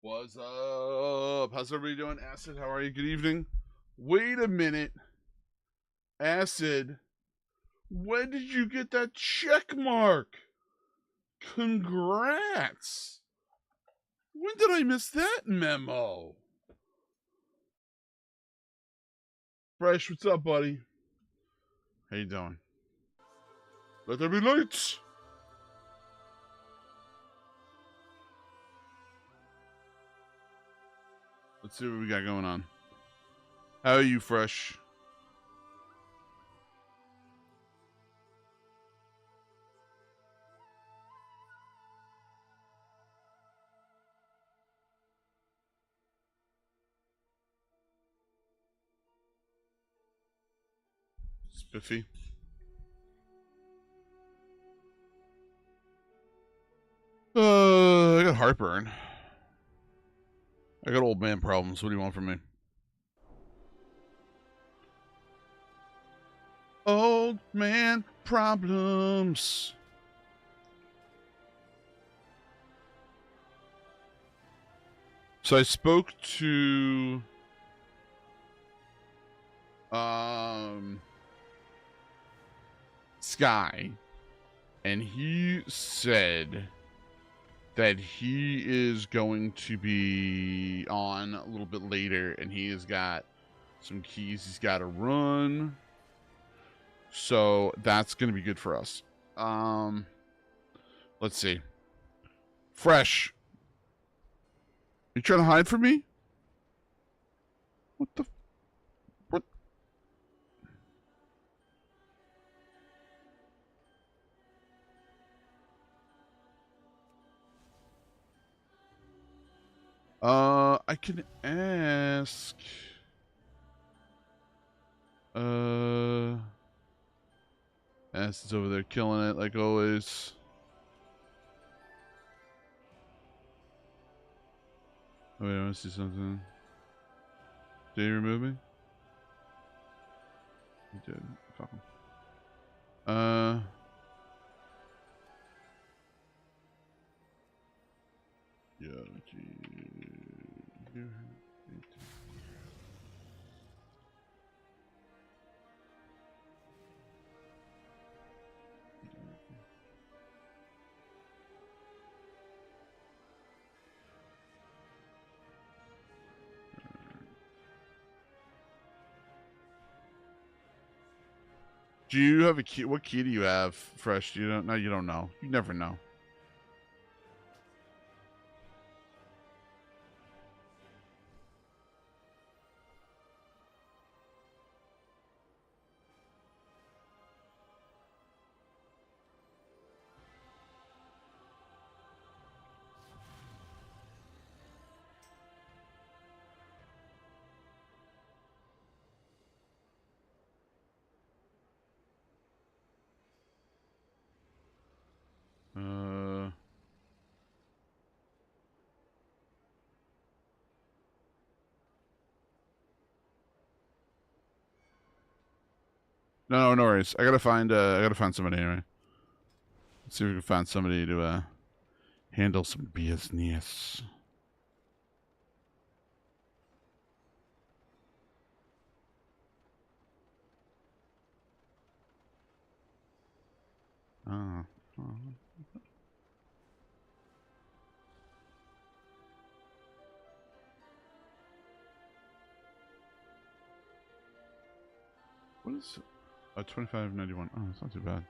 What's up? How's everybody doing? Acid, how are you? Good evening. Wait a minute. Acid, when did you get that check mark? Congrats. When did I miss that memo? Fresh, what's up, buddy? How you doing? Let there be lights. Let's see what we got going on. How are you, Fresh? Spiffy. I got heartburn. I got old man problems. What do you want from me? Old man problems. So I spoke to Sky, and he said that he is going to be on a little bit later, and he has got some keys he's got to run. So that's going to be good for us. Let's see. Fresh. You trying to hide from me? What the? What? I can ask. Acid's over there killing it like always. Oh, wait, I want to see something. Did he remove me? He did. Fuck him. Yeah. Do you have a key? What key do you have, Fresh? You don't know. You don't know. You never know. No, no worries. I gotta find somebody anyway. Let's see if we can find somebody to handle some business. Oh. What is it? 2591. Oh, it's not too bad.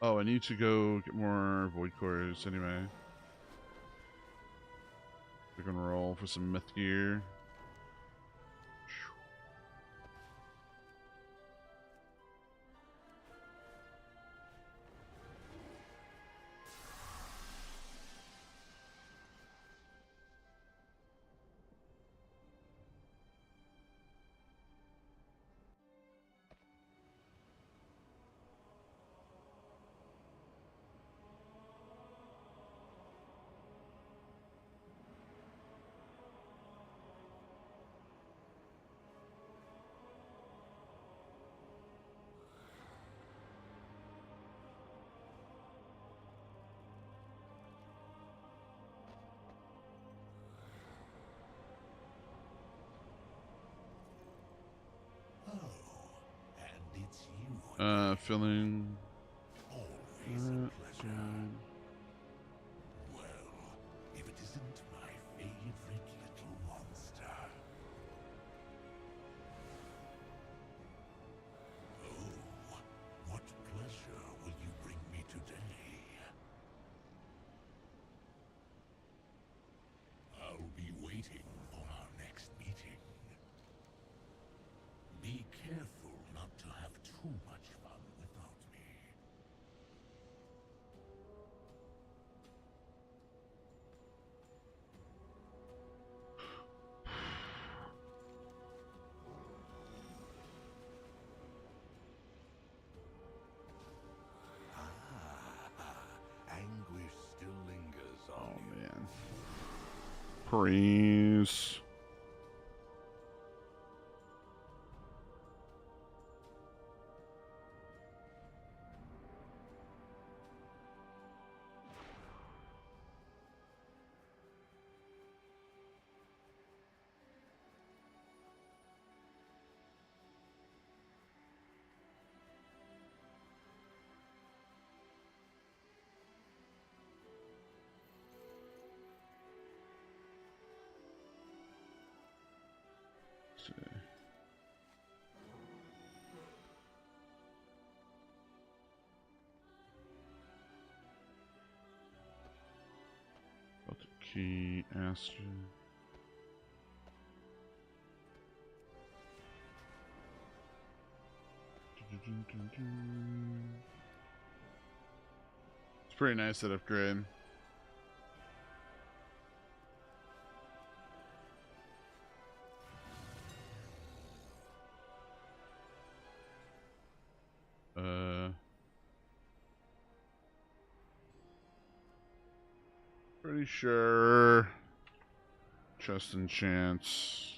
Oh, I need to go get more void cores anyway. We're gonna roll for some myth gear. Filling. Always a pleasure. Well, if it isn't my favorite little monster. Oh, what pleasure will you bring me today? I'll be waiting for our next meeting. Be careful not to have too much fun without me. Anguish still lingers on you. Man. Praise. About the key, Astro. It's pretty nice that upgrade. Pretty sure. Trust and chance.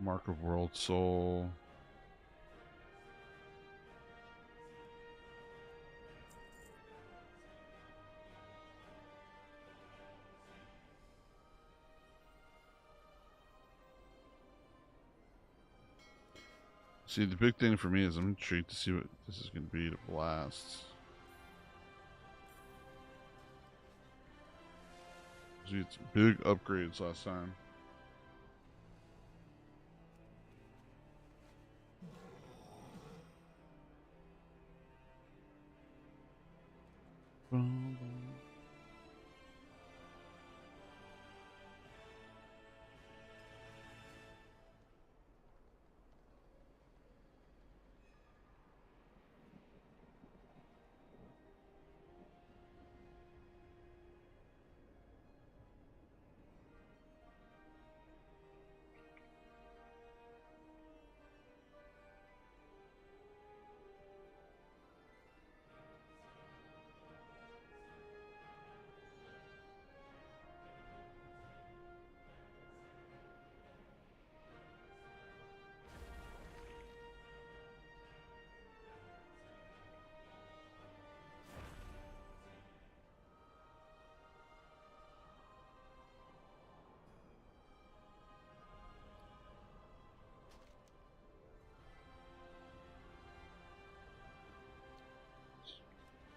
Mark of World Soul. See, the big thing for me is I'm intrigued to see what this is going to be to blast. See, it's big upgrades last time.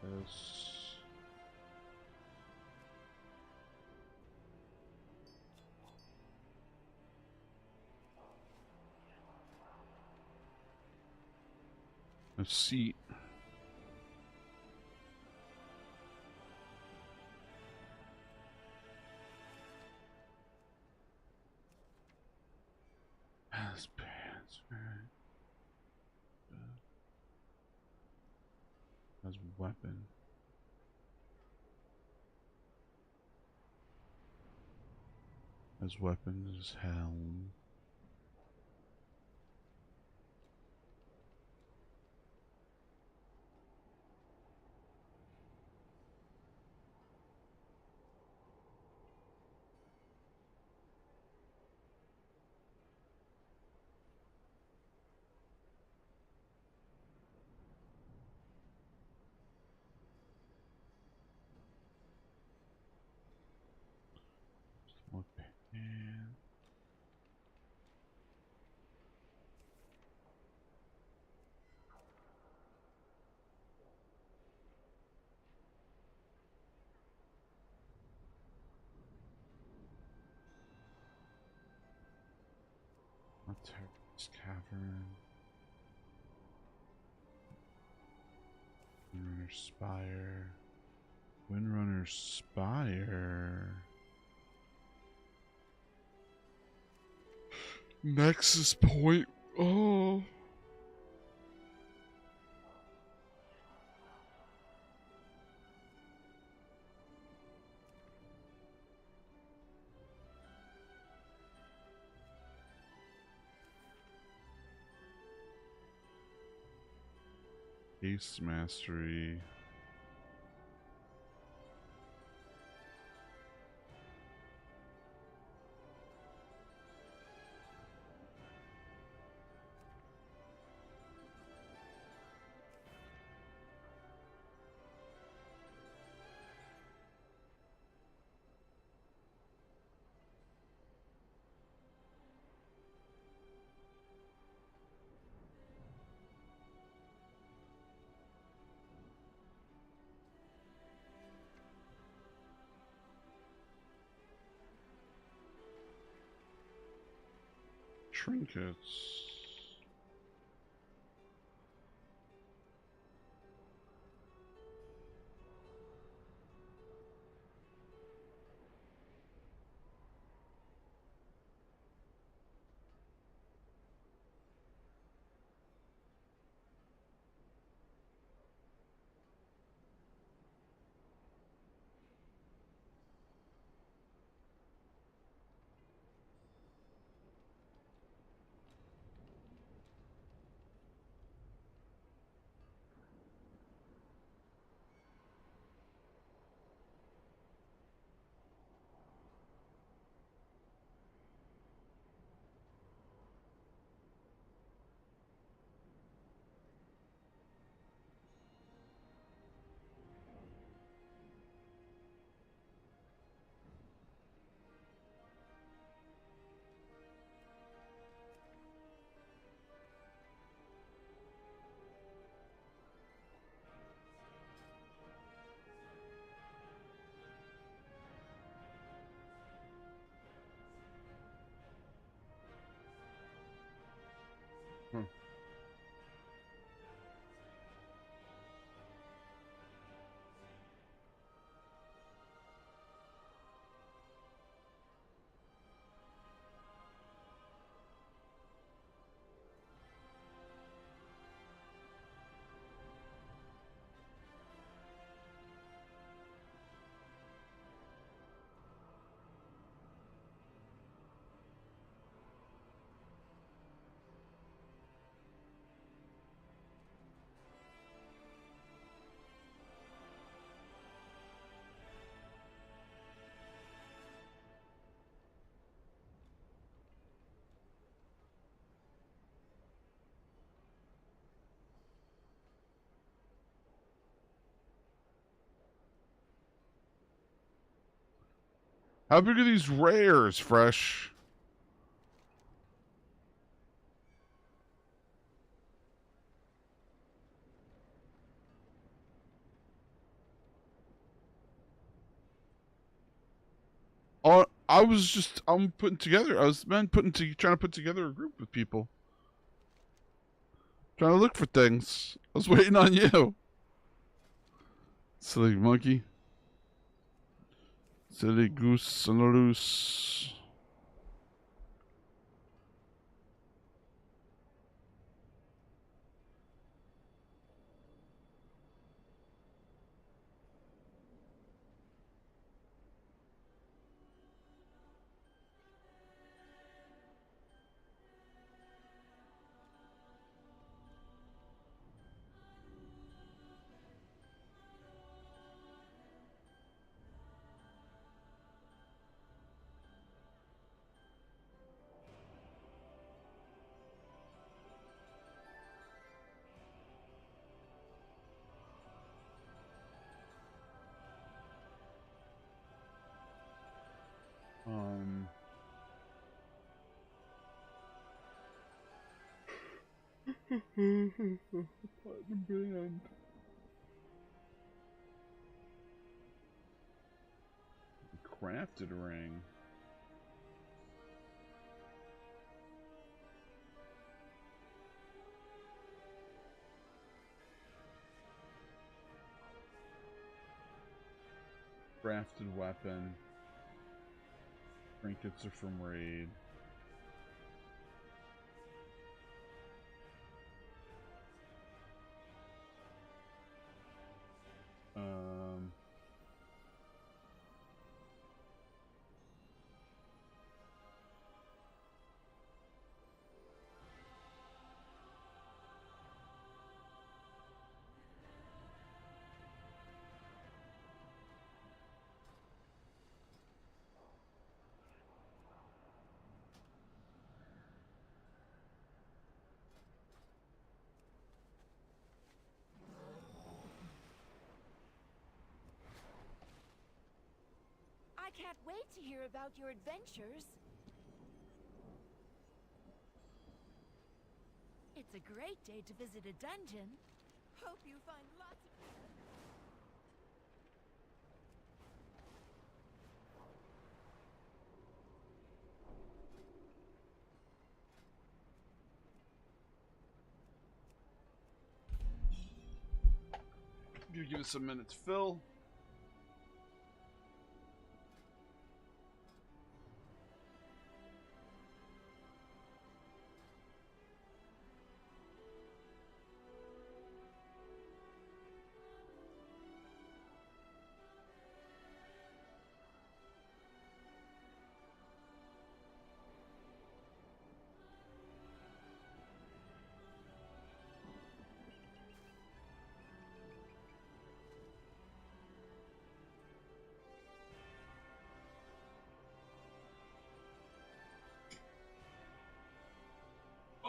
This. A seat. Has pants, right? Has weapon. As weapon is helm. And Terrace Cavern. Windrunner Spire. Windrunner Spire. Nexus Point. Oh. Ace Mastery. Trinkets. Huh. How big are these rares, Fresh? Oh, I'm putting together. I was trying to put together a group of people. Trying to look for things. I was waiting on you. Silly monkey. Silly goose on the loose. Platinum band. Crafted ring. Crafted weapon. Trinkets are from raid. I can't wait to hear about your adventures. It's a great day to visit a dungeon. Hope you find lots of... Give us a minute to fill.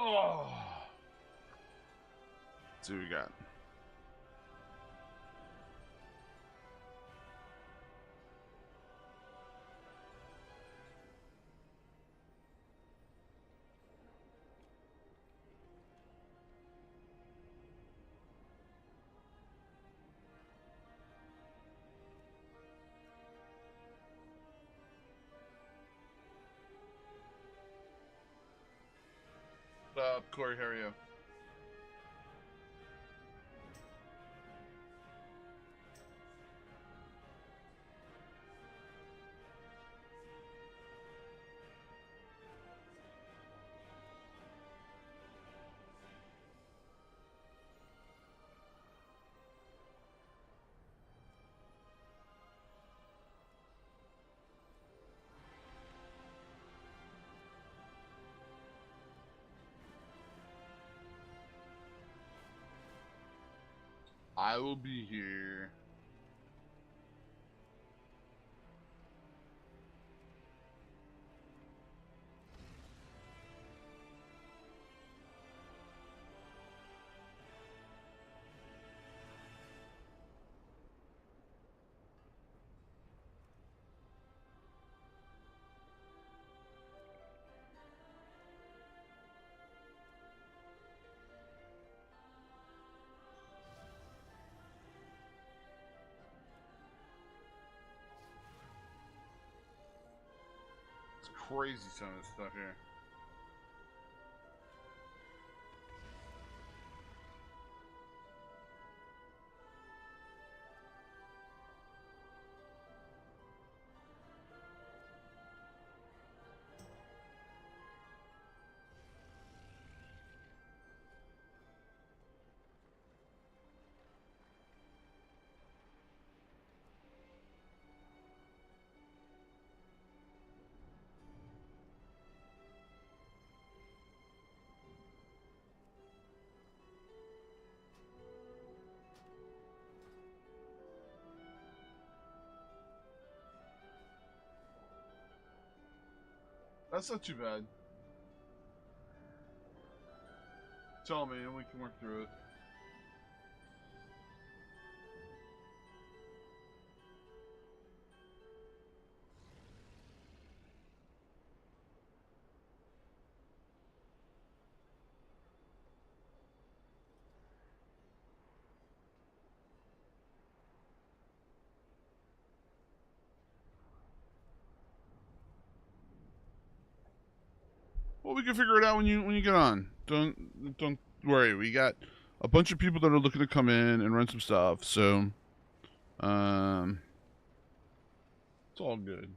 Oh, let's see what we got. Corey, how are you? I will be here. It's crazy some of this stuff here. That's not too bad. Tell me and we can work through it. Well, we can figure it out when you get on. Don't worry. We got a bunch of people that are looking to come in and run some stuff. So, it's all good.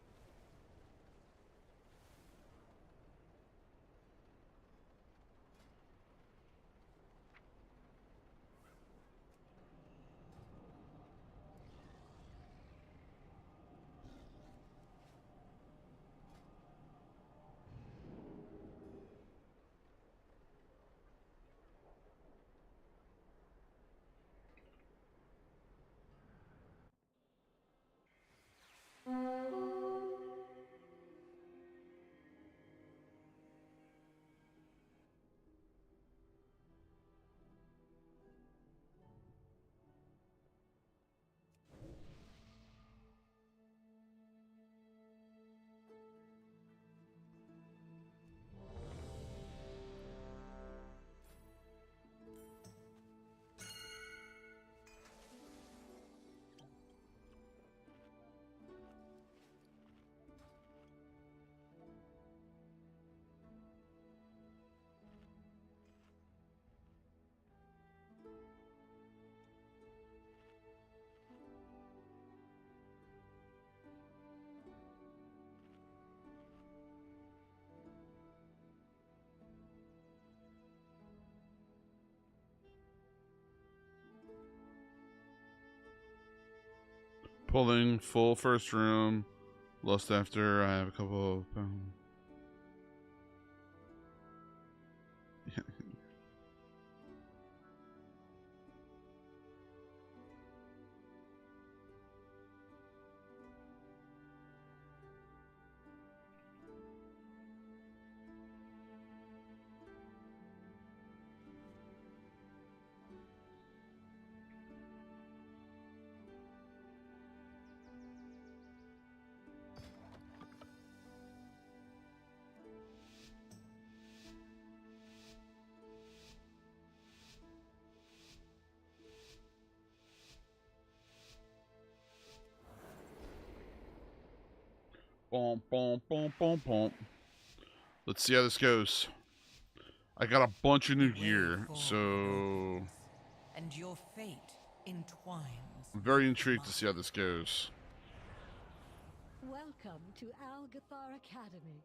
Pulling full first room. Lost after I have a couple of. Boom, boom, boom, boom, boom. Let's see how this goes. I got a bunch of new gear, so and your fate entwines. I'm very intrigued to see how this goes. Welcome to Algathar Academy.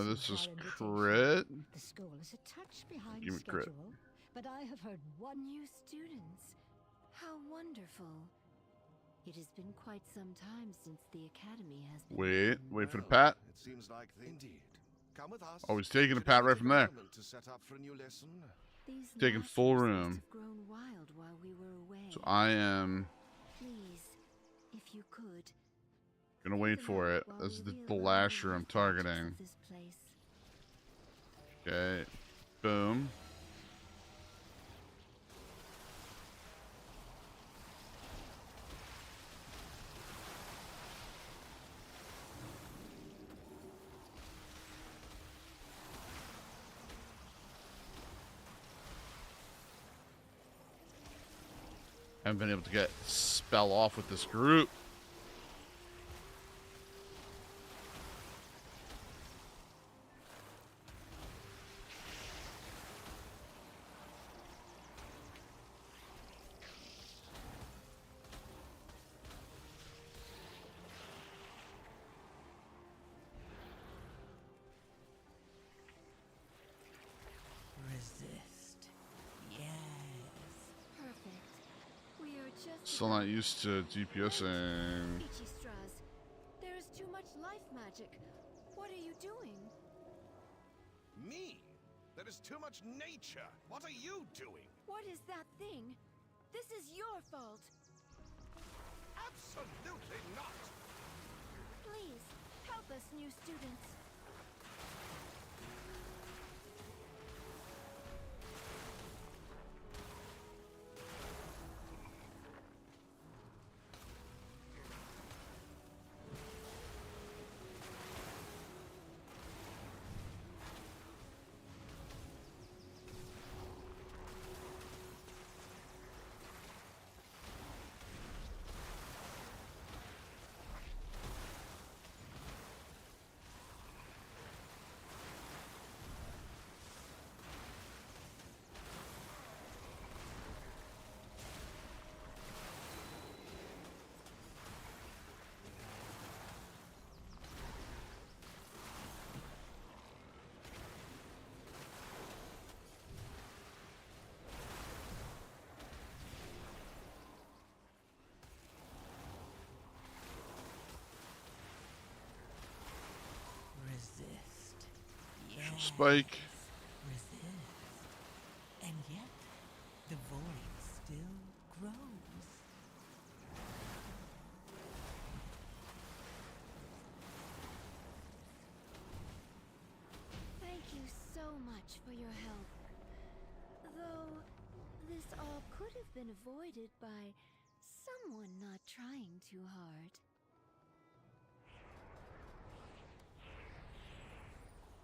This is crit. The school is a touch behind Give me schedule, crit. but I have heard one New students. How wonderful. It has been quite some time since the academy has been. Wait for the pat. It seems like indeed. Come with us. Oh, he's taking a pat right from there. To set up for a new lesson. These Taking full mushrooms room. must have grown wild while we were away. So I am Please, if you could. gonna wait for it. This is the lasher I'm targeting. This place. Okay. Boom. Haven't been able to get spell off with this group. Resist. Yes. Perfect. We are just Still not used to DPSing. Straws. There is too much life magic. What are you doing? Me? There is too much nature. What are you doing? What is that thing? This is your fault. Absolutely not. Please, help us, new students. Spike. Resist. And yet, the void still grows. Thank you so much for your help. Though, this all could have been avoided by someone not trying too hard.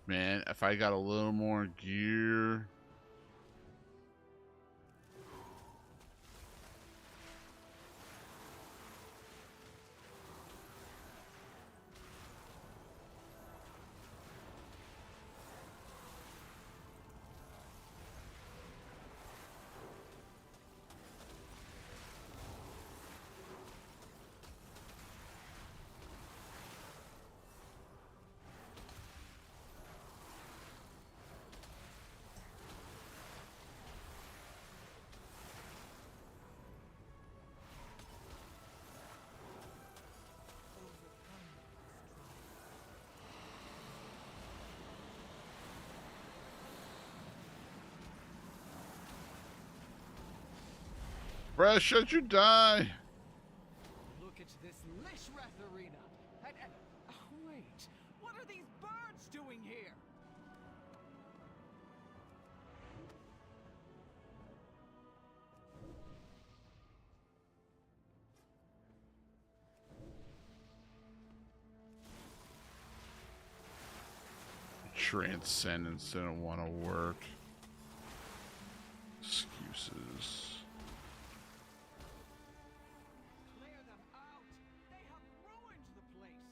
Man, if I got a little more gear. Brad, should you die? Look at this Lishrath arena. Oh, wait, what are these birds doing here? Transcendence didn't want to work. Excuses. Clear them out. They have ruined the place.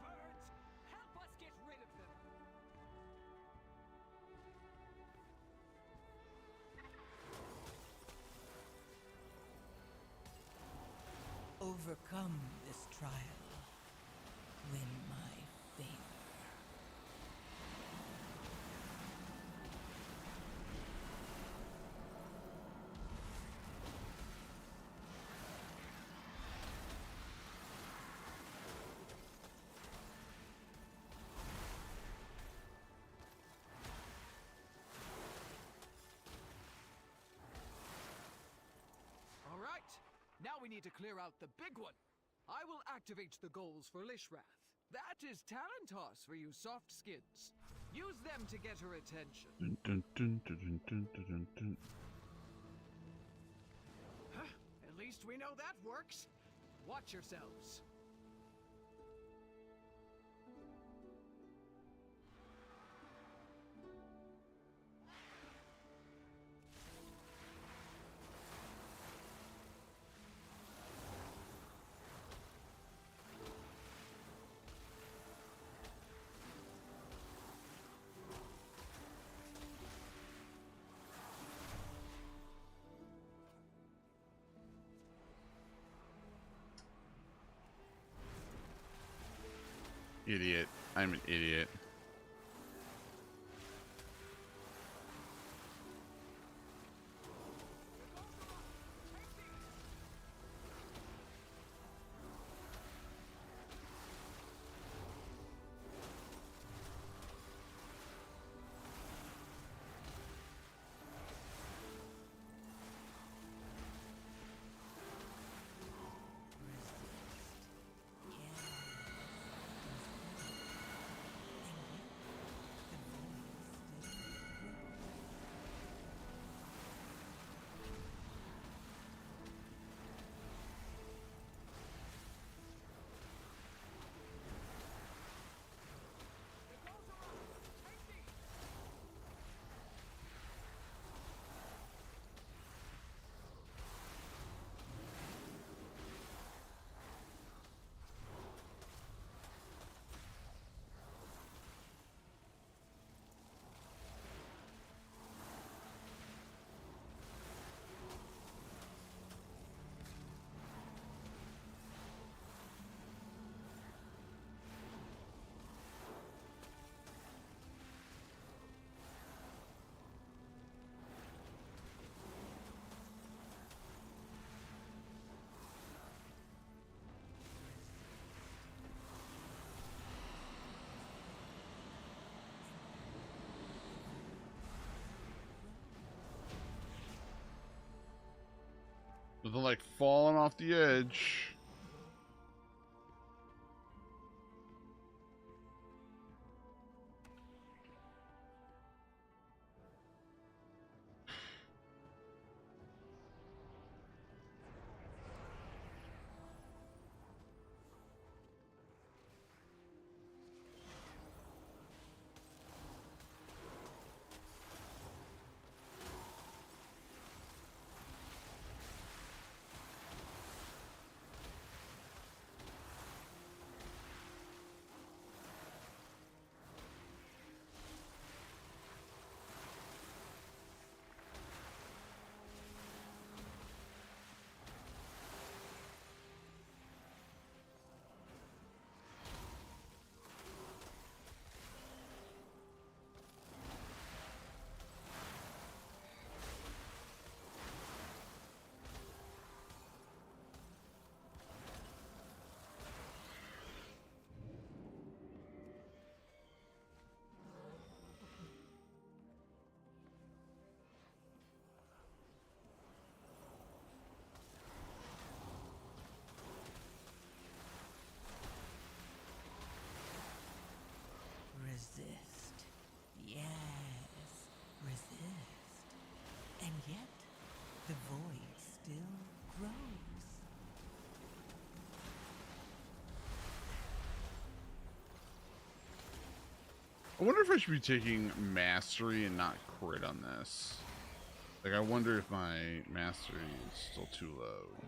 Birds, help us get rid of them. Overcome this trial. Win my favor. All right, now we need to clear out the big one. I will activate the goals for Lishrath. That is talent toss for you soft skins. Use them to get her attention. Dun, dun, dun, dun, dun, dun, dun, dun. Huh? At least we know that works. Watch yourselves. Idiot. I'm an idiot. And Nothing like falling off the edge. Resist. Yes, resist. And yet, the void still grows. I wonder if I should be taking mastery and not crit on this. Like, I wonder if my mastery is still too low.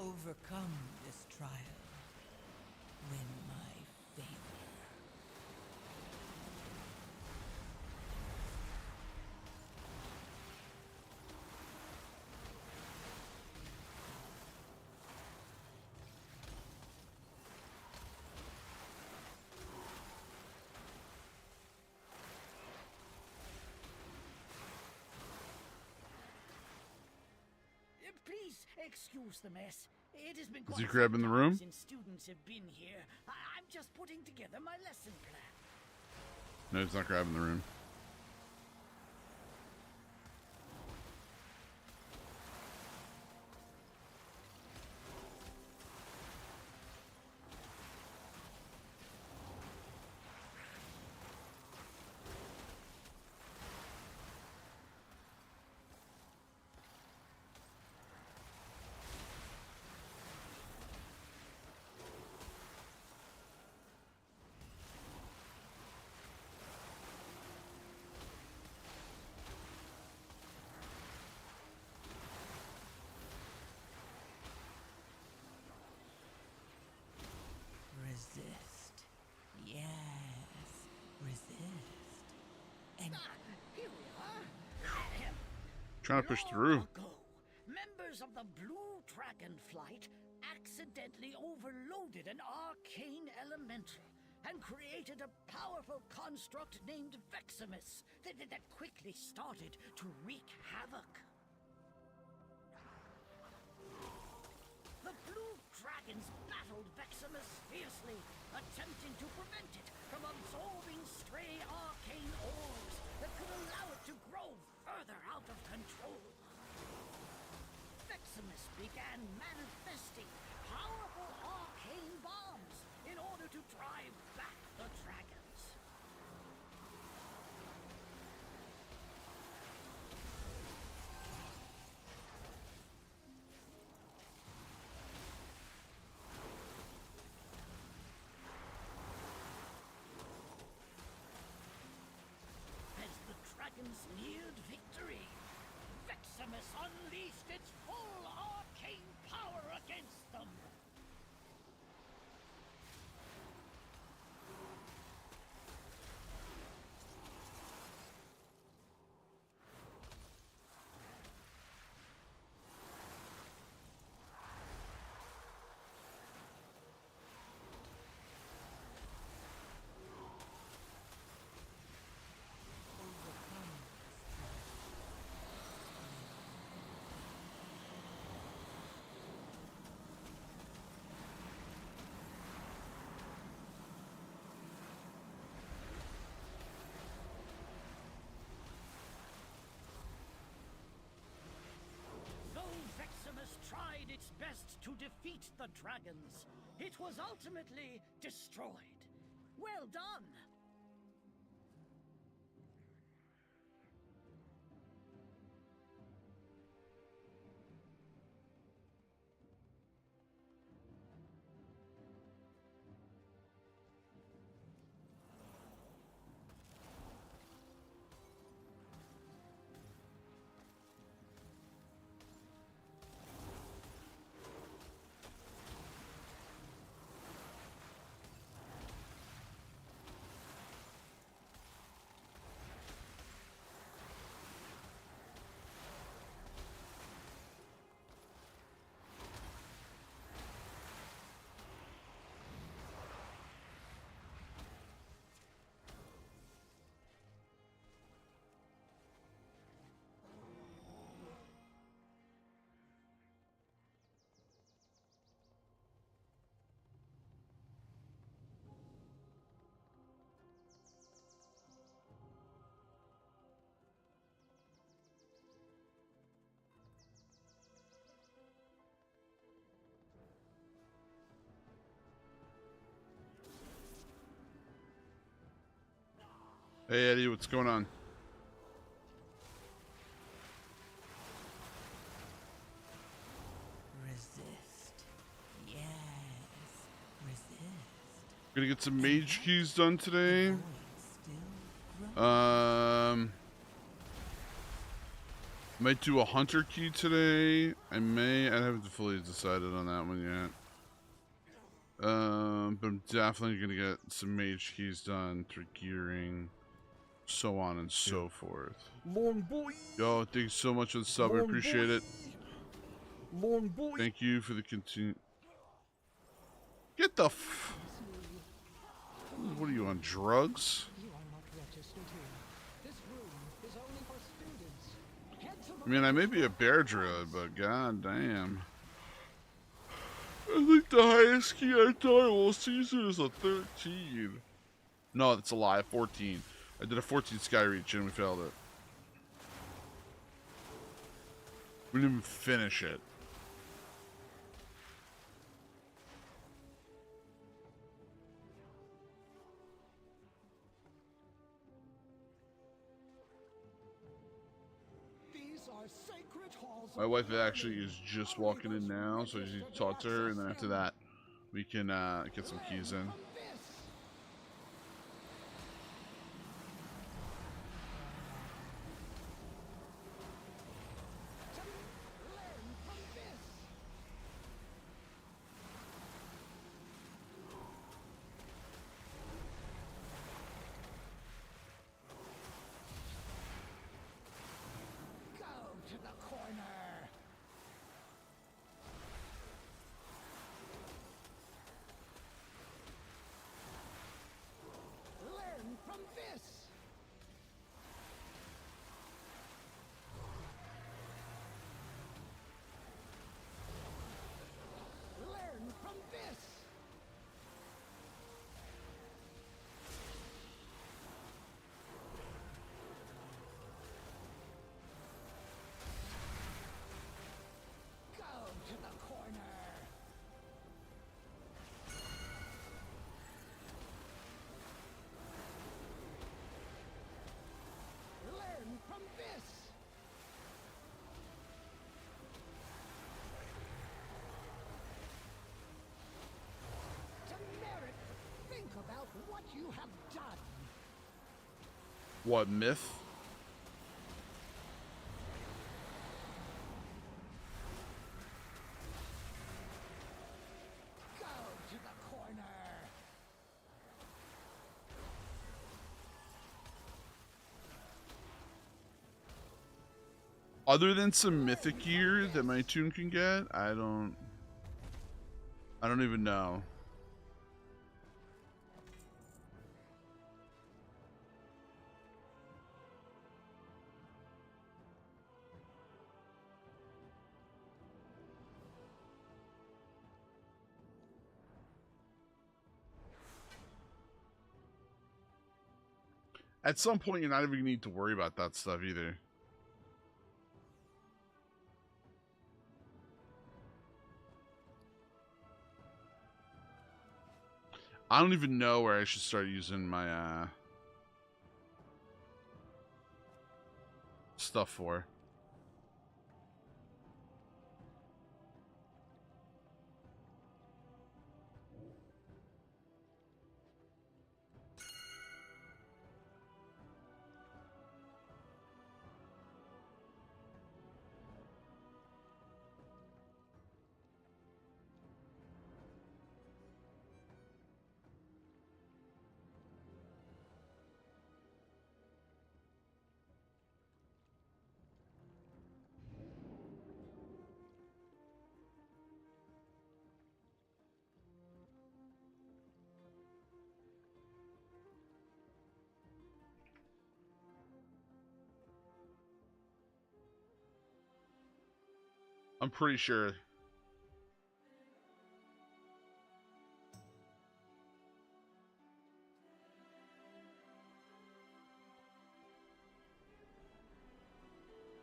Overcome this trial. Win my favor. Please excuse the mess. It has been Is he quite grabbing some the time room? since students have been here. I'm just putting together my lesson plan. No, he's not grabbing the room. Resist. Yes, resist. And Here we are. Trying to push Long through. ago, members of the Blue Dragon Flight accidentally overloaded an arcane elemental and created a powerful construct named Veximus that quickly started to wreak havoc. The Blue Dragons battled Veximus fiercely, attempting to prevent it from absorbing stray arcane orbs that could allow it to grow further out of control. Veximus began manifesting powerful arcane bombs in order to drive back the dragons. dragons neared victory. Veximus unleashed its full arcane power against them. Tried its best to defeat the dragons. It was ultimately destroyed. Well done! Hey Eddie, what's going on? Resist. Yes. Resist. Gonna get some mage keys done today. Void still grows. Might do a hunter key today. I haven't fully decided on that one yet. But I'm definitely gonna get some mage keys done through gearing, so on and so forth. Long boy. Yo, thanks so much for the sub. I Long appreciate boy. it. Long boy. Thank you for the continue. Get the f. What are you on drugs? You are not registered here. This room is only for students. Head to I mean, I may be a bear druid, but god damn. I think the highest key I done all season is a 13. No, that's a lie. 14. I did a 14 sky reach and we failed it. We didn't even finish it. These are sacred halls. My wife actually is just walking in now, so I just need to talk to her, and then after that, we can get some keys in. Go to the corner. Learn from this. Learn from this. Go to the corner. Learn from this. To merit, think about what you have done. What, myth? Other than some mythic gear that my tune can get, I don't even know. At some point, you're not even gonna need to worry about that stuff either. I don't even know where I should start using my stuff for. I'm pretty sure.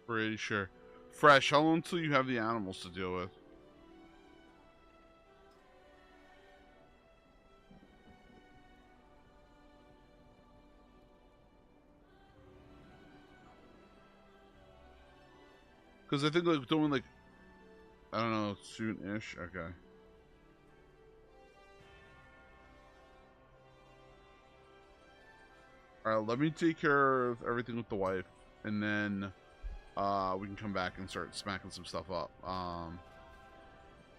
Pretty sure. Fresh, how long until you have the animals to deal with? Because I think like doing like, I don't know, soon-ish. Okay. Alright, let me take care of everything with the wife, and then we can come back and start smacking some stuff up.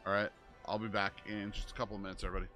Alright, I'll be back in just a couple of minutes, everybody.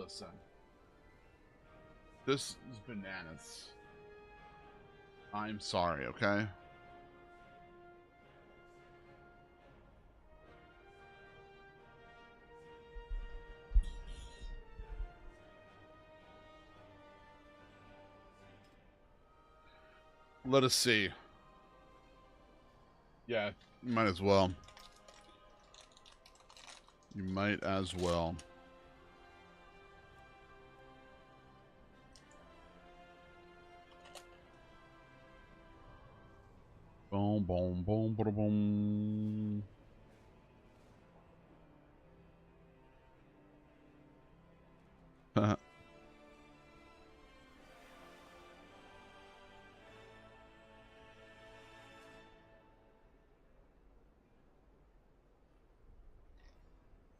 Listen. This is bananas. I'm sorry, okay? Let us see. Yeah, you might as well. You might as well. Boom, boom, boom, boom, boom.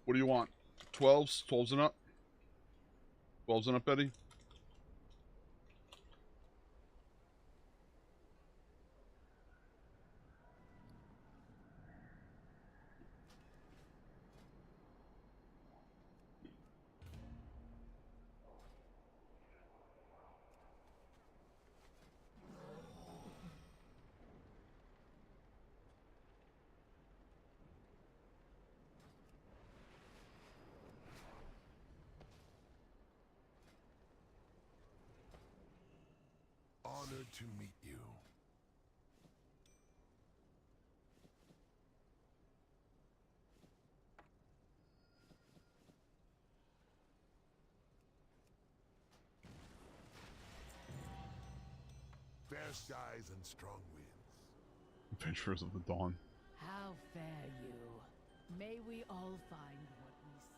What do you want? 12s? 12s and up? 12s and up, Eddie? Honored to meet you. Fair skies and strong winds. Adventurers of the Dawn. How fare you? May we all find what we seek.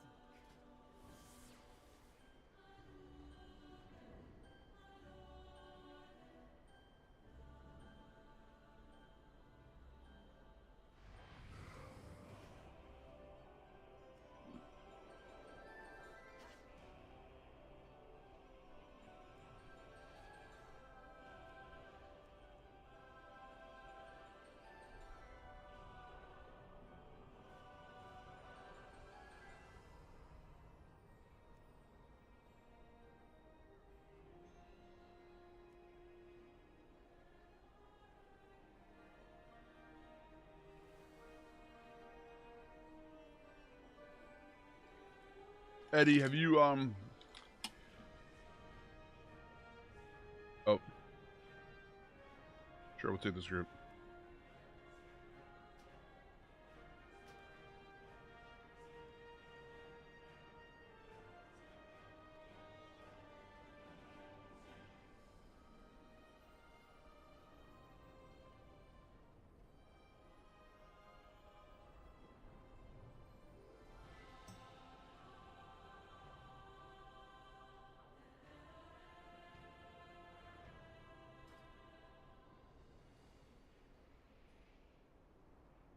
Eddie, have you, Oh. Sure, we'll take this group.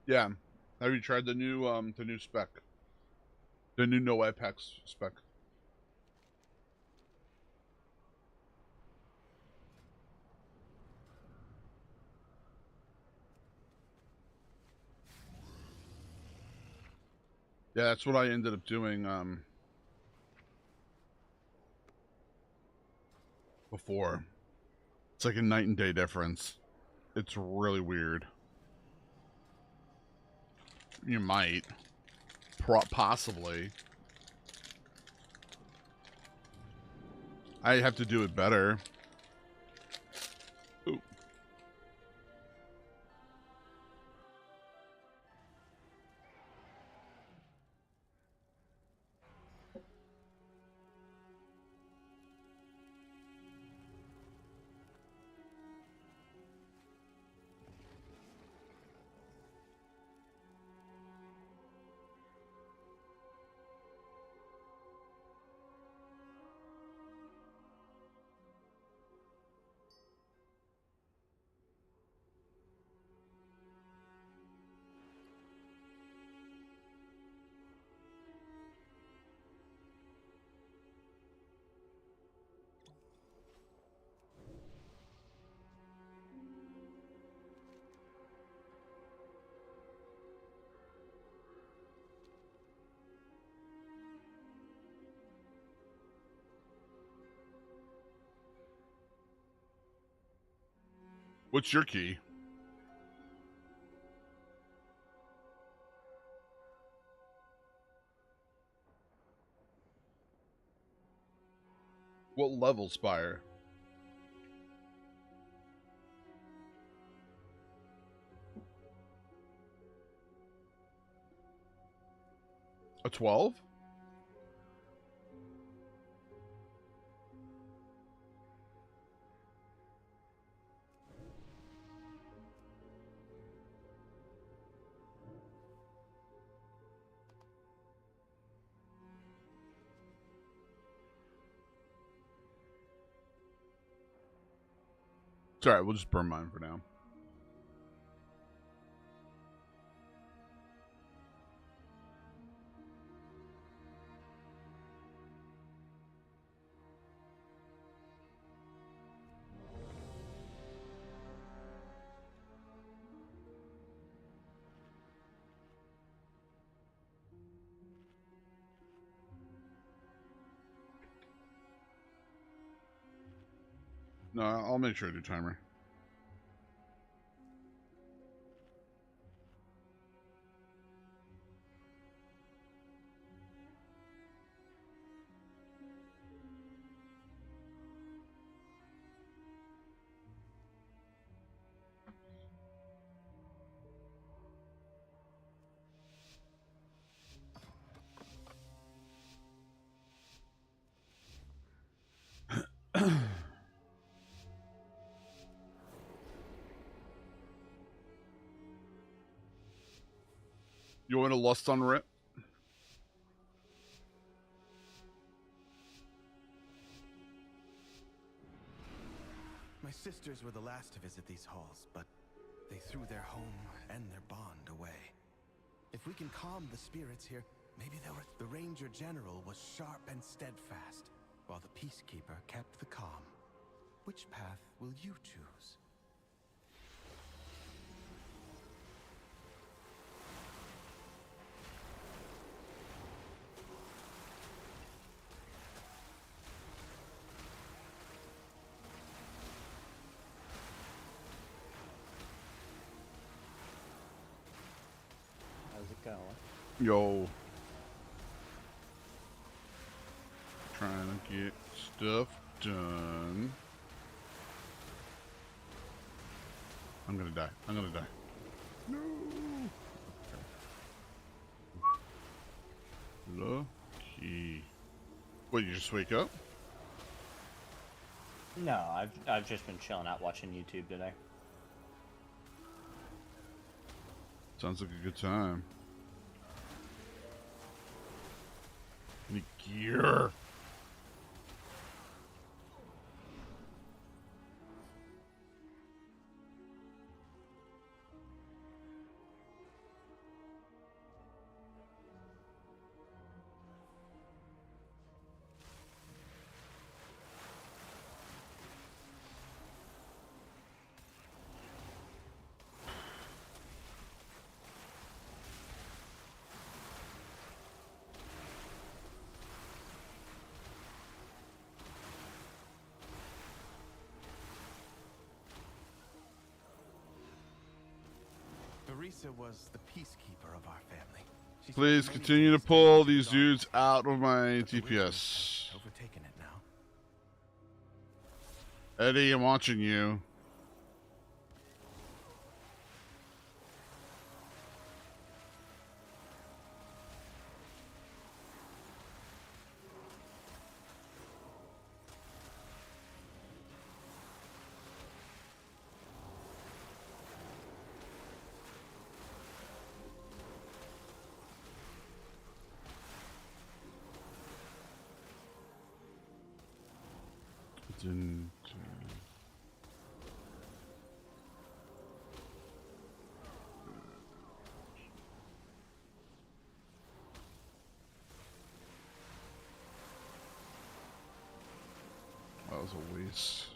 Yeah. Have you tried the new spec? The new no Apex spec. Yeah, that's what I ended up doing, before. It's like a night and day difference. It's really weird. You might. Possibly. I have to do it better. Ooh. What's your key? What level spire? A 12? It's alright, we'll just burn mine for now. No, I'll make sure I do timer. You want a lust on rip? My sisters were the last to visit these halls, but they threw their home and their bond away. If we can calm the spirits here, maybe they'll... The Ranger General was sharp and steadfast, while the Peacekeeper kept the calm. Which path will you choose? How's it going? Yo. Trying to get stuff done. I'm gonna die. I'm gonna die. No. Lucky. What, you just wake up? No, I've just been chilling out watching YouTube today. Sounds like a good time. Any gear? Teresa was the peacekeeper of our family. She Please spent many continue to days pull tending these to dudes dark, out of my but the wilderness DPS. has overtaken it now. Eddie, I'm watching you. Didn't. That was a waste.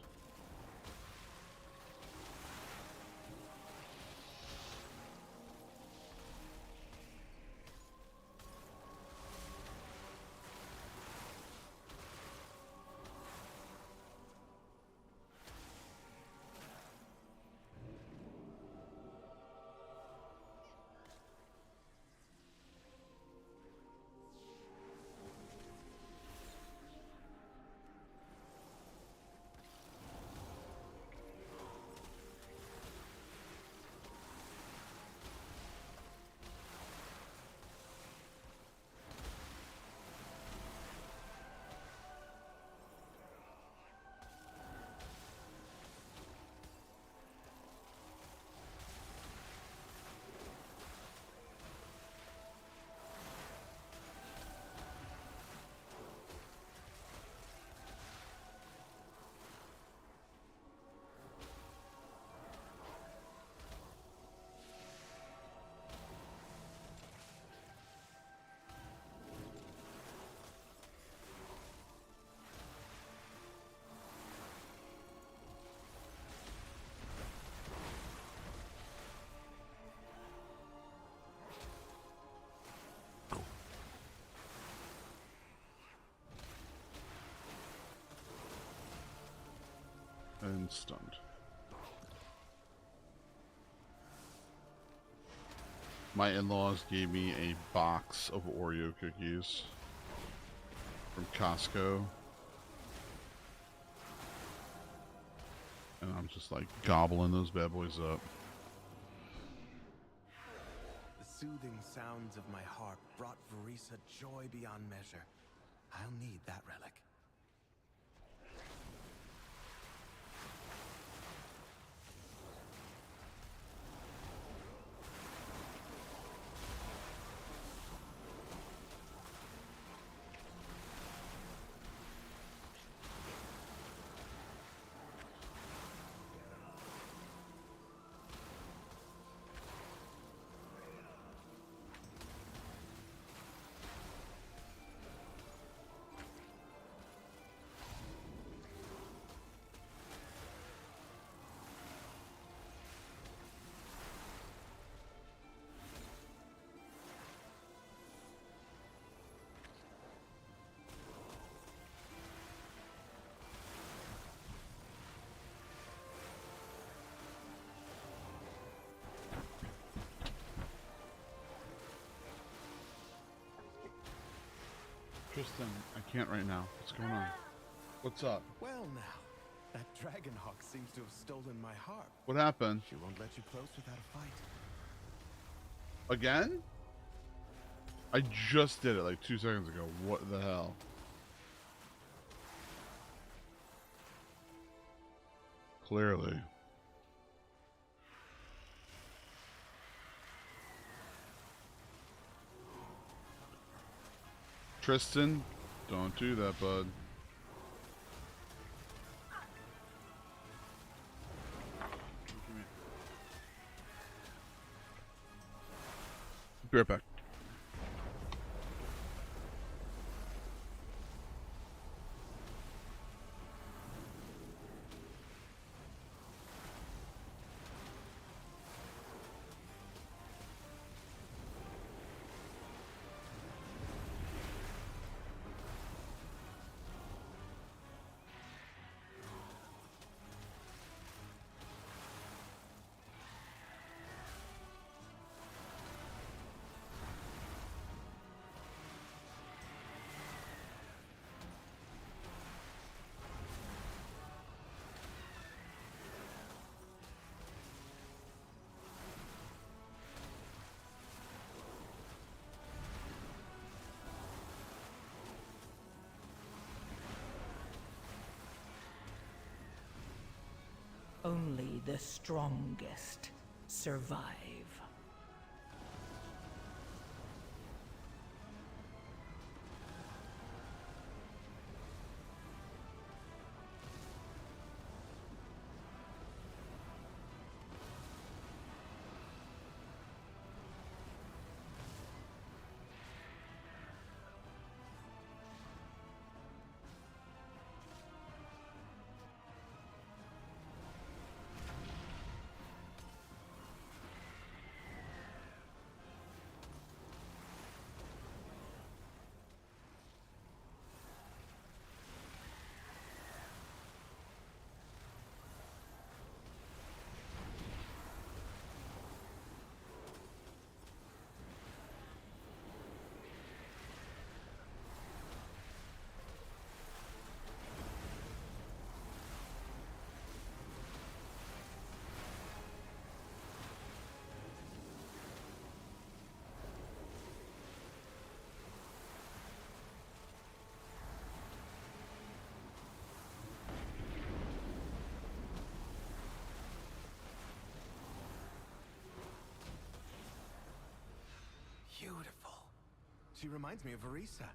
and stunned. My in-laws gave me a box of Oreo cookies from Costco. And I'm just like gobbling those bad boys up. The soothing sounds of my harp brought Verisa joy beyond measure. I'll need that relic. Tristan, I can't right now. What's going on? What's up? Well now, that Dragonhawk seems to have stolen my harp. What happened? She won't let you close without a fight. Again? I just did it like 2 seconds ago. What the hell? Clearly. Tristan, don't do that, bud. Be right back. Only the strongest survive. Beautiful. She reminds me of Verisa.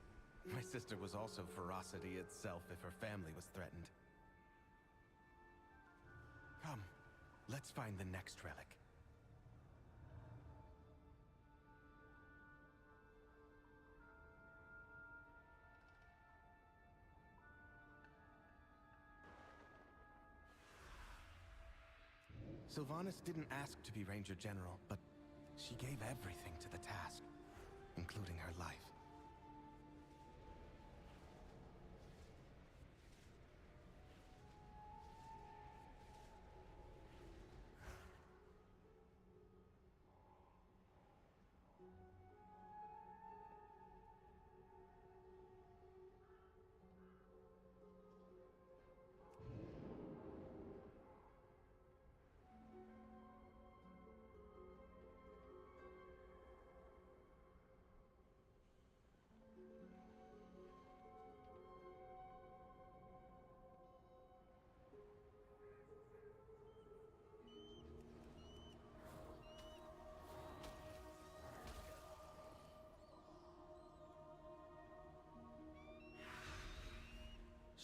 My sister was also ferocity itself if her family was threatened. Come, let's find the next relic. Sylvanas didn't ask to be Ranger General, but she gave everything to the task, including her life.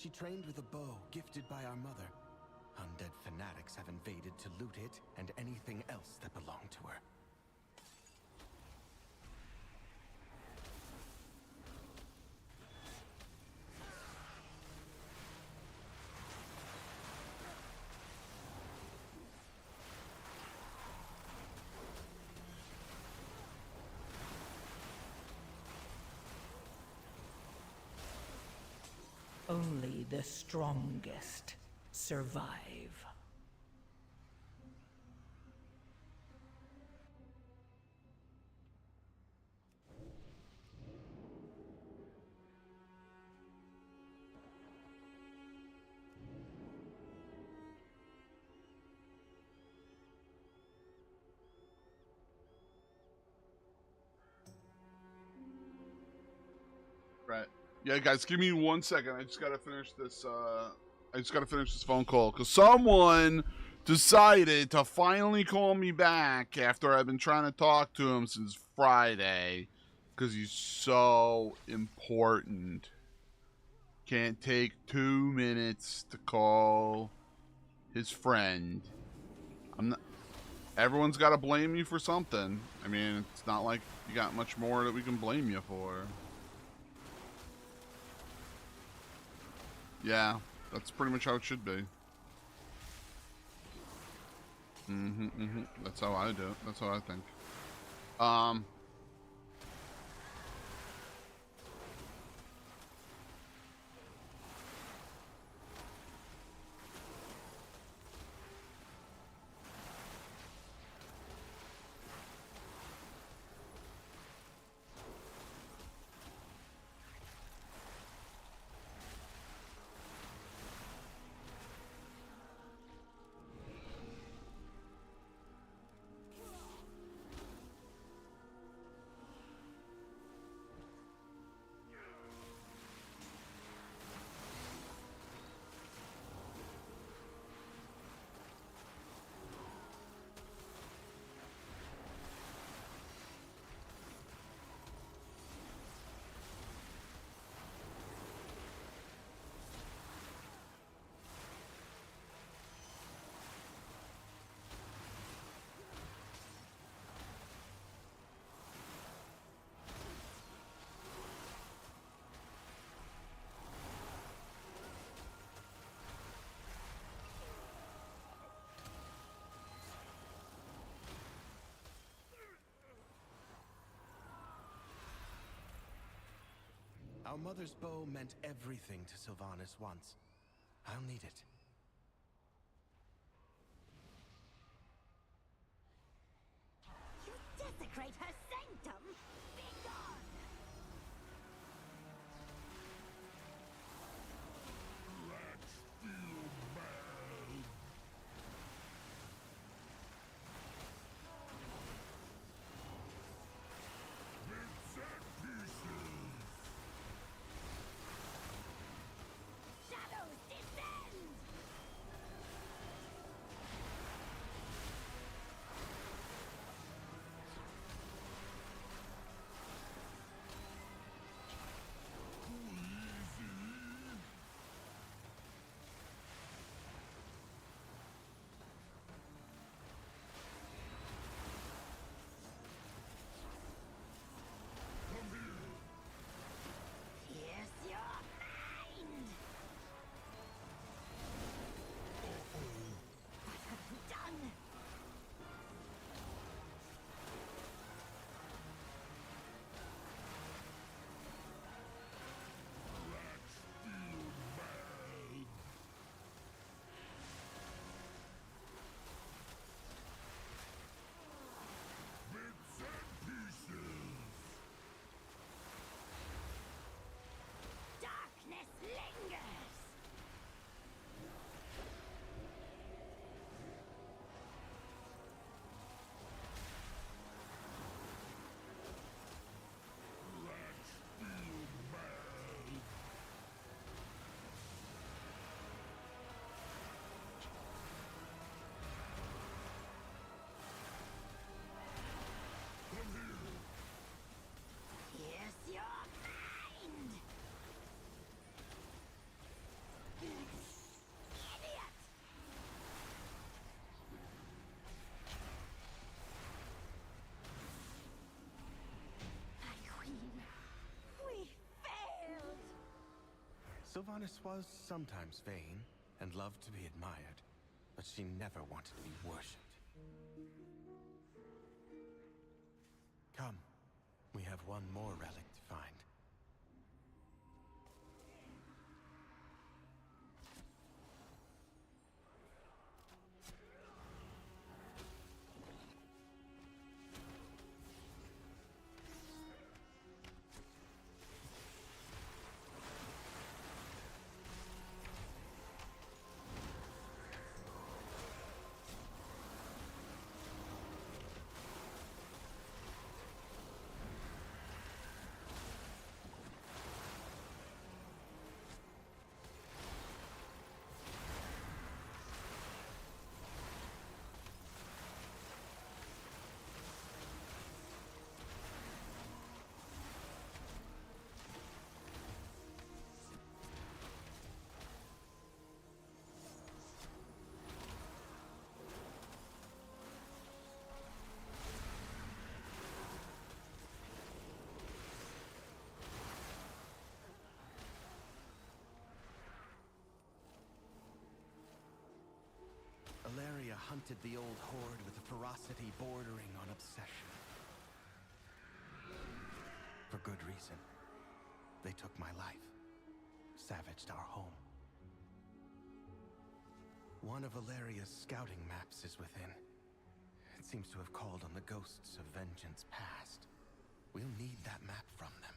She trained with a bow gifted by our mother. Undead fanatics have invaded to loot it and anything else that belonged to her. Only the strongest survive. Right. Yeah, guys, give me 1 second. I just gotta finish this. Phone call because someone decided to finally call me back after I've been trying to talk to him since Friday because he's so important. Can't take 2 minutes to call his friend. I'm not. Everyone's got to blame you for something. I mean, it's not like you got much more that we can blame you for. Yeah, that's pretty much how it should be. That's how I do it. That's how I think. Our mother's bow meant everything to Sylvanas once. I'll need it. You desecrate her sanctum? Be gone! Shadows descend! goddess was sometimes vain and loved to be admired, but she never wanted to be worshipped. Come, we have one more relic to find. Alaria hunted the old horde with a ferocity bordering on obsession. For good reason. They took my life, savaged our home. One of Alaria's scouting maps is within. It seems to have called on the ghosts of vengeance past. We'll need that map from them.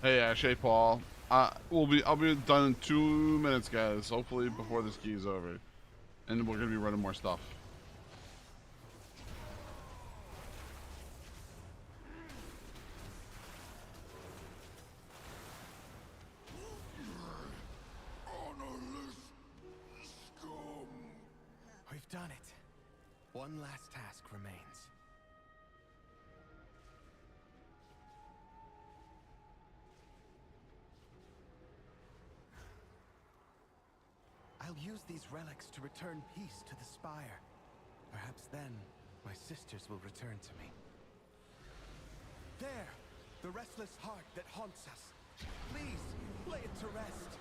Hey, Shay Paul. I'll be done in 2 minutes, guys. Hopefully before this key is over, and we're gonna be running more stuff. We've done it. One last task remains. I'll use these relics to return peace to the Spire. Perhaps then, my sisters will return to me. There! The restless heart that haunts us. Please, lay it to rest.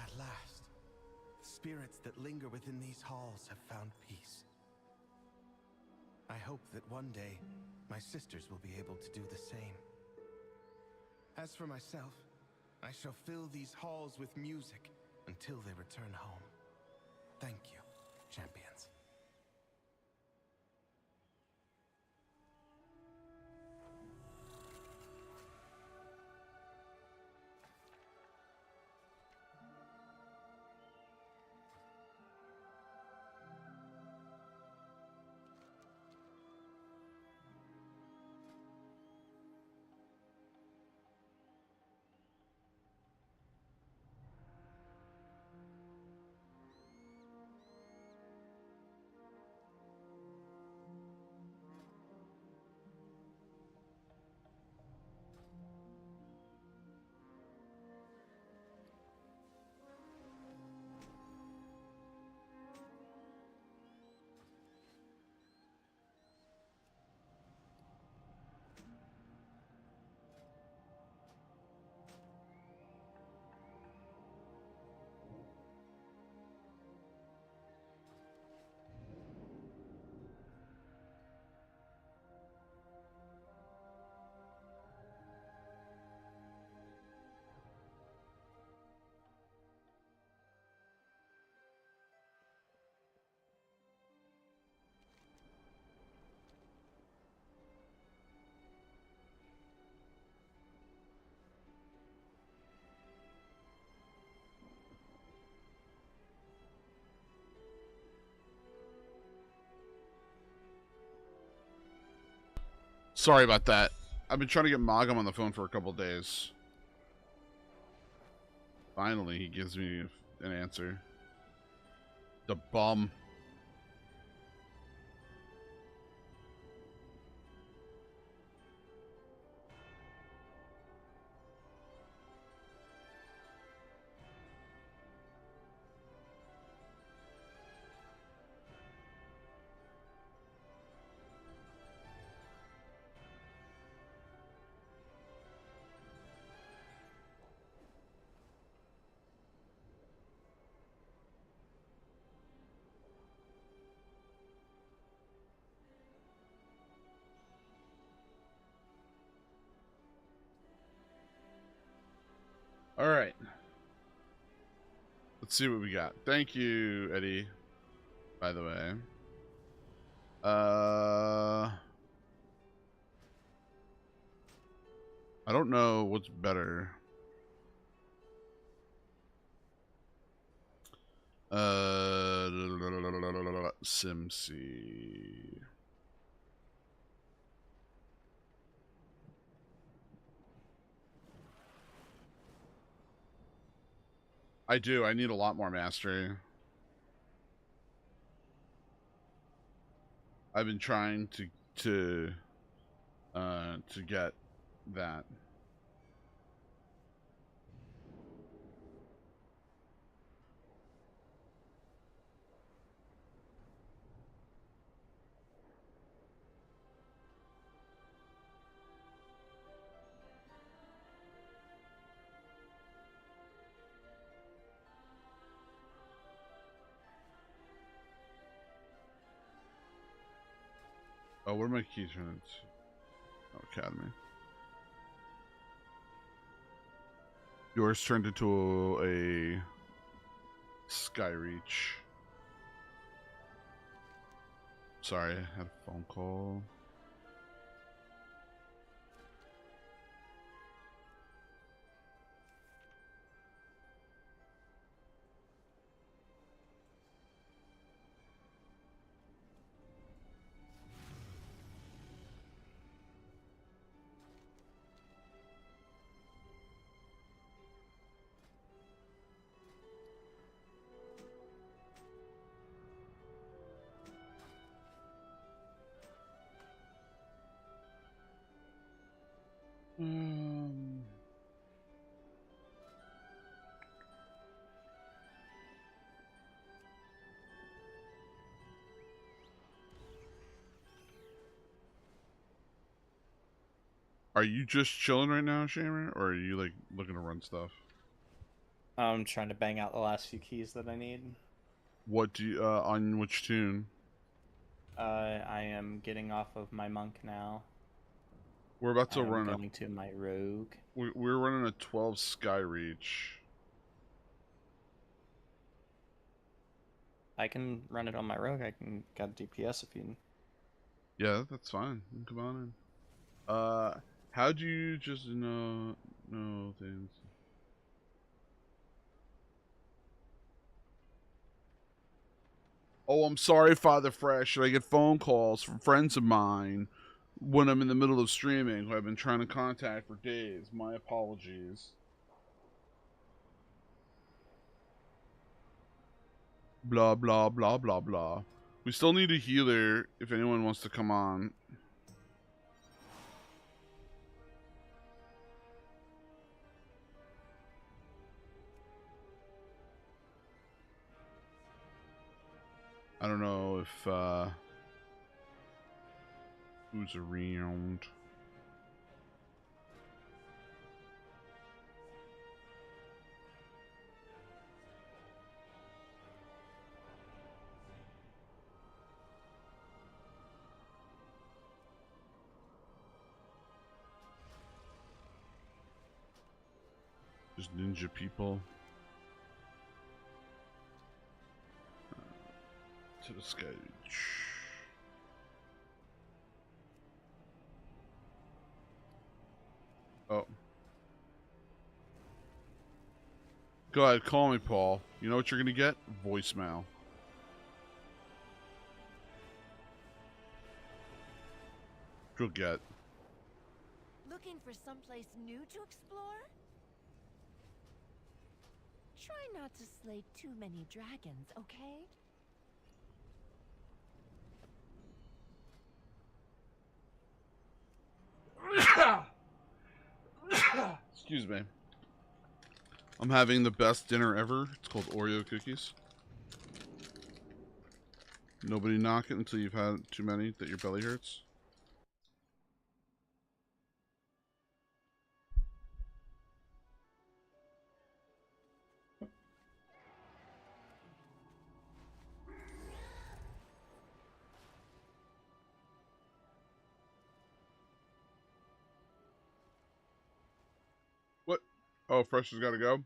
At last, the spirits that linger within these halls have found peace. I hope that one day, my sisters will be able to do the same. As for myself, I shall fill these halls with music until they return home. Thank you, champions. Sorry about that. I've been trying to get Magam on the phone for a couple days. Finally, he gives me an answer. The bum. All right. Let's see what we got. Thank you, Eddie. By the way. I don't know what's better. SimC. I do. I need a lot more mastery. I've been trying to get that. Oh, what are my keys for it? Oh, Academy. Yours turned into a Skyreach. Sorry, I had a phone call. Are you just chilling right now, Shamer, or are you like looking to run stuff? I'm trying to bang out the last few keys that I need. What do you on which tune? I am getting off of my monk now. We're about to I'm run going to my rogue. We're running a 12 Skyreach. I can run it on my rogue. I can got DPS if you. Yeah, that's fine. Come on in. How'd you just know things? Oh, I'm sorry, Father Fresh. I get phone calls from friends of mine when I'm in the middle of streaming who I've been trying to contact for days. My apologies. Blah, blah, blah, blah, blah. We still need a healer if anyone wants to come on. I don't know if, who's around. Just ninja people. To the stage. Oh. Go ahead, call me, Paul. You know what you're gonna get? Voicemail. You'll get. looking for someplace new to explore? Try not to slay too many dragons, okay? Excuse me. I'm having the best dinner ever. It's called Oreo cookies. Nobody knock it until you've had too many that your belly hurts. What? Oh, Fresh has got to go?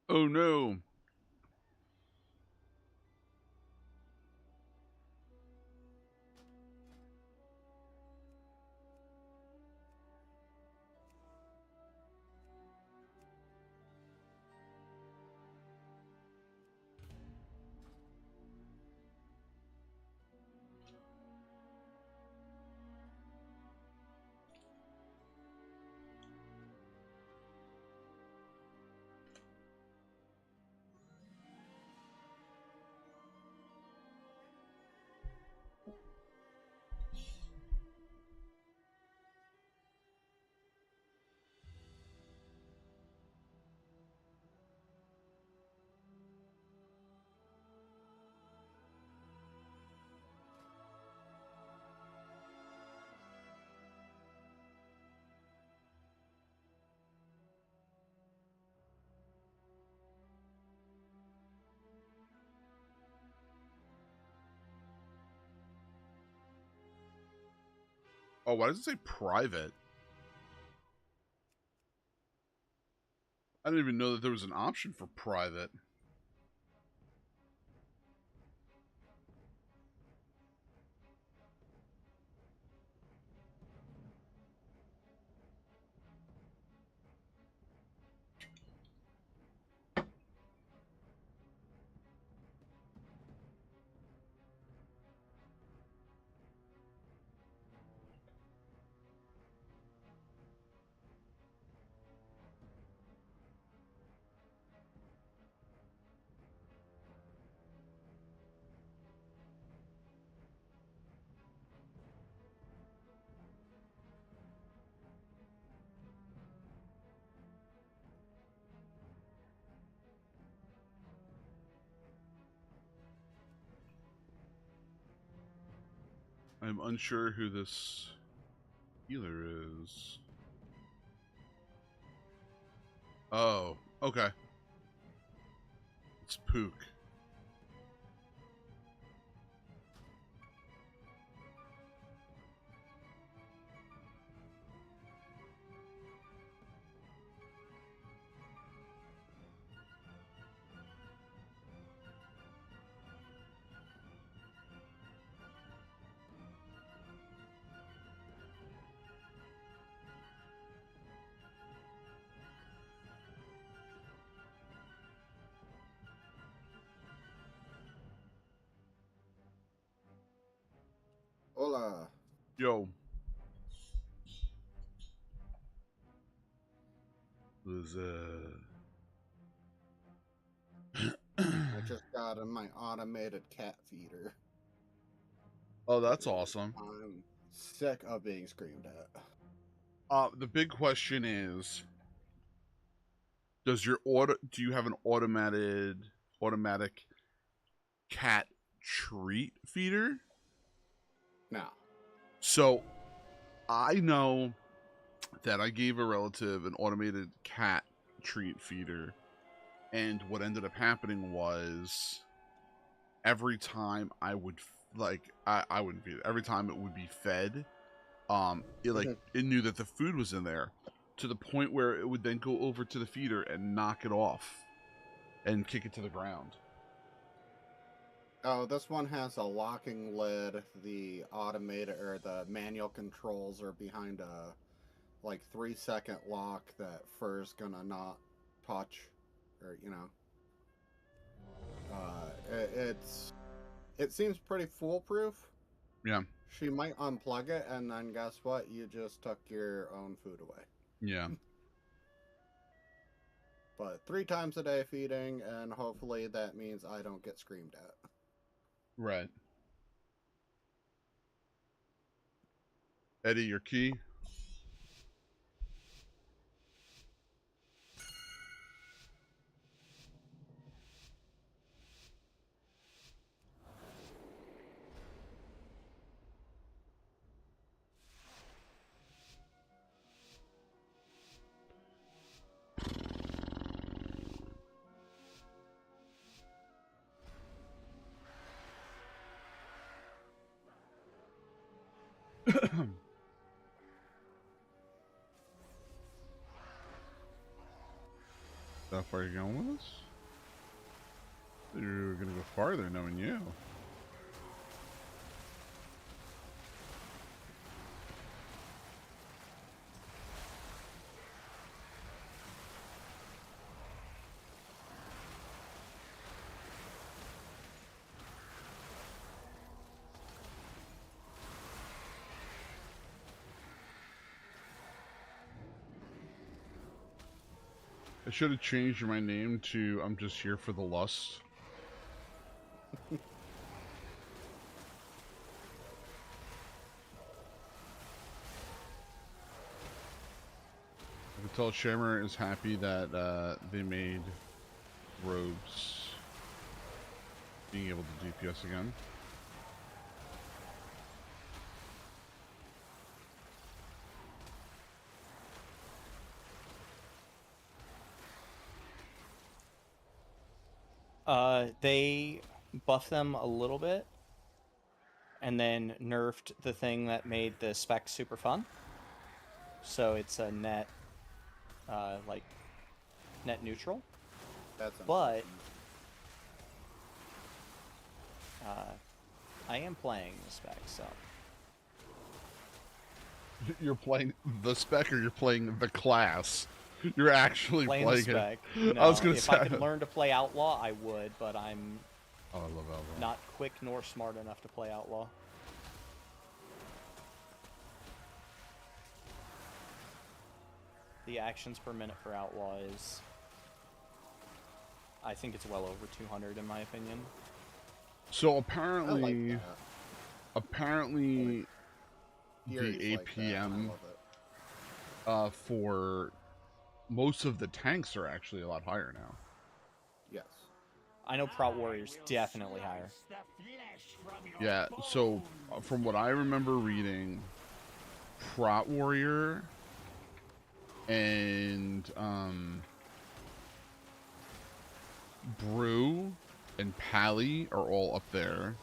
Oh, no. Oh, why does it say private? I didn't even know that there was an option for private. I'm unsure who this healer is. Oh, okay. It's Pook. Hola. Yo. Was I just got in my automated cat feeder. Oh, that's awesome. I'm sick of being screamed at. The big question is, do you have an automatic cat treat feeder? No. So I know that I gave a relative an automated cat treat feeder, and what ended up happening was every time I would I wouldn't feed it. Every time it would be fed, it knew that the food was in there, to the point where it would then go over to the feeder and knock it off and kick it to the ground. Oh, this one has a locking lid. The automated or the manual controls are behind a 3-second lock that Fur's gonna not touch, or it seems pretty foolproof. Yeah. She might unplug it, and then guess what? You just took your own food away. Yeah. But 3 times a day feeding, and hopefully that means I don't get screamed at. Right. Eddie, your key? How far are you going with us? You're gonna go farther knowing you. I should have changed my name to I'm just here for the lust. I can tell Shimmer is happy that they made rogues being able to DPS again. They buffed them a little bit, and then nerfed the thing that made the spec super fun. So it's a net, like, net neutral. That's but I am playing the spec, so. You're playing the spec, or you're playing the class? You're actually playing playing the spec. it. No, I was gonna if say. I could learn to play Outlaw, I would, but I'm Oh, I love Outlaw. not quick nor smart enough to play Outlaw. The actions per minute for Outlaw is, I think it's well over 200 in my opinion. So apparently, like apparently, Fury's the like that, and I APM love it. for most of the tanks are actually a lot higher now. Yes. I know Prot Warrior's definitely higher. Yeah, so from what I remember reading, Prot Warrior and Brew and Pally are all up there.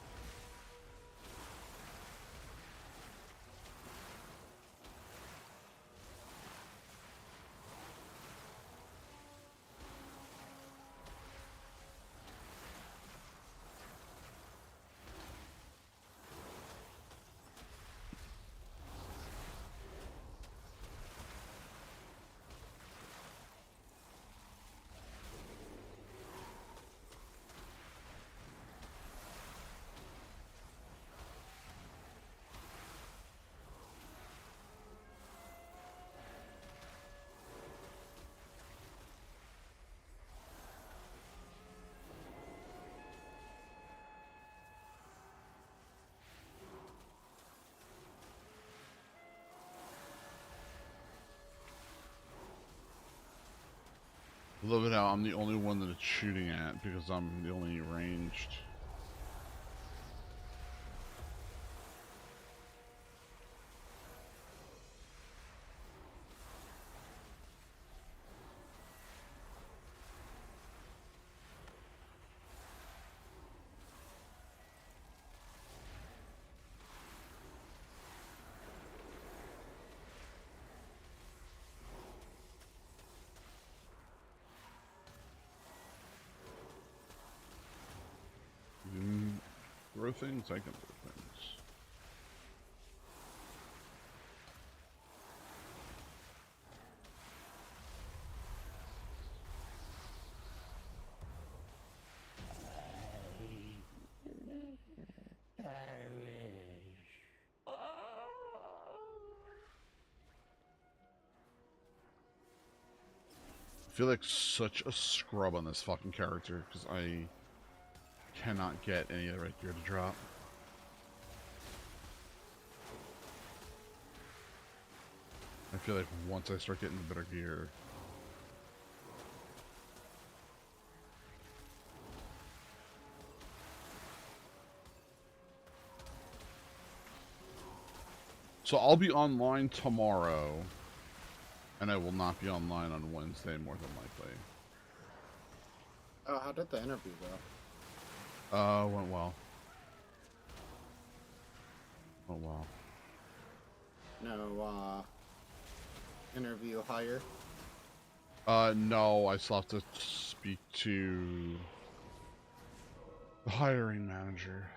I love it how I'm the only one that it's shooting at because I'm the only ranged. You can throw things, I can throw things. I feel like such a scrub on this fucking character because I cannot get any of the right gear to drop. I feel like once I start getting the better gear, so I'll be online tomorrow, and I will not be online on Wednesday, more than likely. Oh, how did the interview go? Went well. Went well. No, interview hire? No, I still have to speak to the hiring manager.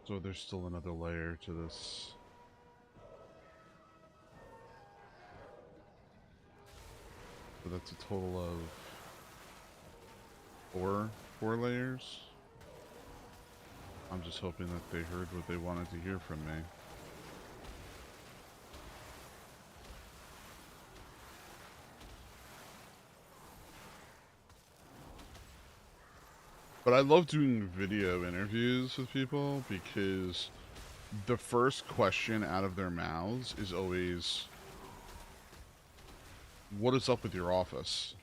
So there's still another layer to this. So that's a total of four layers. I'm just hoping that they heard what they wanted to hear from me. But I love doing video interviews with people because the first question out of their mouths is always, what is up with your office?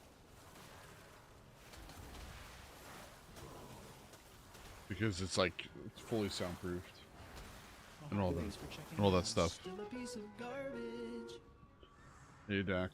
Because it's like, it's fully soundproofed. And all that stuff. Hey, Dak.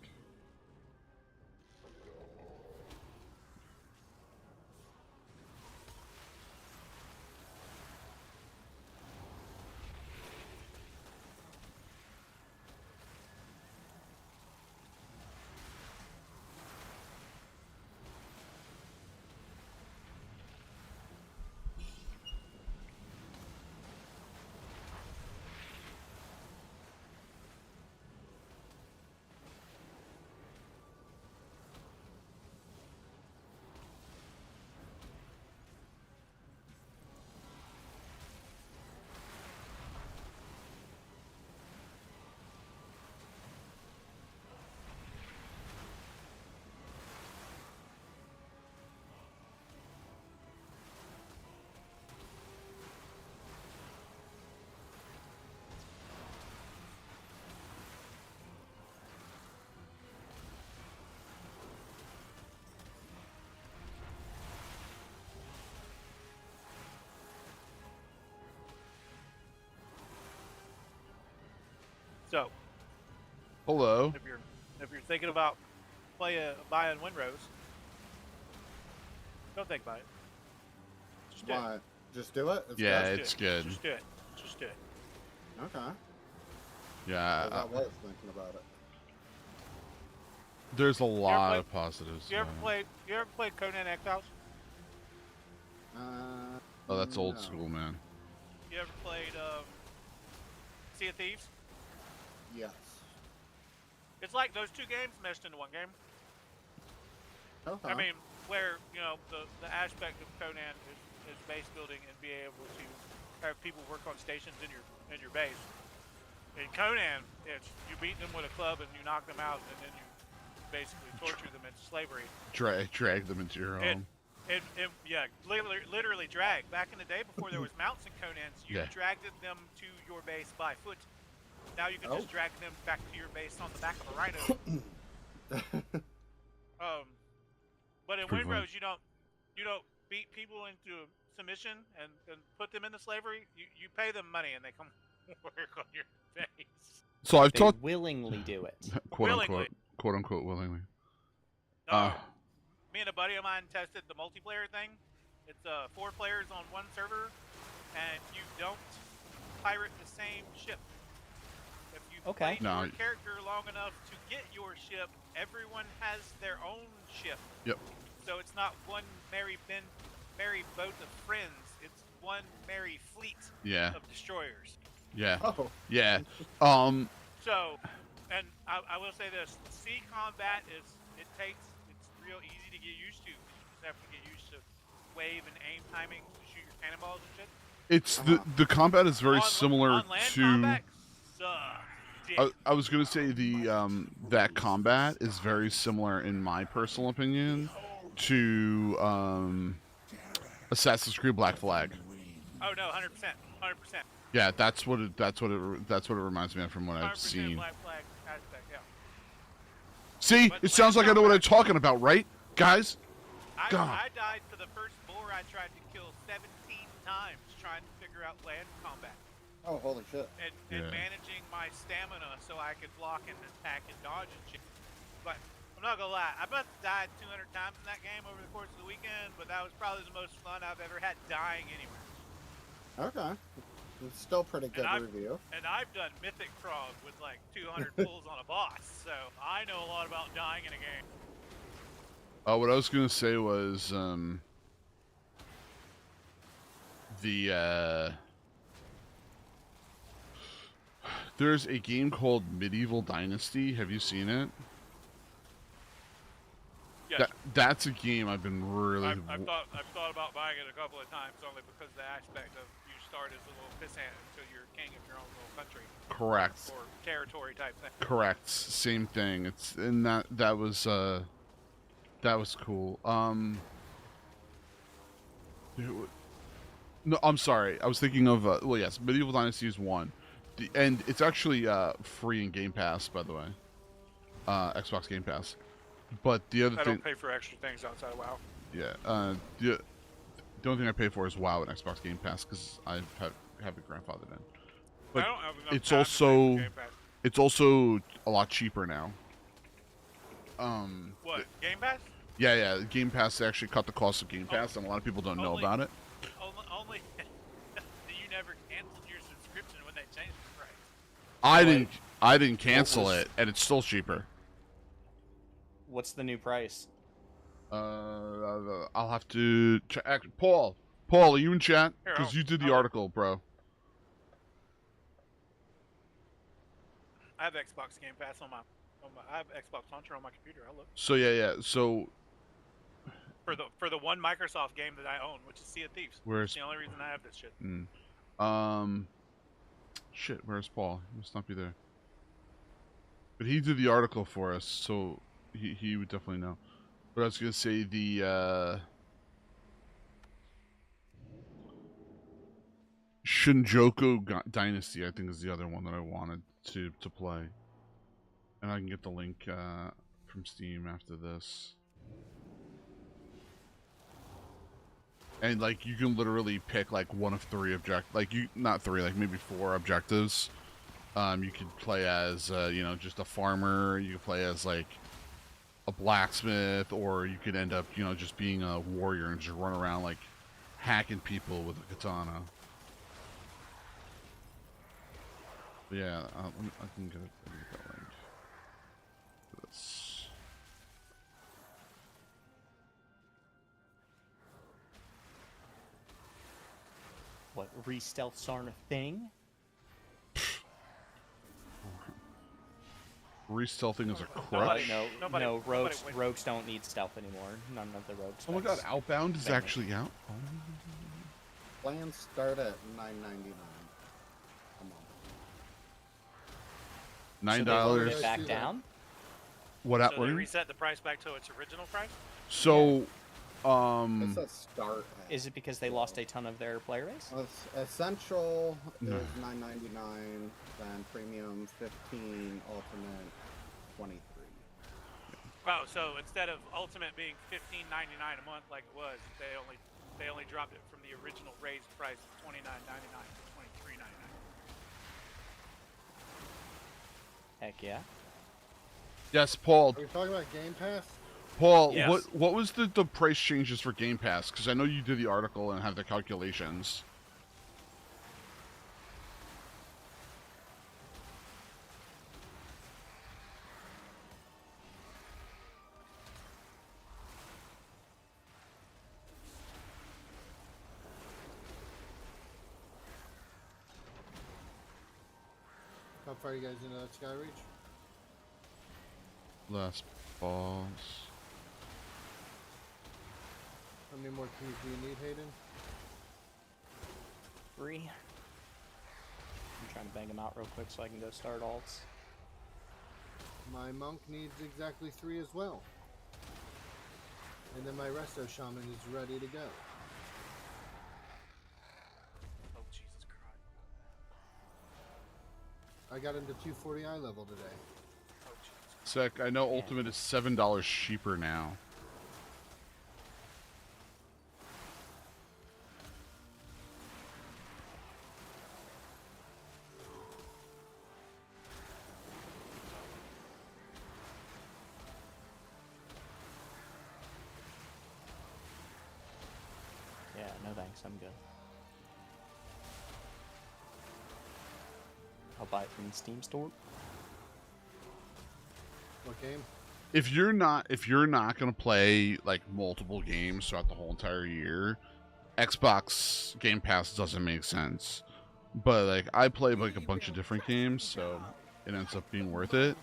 So, hello. If you're thinking about buying Windrose, don't think about it. Just do Why? it. Just do it? It's Yeah, good? it's good. Just do it. Just do it. Okay. Yeah. I was thinking about it. There's a lot of positives. You ever played Conan Exiles? Oh, that's old no. school, man. You ever played Sea of Thieves? Yes. It's like those two games meshed into one game. Okay. I mean, where, you know, the aspect of Conan is base building and being able to have people work on stations in your base. In Conan, it's you beat them with a club and you knock them out, and then you basically torture them into slavery. Drag them into your home. Yeah, literally drag. Back in the day, before there was mounts in Conan's, you dragged them to your base by foot. Now you can just drag them back to your base on the back of a rhino. But in Windrose, you don't beat people into submission and put them into slavery. You pay them money and they come work on your base. So I've They willingly do it. quote unquote willingly. Me and a buddy of mine tested the multiplayer thing. It's 4 players on one server, and you don't pirate the same ship. If you play your character long enough to get your ship, everyone has their own ship. Yep. So it's not one merry boat of friends. It's one merry fleet of destroyers. Yeah. Oh. Yeah. So, and I will say this: sea combat it's real easy to get used to. You just have to get used to wave and aim timing to shoot your cannonballs and shit. It's the combat is very similar on land to. Combat sucks. I was gonna say the that combat is very similar, in my personal opinion, to Assassin's Creed Black Flag. Oh no, 100%, 100%. Yeah, that's what it reminds me of from what I've seen. Black Flag aspect, yeah. See, it sounds like I know what I'm talking about, right, guys? God. I died to the first boar I tried to kill 17 times trying to figure out land combat. Oh, holy shit. And managing my stamina so I could block and attack and dodge and shit. But I'm not gonna lie, I must have died 200 times in that game over the course of the weekend, but that was probably the most fun I've ever had dying anywhere. Okay. It's still pretty good review. And I've done Mythic Frog with like 200 pulls on a boss, so I know a lot about dying in a game. What I was gonna say was there's a game called Medieval Dynasty. Have you seen it? Yes. That's a game I've been really. I've thought about buying it a couple of times only because of the aspect of you start as a little pissant until you're king of your own little country. Correct. Or territory type thing. Correct. Same thing. It's in that was cool. No, I'm sorry. I was thinking of well, yes, Medieval Dynasty is one. And it's actually free in Game Pass, by the way. Xbox Game Pass. But the other thing, I don't pay for extra things outside of WoW. Yeah. The only thing I pay for is WoW and Xbox Game Pass because I have it grandfathered in. But I don't have enough it's time to pay for Game Pass. it's also a lot cheaper now. What, Game Pass? Yeah. Game Pass actually cut the cost of Game Pass, and a lot of people don't know about it. Only you never canceled your subscription when they changed the price. I didn't cancel it, and it's still cheaper. What's the new price? I'll have to check. Paul, are you in chat? Because you did the article, bro. I have Xbox Game Pass on my I have Xbox Launcher on my computer. I'll look. So yeah. So for the one Microsoft game that I own, which is Sea of Thieves. It's the only reason I have this shit. Shit. Where's Paul? He must not be there. But he did the article for us, so he would definitely know. But I was gonna say the Shinjuku Dynasty, I think, is the other one that I wanted to play, and I can get the link from Steam after this. And like you can literally pick like one of three not three, like maybe 4 objectives. You could play as just a farmer. You could play as like a blacksmith, or you could end up just being a warrior and just run around like hacking people with a katana. But yeah, I can get that link. This. What, re-stealths aren't a thing? Re-stealthing is a crutch. No, rogues don't need stealth anymore. None of the rogues. Oh my god, Outbound is actually out. Oh. Plans start at $9.99. Come on. $9. Back down. What? So they reset the price back to its original price. So, It's a start. Is it because they lost a ton of their player base? Essential is $9.99, then Premium $15, Ultimate $23. Wow, so instead of Ultimate being $15.99 a month like it was, they only dropped it from the original raised price of $29.99 to $23.99. Heck yeah. Yes, Paul. Are we talking about Game Pass? Paul, Yes. what was the price changes for Game Pass? Because I know you did the article and have the calculations. How far are you guys into that Sky Reach? Last balls. How many more keys do you need, Hayden? 3. I'm trying to bang them out real quick so I can go start alts. My monk needs exactly 3 as well. And then my resto shaman is ready to go. Oh, Jesus Christ. I got him to 240i level today. Oh, Jesus. Sec, I know Ultimate is $7 cheaper now. Yeah, no thanks, I'm good. I'll buy it from the Steam store. What game? If you're not gonna play like multiple games throughout the whole entire year, Xbox Game Pass doesn't make sense. But like I play like a bunch of different games, so it ends up being worth it.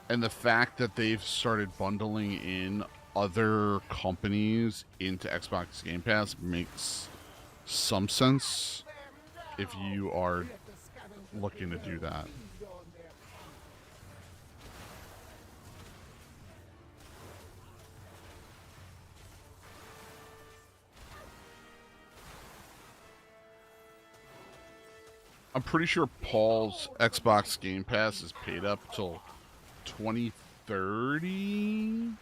And the fact that they've started bundling in other companies into Xbox Game Pass makes some sense if you are looking to do that. I'm pretty sure Paul's Xbox Game Pass is paid up till 2030?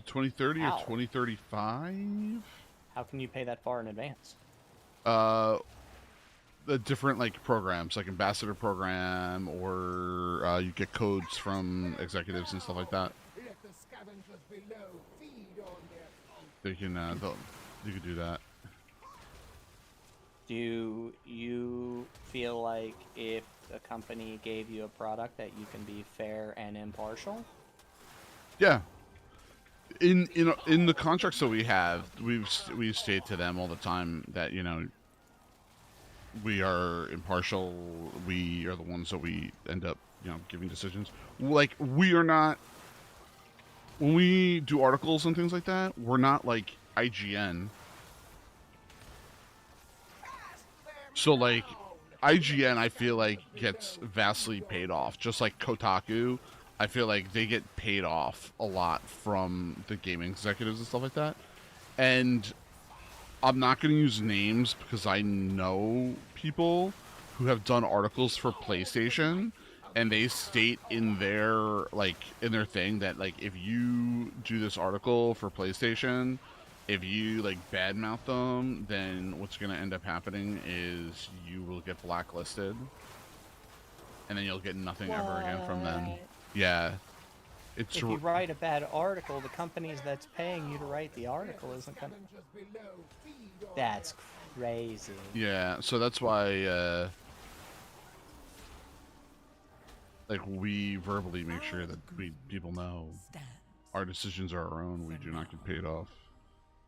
2030 or 2035? How can you pay that far in advance? The different like programs, like Ambassador Program, or you get codes from executives and stuff like that. They can, you can do that. Do you feel like if a company gave you a product that you can be fair and impartial? Yeah. In the contracts that we have, we've stated to them all the time that, you know, we are impartial. We are the ones that we end up, you know, giving decisions. Like, we are not, when we do articles and things like that, we're not like IGN. So, like, IGN, I feel like, gets vastly paid off. Just like Kotaku, I feel like they get paid off a lot from the gaming executives and stuff like that. And I'm not going to use names because I know people who have done articles for PlayStation, and they state in their, like, in their thing that, like, if you do this article for PlayStation, if you like badmouth them, then what's going to end up happening is you will get blacklisted, and then you'll get nothing ever again from them. Yeah, it's. If you write a bad article, the companies that's paying you to write the article isn't gonna. That's crazy. Yeah, so that's why, like, we verbally make sure that people know our decisions are our own. We do not get paid off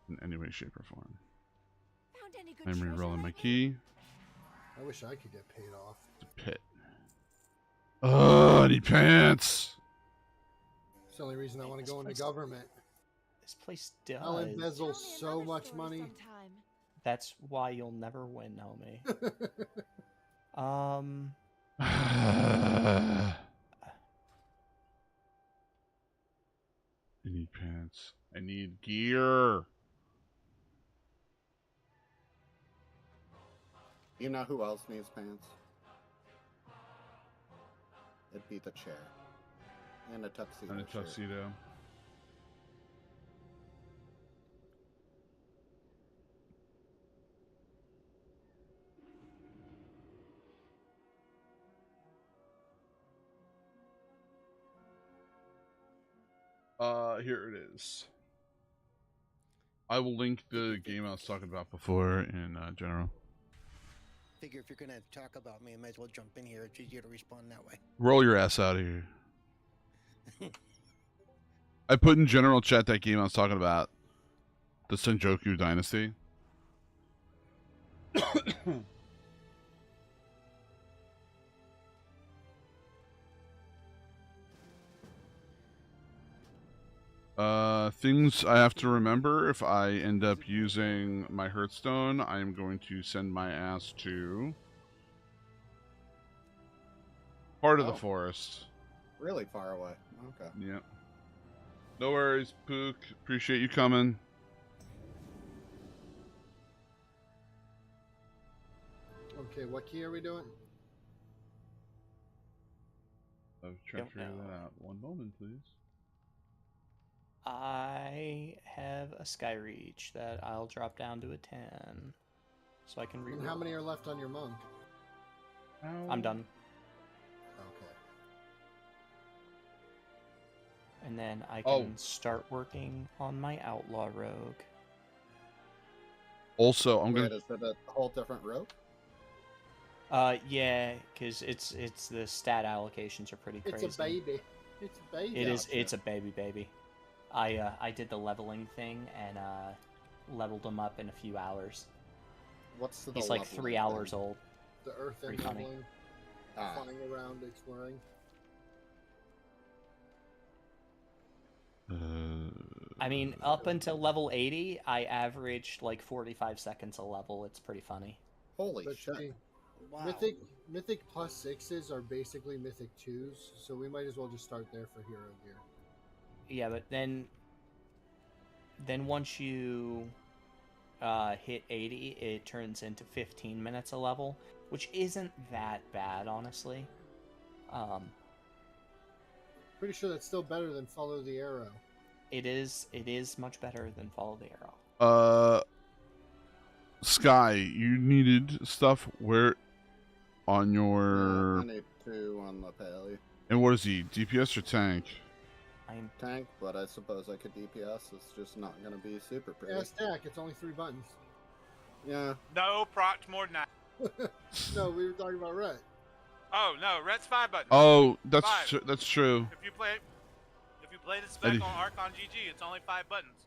in any way, shape, or form. I'm re-rolling my key. I wish I could get paid off. The pit. Oh, I need pants! It's the only reason I want to go into government. This place does. I'll embezzle so much money. That's why you'll never win, homie. I need pants. I need gear. You know who else needs pants? It'd be the chair. And a tuxedo. And a tuxedo. Here it is. I will link the game I was talking about before in general. Figure if you're gonna talk about me, I might as well jump in here. It's easier to respond that way. Roll your ass out of here. I put in general chat that game I was talking about. The Senjoku Dynasty. Things I have to remember if I end up using my Hearthstone, I am going to send my ass to Part of the forest. Really far away. Okay. Yep. No worries, Pook. Appreciate you coming. Okay, what key are we doing? I'm trying to figure that out. One moment, please. I have a Skyreach that I'll drop down to a 10. So I can reroll. And how many are left on your monk? I'm done. Okay. And then I can start working on my Outlaw Rogue. Also, I'm Wait, gonna. is it a whole different rope? Yeah, because it's the stat allocations are pretty crazy. It's a baby. It's a baby. It is. It's a baby. I did the leveling thing and leveled him up in a few hours. What's the He's like 3 hours old. The earth and Pretty funny. leveling, flying around, exploring. I mean, up until level 80, I averaged like 45 seconds a level. It's pretty funny. Holy But shit. see, Wow. Mythic plus 6s are basically Mythic 2s, so we might as well just start there for hero gear. Yeah, but then once you hit 80, it turns into 15 minutes a level, which isn't that bad, honestly. Pretty sure that's still better than Follow the Arrow. It is much better than Follow the Arrow. Sky, you needed stuff where on your. I need 2 on the Paley. And what is he? DPS or tank? I'm tank, but I suppose I could DPS. It's just not going to be super pretty. Yeah, stack. It's only 3 buttons. Yeah. No, proc more than that. No, we were talking about Rhett. Oh no, Rhett's 5 buttons. Oh, that's 5. That's true. If you play the spec on Archon GG, it's only 5 buttons.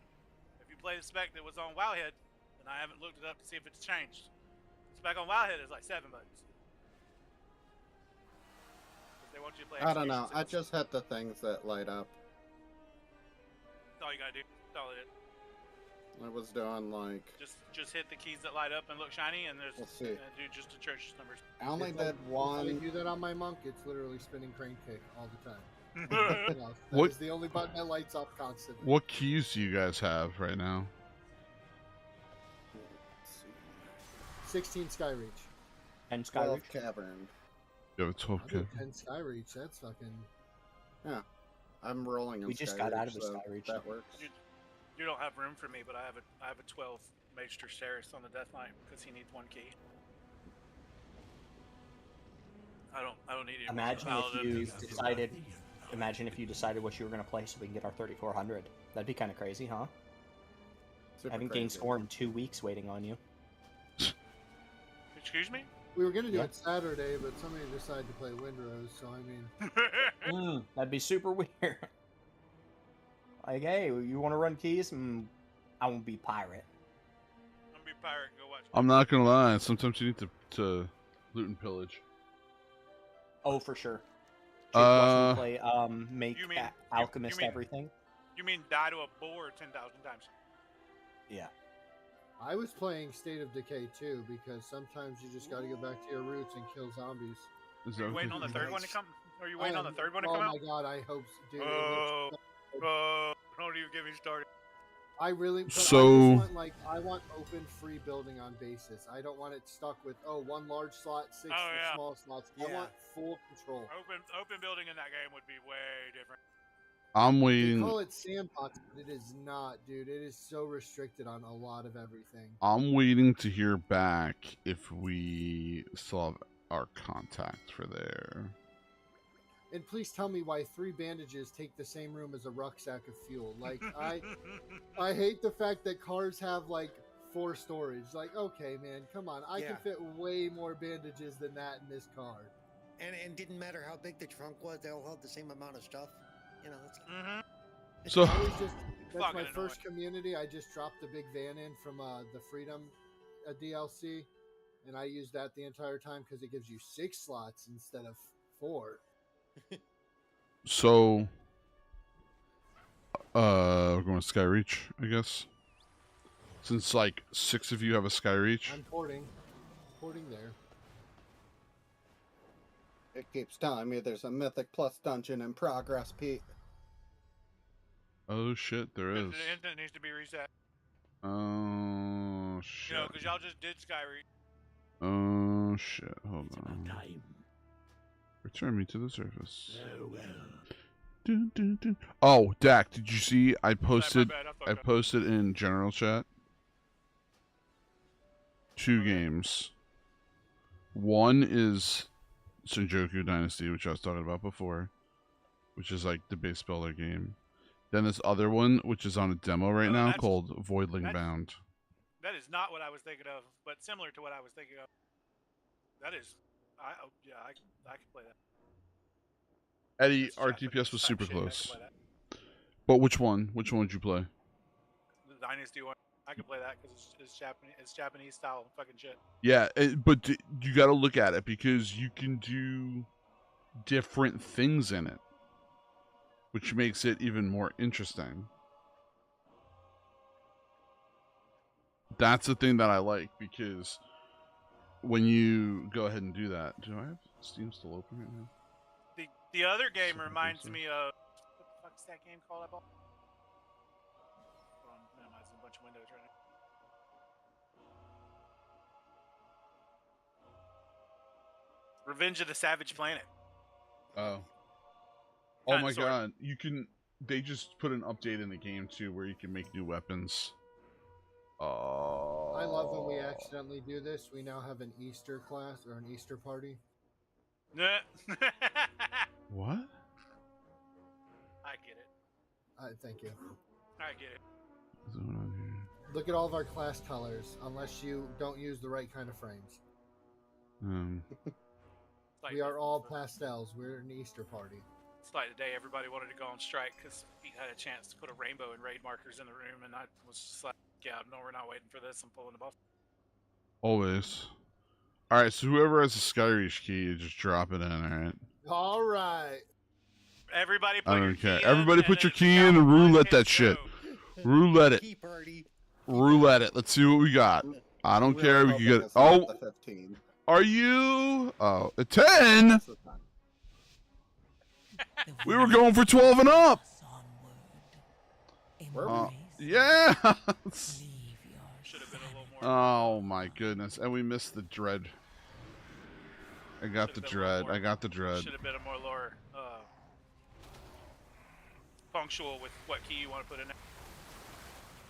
If you play the spec that was on Wowhead, then I haven't looked it up to see if it's changed. The spec on Wowhead is like 7 buttons. They want you to play. I don't know. I just had the things that light up. That's all you gotta do. That's all it is. I was doing like. Just hit the keys that light up and look shiny, and there's. Let's see. Do just the church numbers. I only did If I one. do that on my monk, it's literally spinning crane kick all the time. That What- is the only button that lights up constantly. What keys do you guys have right now? 16 Skyreach. And 12 Cavern. You have a 12 I'll do k. 10 Skyreach. That's fucking. Yeah. I'm rolling in We just got out of the so Skyreach. That works. You don't have room for me, but I have a 12 Mage Cerberus on the Death Knight because he needs 1 key. I don't need it. Imagine if you decided what you were going to play so we can get our 3400. That'd be kind of crazy, huh? Super I haven't crazy. gained score in 2 weeks waiting on you. Excuse me? We were gonna do it Saturday, but somebody decided to play Windrose, so I mean. That'd be super weird. Like, hey, you want to run keys? I won't be pirate. I'm gonna be pirate. Go watch. I'm not gonna lie. Sometimes you need to loot and pillage. Oh, for sure. Jake, watch me play make You mean- alchemist you mean- everything. You mean die to a boar 10,000 times? Yeah. I was playing State of Decay too, because sometimes you just gotta go back to your roots and kill zombies. Is Are you that waiting on the third one to come? Are you waiting on the third one to come Oh out? my god, I hope so, dude. Don't even get me started. I really. But So- I just want, I want open free building on basis. I don't want it stuck with one large slot, 6 yeah. small slots. I want full control. Open building in that game would be way different. I'm They waiting. call it sandbox, but it is not, dude. It is so restricted on a lot of everything. I'm waiting to hear back if we still have our contact for there. And please tell me why 3 bandages take the same room as a rucksack of fuel. Like I hate the fact that cars have 4 storage. Like, okay, man, come on. I can fit way more bandages than that in this car. And it didn't matter how big the trunk was; they all held the same amount of stuff. You know, that's So- I was just, that's Fucking my first community. I just dropped the big van in from the Freedom DLC, and I used that the entire time because it gives you 6 slots instead of 4. So, we're going to Skyreach, I guess. Since 6 of you have a Skyreach. I'm porting there. It keeps telling me there's a Mythic Plus dungeon in progress, Pete. Oh shit, there is. The internet needs to be reset. Oh shit. You know, because y'all just did Skyrim. Oh shit, hold on. Return me to the surface. Dun, dun, dun. Oh, Dak, did you see I posted I posted in general chat 2 games. One is Senjoku Dynasty, which I was talking about before, which is like the base builder game. Then this other one, which is on a demo right now, called Voidling Bound. That is not what I was thinking of, but similar to what I was thinking of. That is, I can play that. Eddie, our DPS was super close. But which one? Which one would you play? The Dynasty one. I can play that because it's Japanese style fucking shit. Yeah, but you got to look at it because you can do different things in it, which makes it even more interesting. That's the thing that I like, because when you go ahead and do that, do I have Steam still open right now? The other game reminds me of, what the fuck is that game called? I bought. Hold on, minimizing a bunch of windows right now. Revenge of the Savage Planet. Oh. Oh my god, you can. They just put an update in the game too, where you can make new weapons. Oh. I love when we accidentally do this. We now have an Easter class or an Easter party. What? I get it. Thank you. I get it. What's going on here? Look at all of our class colors, unless you don't use the right kind of frames. We are all pastels. We're an Easter party. It's like the day everybody wanted to go on strike because we had a chance to put a rainbow and raid markers in the room, and I was just like, yeah, no, we're not waiting for this. I'm pulling the buff. Always. Alright, so whoever has a Skyreach key, you just drop it in, alright? Alright. Everybody put I your don't care. key Everybody in, put your key in and roulette that shit. Roulette it. Roulette it. Let's see what we got. I don't care. We can get. Oh, are you? Oh, a 10. We were going for 12 and up. Yeah. Oh my goodness, and we missed the dread. I got the dread. I got the dread. Should have been a more lower punctual with what key you want to put in there.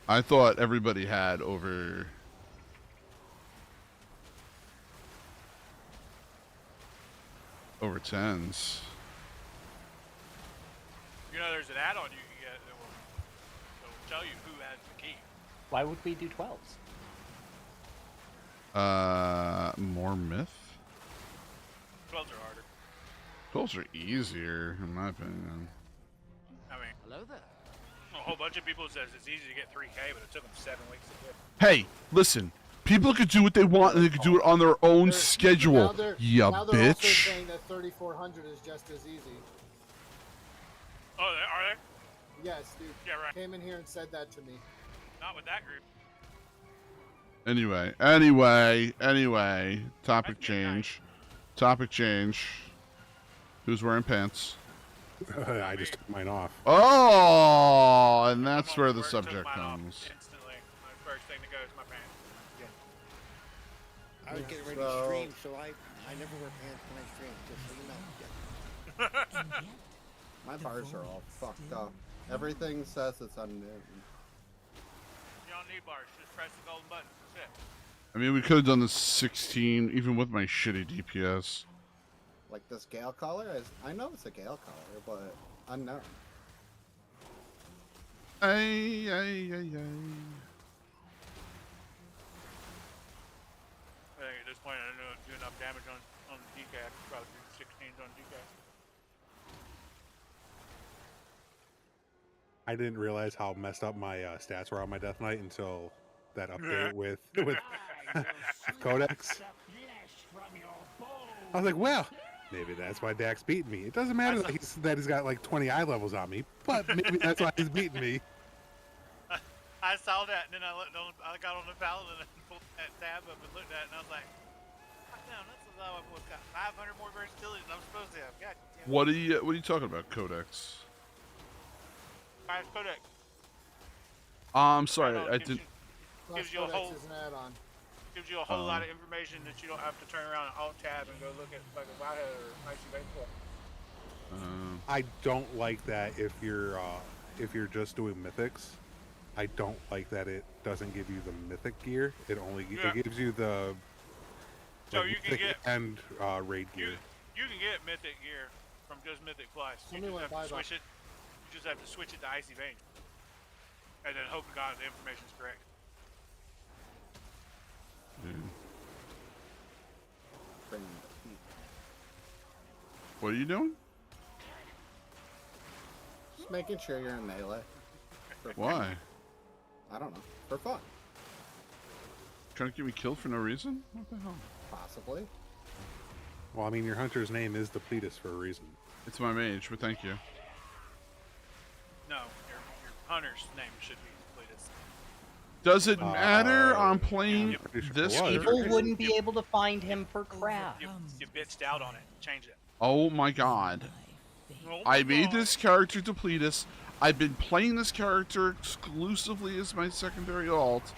I thought everybody had over tens. You know, there's an add-on you can get that will tell you who has the key. Why would we do 12s? More myth? 12s are harder. 12s are easier, in my opinion. I mean, hello there. A whole bunch of people says it's easy to get 3K, but it took them 7 weeks to get. Hey, listen. People could do what they want, and they could do it on their own schedule. Ya now they're also bitch. saying that 3400 is just as easy. Oh, are they? Yes, dude. Yeah, right. Came in here and said that to me. Not with that group. Anyway. Topic change. Topic change. Who's wearing pants? I just took mine off. Oh, and that's where the subject comes. Instantly. My first thing to go is my pants. I was getting ready to stream, so I never wear pants when I stream, just so you know. My bars are all fucked up. Everything says it's unknown. You don't need bars, just press the golden button. That's it. I mean, we could have done the 16, even with my shitty DPS. Like this Gale color? I know it's a Gale color, but unknown. Ay. I think at this point I don't do enough damage on DK. I could probably do 16s on DK. I didn't realize how messed up my stats were on my Death Knight until that update with Codex. I was like, well, maybe that's why Dak's beating me. It doesn't matter that he's got like 20 eye levels on me, but maybe that's why he's beating me. I saw that, and then I got on the paladin and pulled that tab up and looked at it, and I was like, damn, that's a I've got 500 more versatility than I'm supposed to have. God damn. What are you talking about, Codex? Codex. I'm sorry, I didn't. Gives you a whole is an add-on. Gives you a whole lot of information that you don't have to turn around and alt tab and go look at fucking Wildhead or Icy Baseball. I don't like that if you're just doing mythics. I don't like that it doesn't give you the mythic gear. It only it gives you the so you can get and raid gear. You can get mythic gear from just Mythic Plus. You just have to switch it. You just have to switch it to Icy Vein, and then hope to God the information's correct. What are you doing? Just making sure you're in melee. Why? I don't know. For fun. Trying to get me killed for no reason? What the hell? Possibly. Well, I mean, your hunter's name is Depletus for a reason. It's my mage, but thank you. No, your hunter's name should be Depletus. Does it matter? I'm playing this. People wouldn't be able to find him for crap. You bitched out on it. Change it. Oh my god. I made this character Depletus. I've been playing this character exclusively as my secondary alt.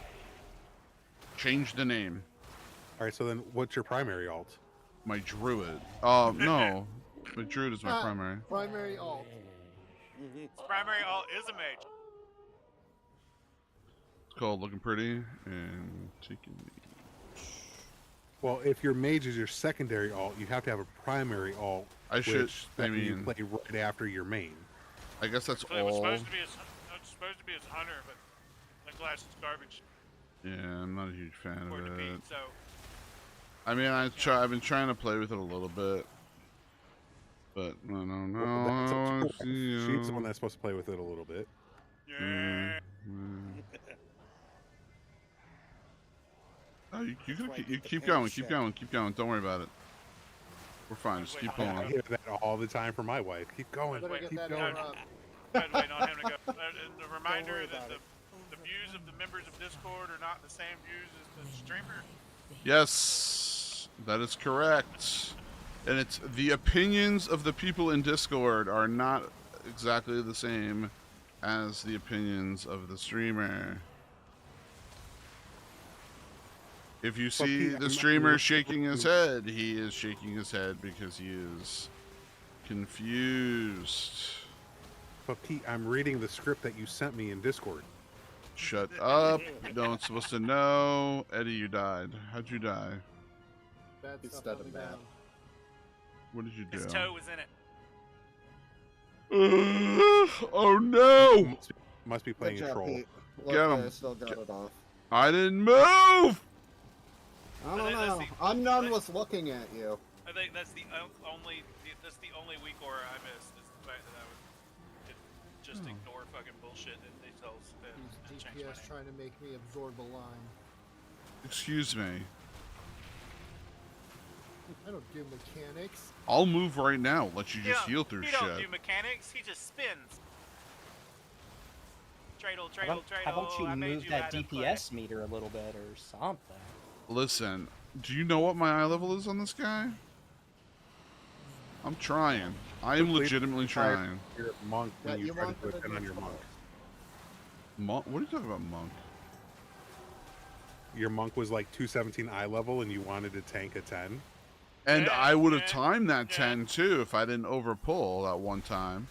Change the name. Alright, so then what's your primary alt? My druid. No. My druid is my primary. Primary alt. Primary alt is a mage. It's called Looking Pretty and Taking Me. Well, if your mage is your secondary alt, you have to have a primary alt. You play right after your main. I guess that's all. It was supposed to be as hunter, but the class is garbage. Yeah, I'm not a huge fan of it. Defeat, so. I mean, I've been trying to play with it a little bit, but no. She's the one that's supposed to play with it a little bit. Yeah. Oh, you keep going. Don't worry about it. We're fine. Just keep going. I hear that all the time from my wife. Keep going. Keep going. Waiting on him to go. And the reminder that the views of the members of Discord are not the same views as the streamer. Yes, that is correct. And it's the opinions of the people in Discord are not exactly the same as the opinions of the streamer. If you see the streamer shaking his head, he is shaking his head because he is confused. But Pete, I'm reading the script that you sent me in Discord. Shut up. No one's supposed to know. Eddie, you died. How'd you die? Bad He's stuff dead on and the bad. ground. What did you do? His toe was in it. Oh no! Must be playing a troll. Pete. Get him. I still got it off. I didn't move! I don't know. I'm done with looking at you. I think that's the only weak aura I missed is the fact that I would just ignore fucking bullshit and they tells and change my DPS name. trying to make me absorb a line. Excuse me. I don't do mechanics. I'll move right now. Let you just heal through He shit. don't do mechanics. He just spins. Dreidel. How about you I made move you that out of DPS meter a little bit or something? Listen, do you know what my eye level is on this guy? I'm trying. I am legitimately trying. Your monk when you try to put it on your monk. Monk? What are you talking about, monk? Your monk was like 217 eye level and you wanted to tank a 10. And I would have timed that 10 too if I didn't overpull that one time.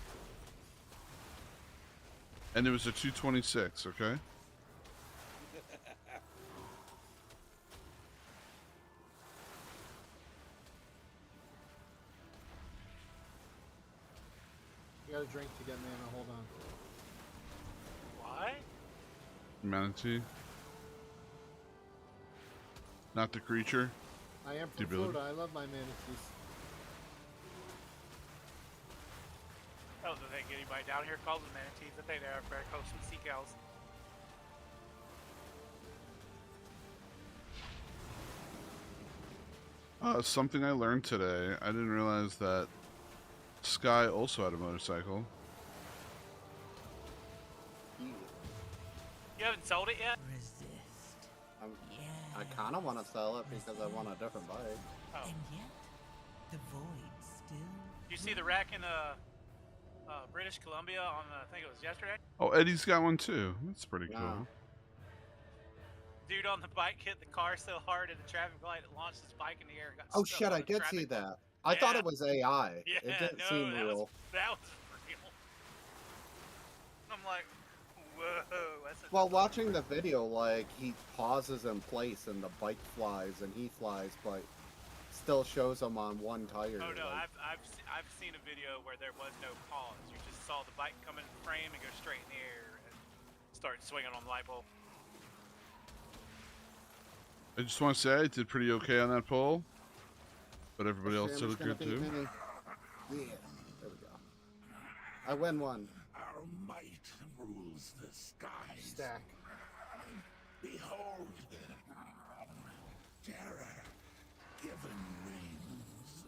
And it was a 226, okay? You gotta drink to get mana, hold on. Why? Manatee. Not the creature. I am The from ability. Florida, I love my manatees. I don't think anybody down here calls them manatees. I think they're very close to sea cows. Something I learned today. I didn't realize that Sky also had a motorcycle. You haven't sold it yet? I kind of want to sell it because I want a different bike. Oh. And yet, the void still. You see the wreck in British Columbia on I think it was yesterday. Oh, Eddie's got one too. That's pretty cool. Dude on the bike hit the car so hard at the traffic light it launched his bike in the air. Got Oh stuck shit! on I the did traffic see light. that. I thought it was AI. Yeah, It didn't no, seem that real. that was real. I'm like, whoa. Well, watching the video, like he pauses in place and the bike flies and he flies, but still shows him on one tire. Oh no, like... I've seen a video where there was no pause. You just saw the bike come in frame and go straight in the air and start swinging on the light bulb. I just want to say I did pretty okay on that poll, but everybody else did good too. Yeah, there we go. I win one. Our might rules the skies. Stack. Behold, terror given wings.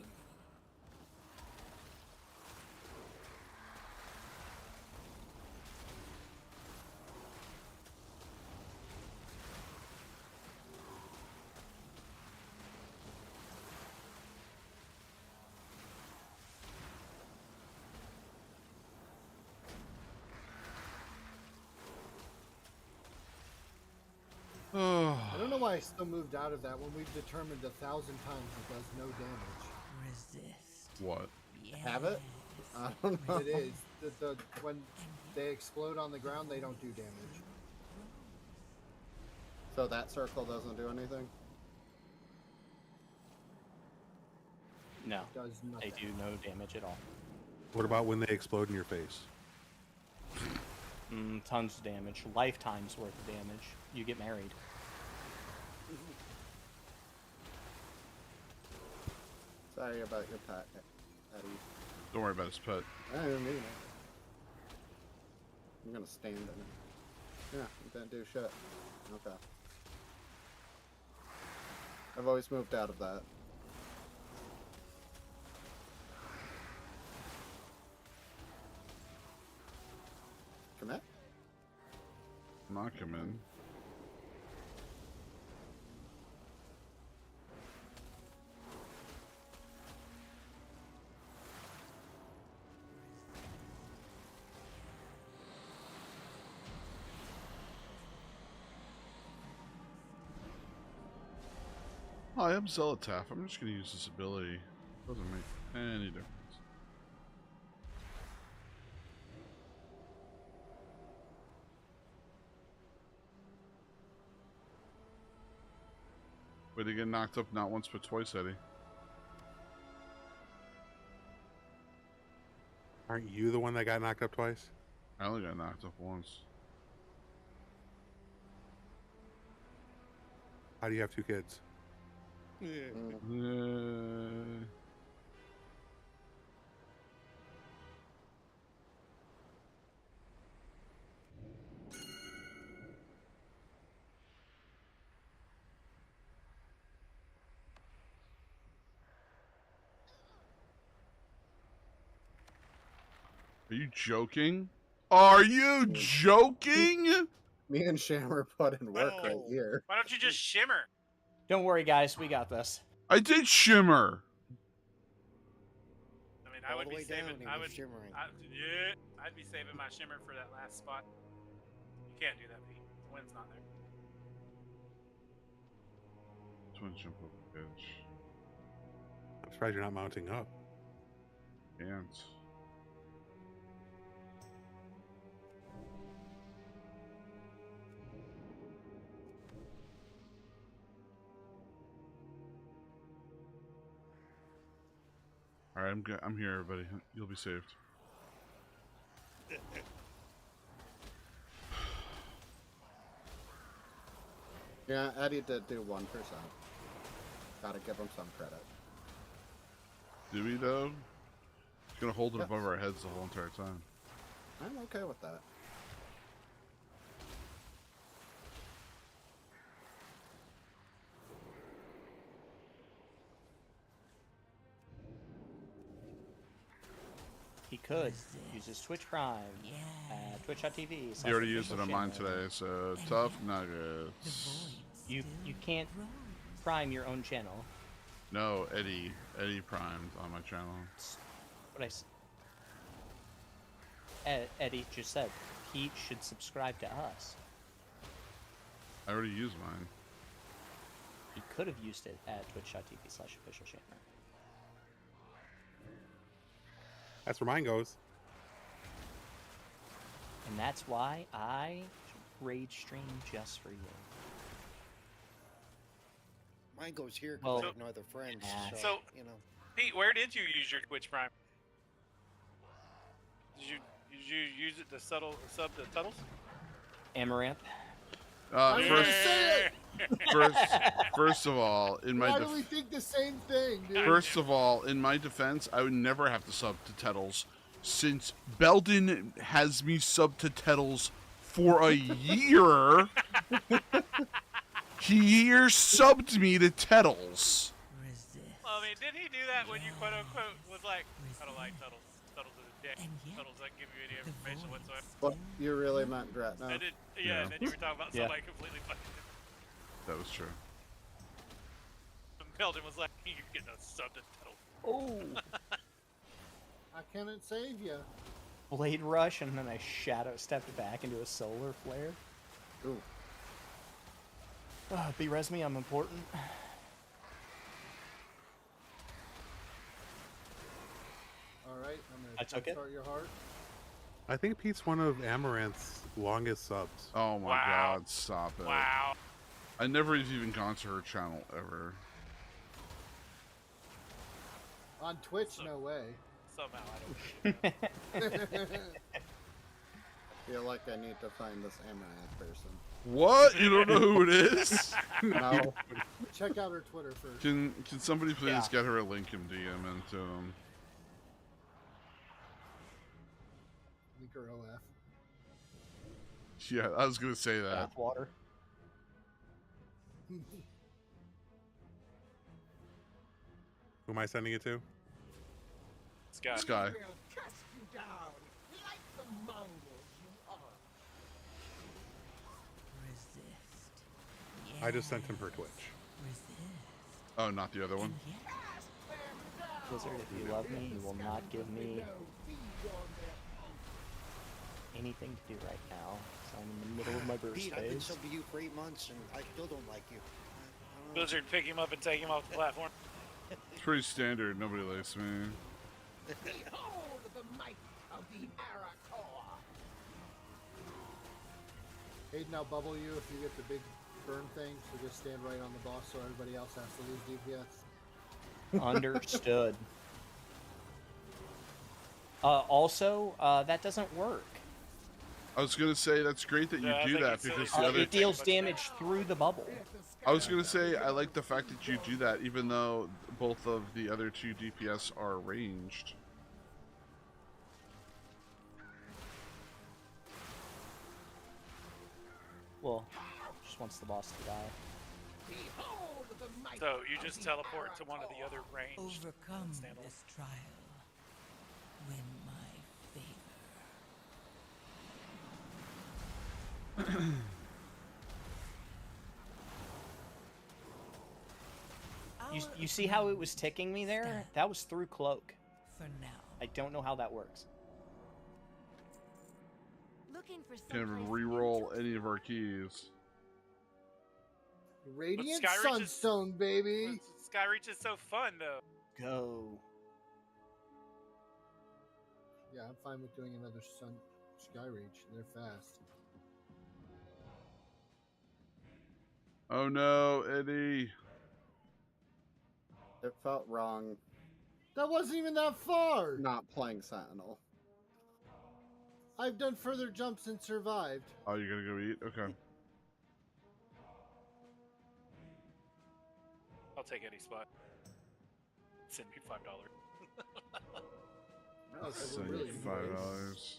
I don't know why I still moved out of that when we've determined 1,000 times it does no damage. Resist. What? Have it? I don't know. It is. When they explode on the ground, they don't do damage. So that circle doesn't do anything? No, Does they nothing. do no damage at all. What about when they explode in your face? Tons of damage. Lifetimes worth of damage. You get married. Sorry about your pet, Eddie. Don't worry about his pet. I didn't mean it. I'm gonna stand in it. Yeah, it didn't do shit. Okay. I've always moved out of that. Commit? I'm not coming. Hi, I'm Zelataff. I'm just going to use this ability. Doesn't make any difference. Way to get knocked up not once but twice, Eddie. Aren't you the one that got knocked up twice? I only got knocked up once. How do you have two kids? Are you joking? Are you joking? Me and Shammer put in work right here. Why don't you just shimmer? Don't worry, guys. We got this. I did shimmer. I mean, I would be saving. Shimmering. I'd be saving my shimmer for that last spot. You can't do that, Pete. The wind's not there. Twin jump over the edge. I'm surprised you're not mounting up. Can't. All right, I'm here, everybody. You'll be saved. Yeah, Eddie did do 1%. Gotta give him some credit. Do we though? He's gonna hold it above our heads the whole entire time. I'm okay with that. He could use his Twitch Prime at twitch.tv. He already used it on mine today, so tough nuggets. You can't prime your own channel. No, Eddie primed on my channel. What Eddie just said Pete should subscribe to us. I already used mine. He could have used it at twitch.tv/officialshamer. That's where mine goes. And that's why I rage stream just for you. Mine goes here because I have no other friends. So, you know. Pete, where did you use your Twitch Prime? Did you use it to sub to Tuttles? Amaranth. First of all, in my why do we think the same thing, dude? First of all, in my defense, I would never have to sub to Tettles, since Belden has me sub to Tettles for a year. He subbed me to Tettles. Well, I mean, did he do that when you quote unquote was like, I don't like Tuttles. Tuttles is a dick. Tuttles doesn't give you any information whatsoever. What you really meant, Dratno? And then you were talking about somebody completely fucking different. That was true. Belden was like, you're getting a sub to Tuttles. Oh. I cannot save you. Blade Rush, and then I shadow stepped back into a solar flare. Ooh. B-res me, I'm important. Alright, I'm I took it. Start your heart. I think Pete's one of Amaranth's longest subs. Oh my god, stop it. Wow. I never even gone to her channel ever. On Twitch, no way. Somehow I don't. I feel like I need to find this Amaranth person. What? You don't know who it is? No. Check out her Twitter first. Can somebody please get her a link and DM into him? Link her OF. Yeah, I was gonna say that. Water. Who am I sending it to? Sky. Sky. We'll cast you down like the mongols you are. I just sent him her Twitch. Oh, not the other one? Blizzard, if you love me, you will not give me anything to do right now. So I'm in the middle of my burst Pete, I've been phase. subbed to you for 8 months and I still don't like you. I don't know. Blizzard, pick him up and take him off the platform. It's pretty standard. Nobody likes me. Behold the might of the Arator. Aiden, I'll bubble you if you get the big burn thing, so just stand right on the boss so everybody else has to lose DPS. Understood. Also, that doesn't work. I was gonna say that's great that you do that because the other it deals damage through the bubble. I was gonna say I like the fact that you do that, even though both of the other two DPS are ranged. Well, just wants the boss to die. So you just teleport to one of the other ranged. Overcome standalone. this trial. Win my favor. You see how it was ticking me there? That was through cloak. For now. I don't know how that works. Looking for Can't someplace re-roll any of our keys. Radiant Skyreach is- Sunstone, baby! Skyreach is so fun though. Go. Yeah, I'm fine with doing another Skyreach. They're fast. Oh no, Eddie. It felt wrong That wasn't even that far! not playing Sentinel. I've done further jumps and survived. Oh, you're gonna go eat? Okay. I'll take any spot. Send me $5. Send you $5.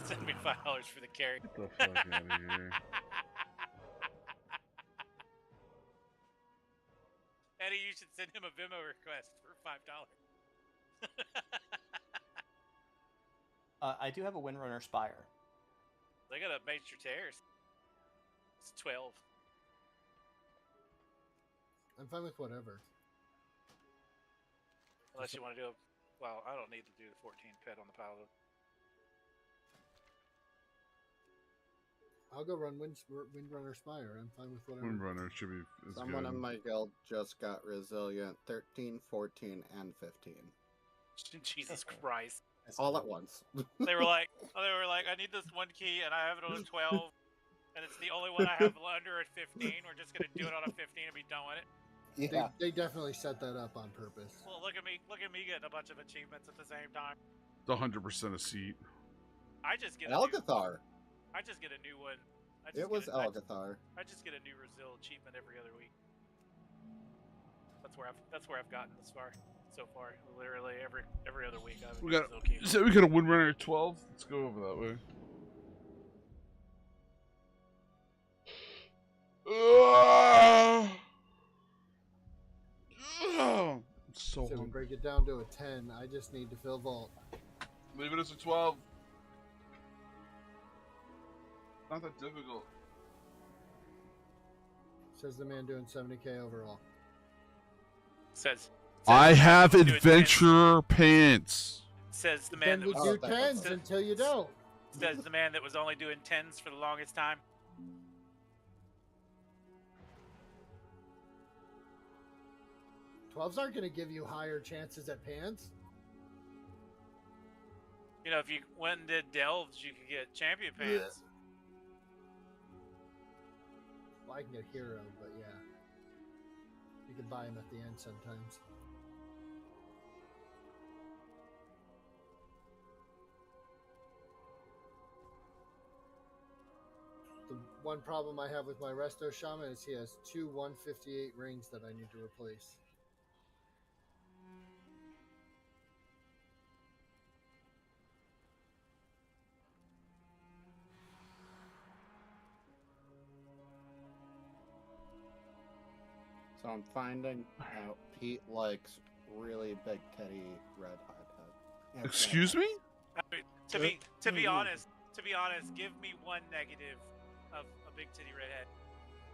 Send me $5 for the carry. Get the fuck out of here. Eddie, you should send him a Venmo request for $5. I do have a Windrunner Spire. They got a Major Tears. It's 12. I'm fine with whatever. Unless you want to do well, I don't need to do the 14 pet on the paladin. I'll go run Windrunner Spire. I'm fine with whatever. Windrunner should be. Someone good. in my guild just got resilient 13, 14, and 15. Jesus Christ! All at once. They were like, I need this one key, and I have it on a 12, and it's the only one I have under at 15. We're just gonna do it on a 15 and be done with it. Yeah. They definitely set that up on purpose. Well, look at me getting a bunch of achievements at the same time. It's 100% a seat. I just get Elgathar. I just get a new one. It was Elgathar. I just get a new Resil achievement every other week. That's where I've gotten this far so far. Literally every other week I've We got Resil key. so we got a Windrunner 12. Let's go over that way. So we break it down to a 10. I just need to fill vault. Leave it as a 12. Not that difficult. Says the man doing 70k overall. Says I have adventurer pants. Says the man Then that you was do 10s until you don't. Says the man that was only doing 10s for the longest time. Twelves aren't going to give you higher chances at pants. You know, if you went and did delves, you could get champion pants. Well, I can get hero, but yeah. You can buy them at the end sometimes. The one problem I have with my Resto Shaman is he has two 158 rings that I need to replace. So I'm finding out Pete likes really big teddy red hot head. Excuse me? I mean, to be honest, give me one negative of a big titty redhead.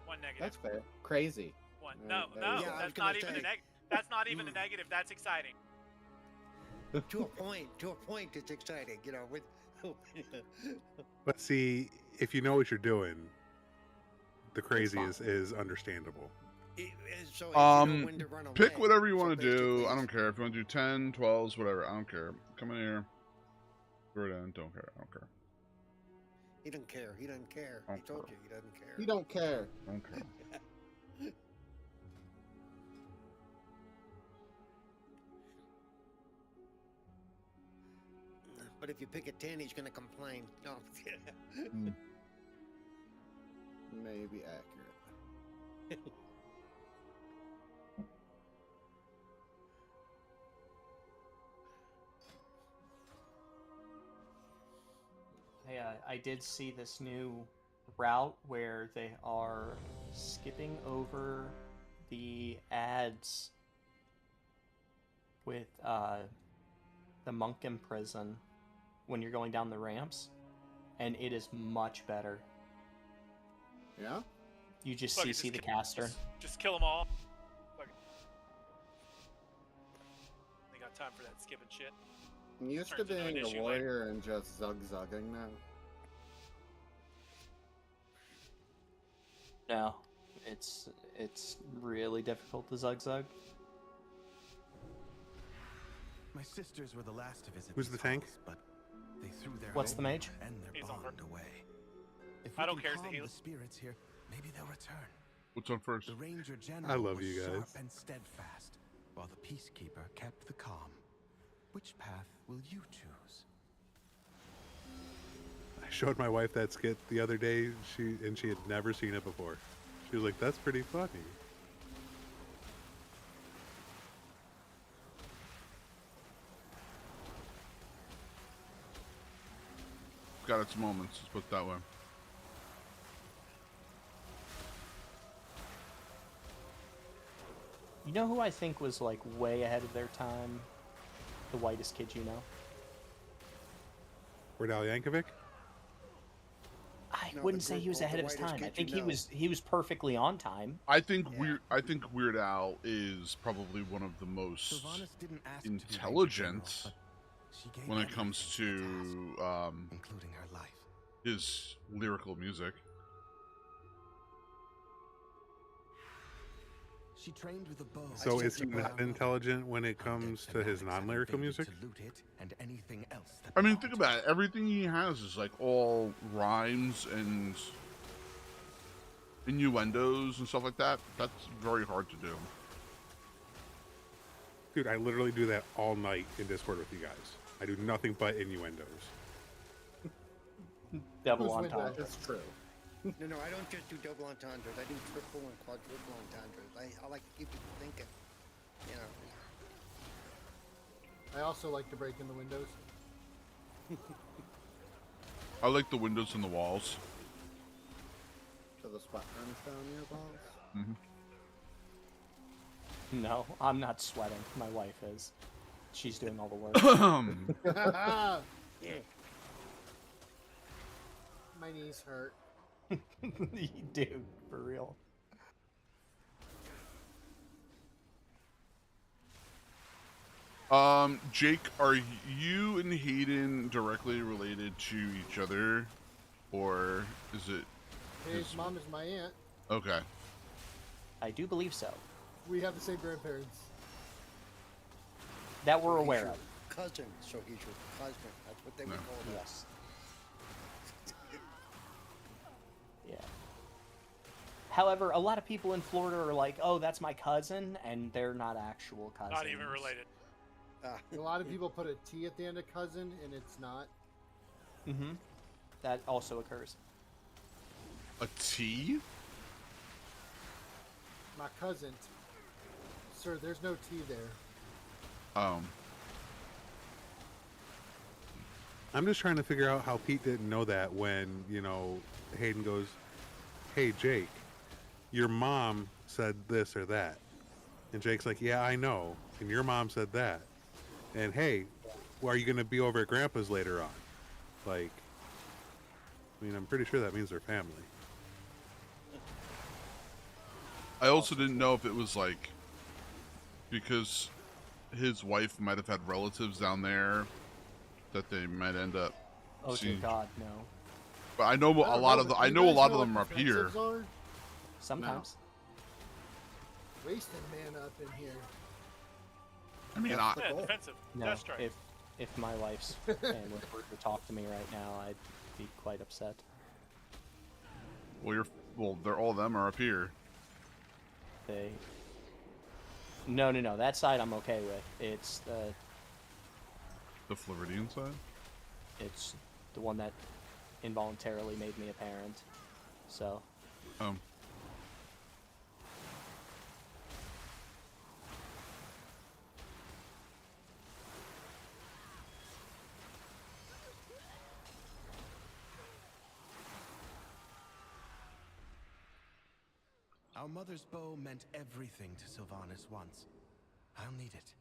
One negative. That's fair. Crazy. One. No, that's not even that's not even a negative. That's exciting. To a point, it's exciting. You know, with. But see, if you know what you're doing, the crazy is understandable. So if you know when to run Pick away, whatever you want to do. I don't care if you want to do 10, 12s, whatever. I don't care. Come in here. Throw it in. Don't care. I don't care. He doesn't care. He doesn't care. He told you he doesn't care. He don't care. I don't care. But if you pick a 10, he's going to complain. No. Maybe accurate. Hey, I did see this new route where they are skipping over the ads with the monk in prison when you're going down the ramps, and it is much better. Yeah? You just Fuck it, CC the caster. Just kill them all. Fuck it. They got time for that skipping shit. I'm used to Turns into an being issue a warrior and just zug-zugging now. No, it's really difficult to zug. My sisters were the last to visit. Who's the tank? But they threw their What's the home mage? and their He's on bond first. away. If I we don't can care, it's the calm healer. the spirits here, maybe they'll return. What's on first? The Ranger General I love was you guys. sharp and steadfast, while the Peacekeeper kept the calm. Which path will you choose? I showed my wife that skit the other day. She had never seen it before. She was like, "That's pretty funny." Got its moments. Let's put it that way. You know who I think was like way ahead of their time? The whitest kid you know. Radal Yankovic? I wouldn't say he was ahead of his time. I think he was perfectly on time. I think Weird Al is probably one of the most intelligent when it comes to including her life. His lyrical music. She trained with a bow. So is he not intelligent when it comes to his non-lyrical music? And anything else that I mean, think about it. Everything he has is like all rhymes and innuendos and stuff like that. That's very hard to do. Dude, I literally do that all night in Discord with you guys. I do nothing but innuendos. Double entendre. It's true. No, I don't just do double entendres. I do triple and quadruple entendres. I like to keep people thinking. You know. I also like to break in the windows. I like the windows and the walls. So the sweat runs down your balls? Mm-hmm. No, I'm not sweating. My wife is. She's doing all the work. Yeah. My knees hurt. You do, for real. Jake, are you and Hayden directly related to each other, or is it? His mom is my aunt. Okay. I do believe so. We have the same grandparents. That we're aware of. Cousin, so he's your cousin. That's what they would call it. Yes. Yeah. However, a lot of people in Florida are like, "Oh, that's my cousin," and they're not actual cousins. Not even related. A lot of people put a T at the end of cousin, and it's not. Mm-hmm. That also occurs. A T? My cousin. Sir, there's no T there. I'm just trying to figure out how Pete didn't know that when, you know, Hayden goes, "Hey, Jake, your mom said this or that." And Jake's like, "Yeah, I know. And your mom said that. And hey, well, are you going to be over at Grandpa's later on?" Like, I mean, I'm pretty sure that means they're family. I also didn't know if it was like because his wife might have had relatives down there that they might end up. Oh dear God, no. But I know a lot of I know a lot of them are up here. Sometimes. Wasting man up in here. I mean, defensive. No, That's right. if my wife's family were to talk to me right now, I'd be quite upset. Well, they're all of them are up here. No. That side I'm okay with. It's the Floridian side. It's the one that involuntarily made me a parent. So. Our mother's bow meant everything to Sylvanas once. I'll need it.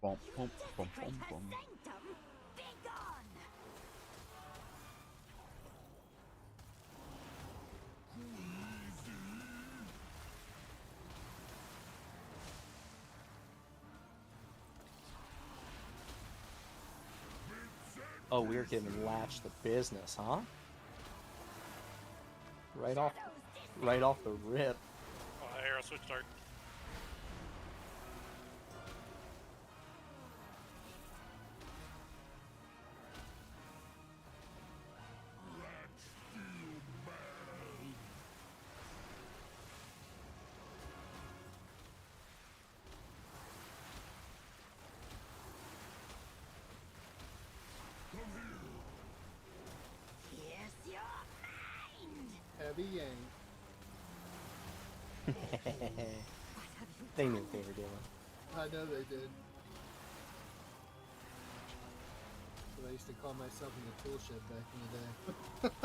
Bump, bump, bump, bump, bump. Oh, we're giving Latch the business, huh? Right off the rip. Oh, arrow switch start. Heavy yang. They knew what they were doing. I know they did. So I used to call myself in the tool shed back in the day.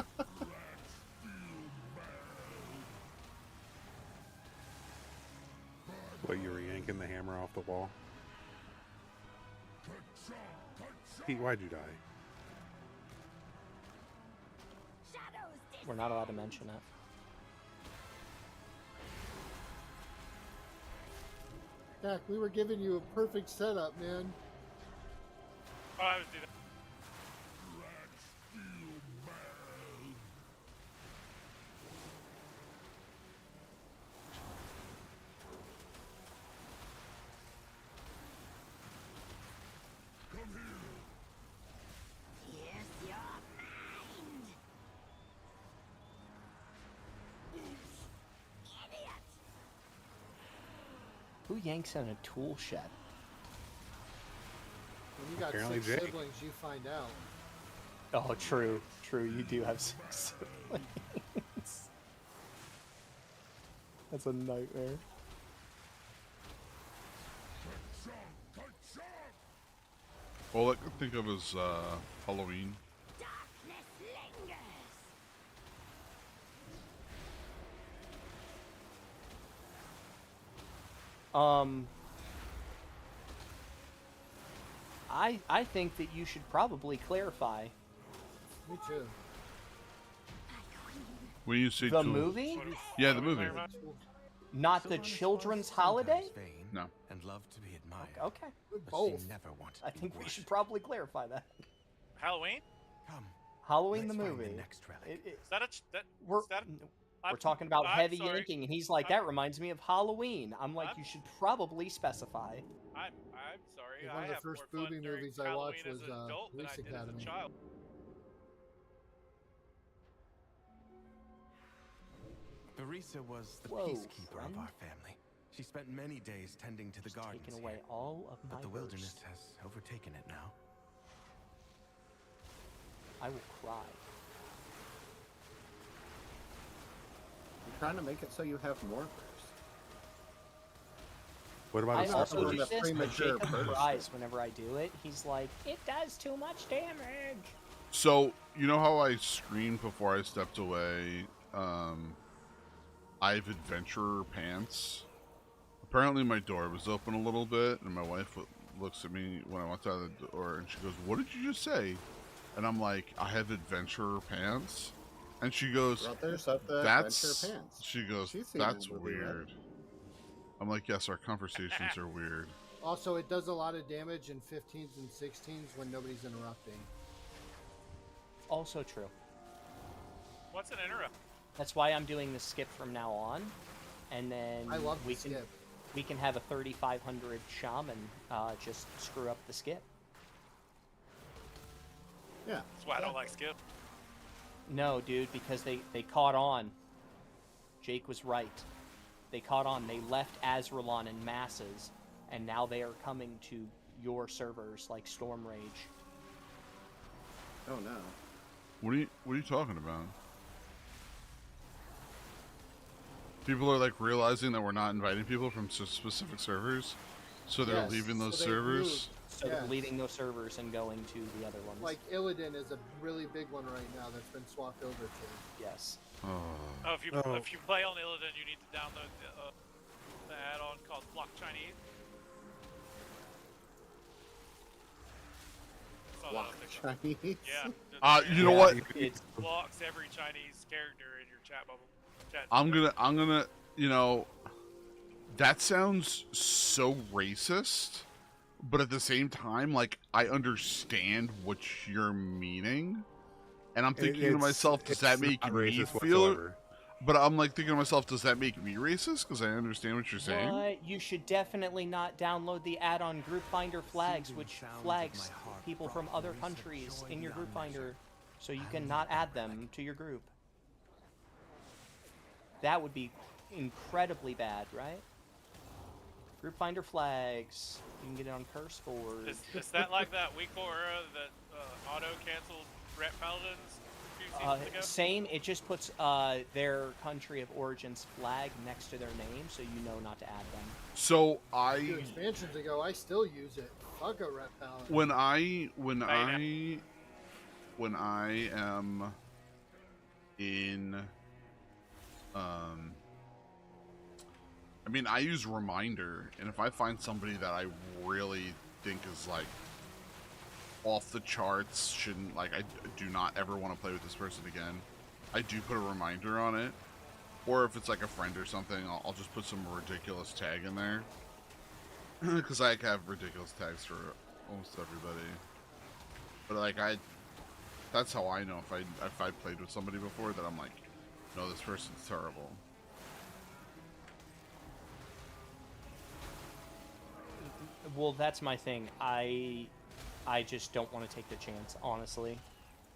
What, you were yanking the hammer off the wall? Pete, why'd you die? We're not allowed to mention it. Dak, we were giving you a perfect setup, man. Oh, I was doing that. Yes, you're mine. Idiot. Who yanks in a tool shed? When you got Apparently 6 Jake. siblings, you find out. Oh, true. True, you do have 6 siblings. That's a nightmare. All I can think of is Halloween. Darkness lingers. I think that you should probably clarify. Me too. When you say The tool- movie? Yeah, the movie. Not the children's holiday? No. And love to be admired. Okay. But Both. she never wanted I to be think we worshipped. should probably clarify that. Halloween? Come. Halloween the Let's find movie. next relic. Is that a We're, is that we're talking about I'm heavy sorry. yanking, and he's like, that reminds me of Halloween. I'm like, you should probably specify. I'm sorry. One I of the have first more fun booby during movies I Halloween watched as was an adult than I Police did as Academy. a child. Barisa was the Whoa, peacekeeper friend. of our family. She spent many days tending to the gardens Taking away here. all of my But the wilderness burst. has overtaken it now. I will cry. I'm trying to make it so you have more burst. What about I a also separate- do this, but premature Jacob burst. cries whenever I do it. He's like, it does too much damage. So, you know how I screamed before I stepped away? I have adventurer pants. Apparently my door was open a little bit, and my wife looks at me when I walked out of the door, and she goes, "What did you just say?" And I'm like, "I have adventurer pants." And she goes, Right there's up the "That's..." adventure pants. She goes, She's seen "That's that movie, right? weird." I'm like, "Yes, our conversations are weird." Also, it does a lot of damage in 15s and 16s when nobody's interrupting. Also true. What's an interrupt? That's why I'm doing the skip from now on, and then I love the we can skip. we can have a 3500 shaman just screw up the skip. Yeah. That's why I don't like Skip. No, dude, because they caught on. Jake was right. They caught on. They left Azralon in masses, and now they are coming to your servers like Storm Rage. Oh no. What are you talking about? People are like realizing that we're not inviting people from specific servers, so they're Yes, leaving those so they've servers. moved. So Yes. they're leaving those servers and going to the other ones. Like Illidan is a really big one right now that's been swapped over to. Yes. Oh, if you play on Illidan, you need to download the add-on called Block Chinese. Saw that Block on TikTok. Chinese? Yeah. You know what? It blocks every Chinese character in your chat bubble. I'm gonna, you know, that sounds so racist, but at the same time, like, I understand what you're meaning, and I'm thinking to myself, does that make not me racist feel? whatsoever. But I'm like thinking to myself, does that make me racist? Because I understand what you're saying. But you should definitely not download the add-on Group Finder flags, which flags people from other countries in your Group Finder, so you can not add them to your group. That would be incredibly bad, right? Group Finder flags. You can get it on Curse Board. Is that like that WeakAura that auto-canceled Ret Paladins a few seasons ago? Same. It just puts their country of origin's flag next to their name, so you know not to add them. So Two expansions ago, I still use it. Fuck a rep paladin. when I am in, I mean, I use Reminder, and if I find somebody that I really think is like off the charts, shouldn't, like, I do not ever want to play with this person again, I do put a reminder on it. Or if it's like a friend or something, I'll just put some ridiculous tag in there. Because I have ridiculous tags for almost everybody. But like that's how I know if I played with somebody before that I'm like, no, this person's terrible. Well, that's my thing. I just don't want to take the chance, honestly.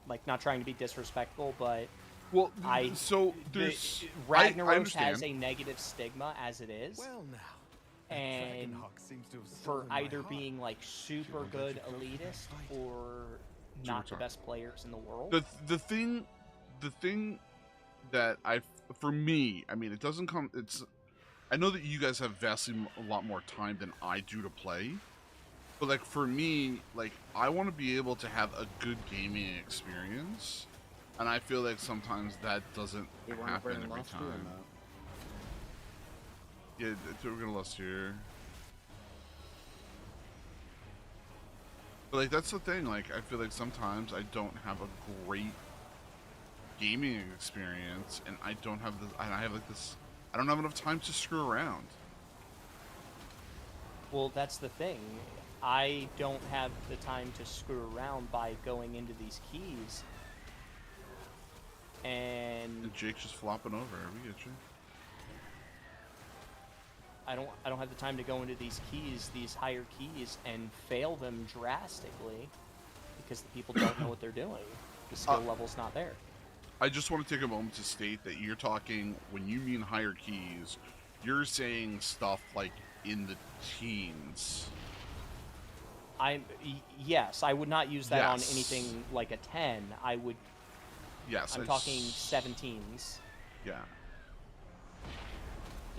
Like, not trying to be disrespectful, but well, so there's Ragnaros has a negative stigma as it is. Well, now. And for either being like super good elitist or not the best players in the world. The thing that for me, I mean, it doesn't come. I know that you guys have vastly a lot more time than I do to play, but like for me, like I want to be able to have a good gaming experience, and I feel like sometimes that doesn't happen every time. Yeah, we're gonna lust here. But like that's the thing, like I feel like sometimes I don't have a great gaming experience and I don't have this I have like this I don't have enough time to screw around. Well, that's the thing. I don't have the time to screw around by going into these keys. And Jake's just flopping over. We get you. I don't have the time to go into these keys, these higher keys, and fail them drastically because the people don't know what they're doing. The skill level's not there. I just want to take a moment to state that you're talking, when you mean higher keys, you're saying stuff like in the teens. Yes, I would not use that on anything like a 10. I would. Yes, I'm talking 17s. Yeah.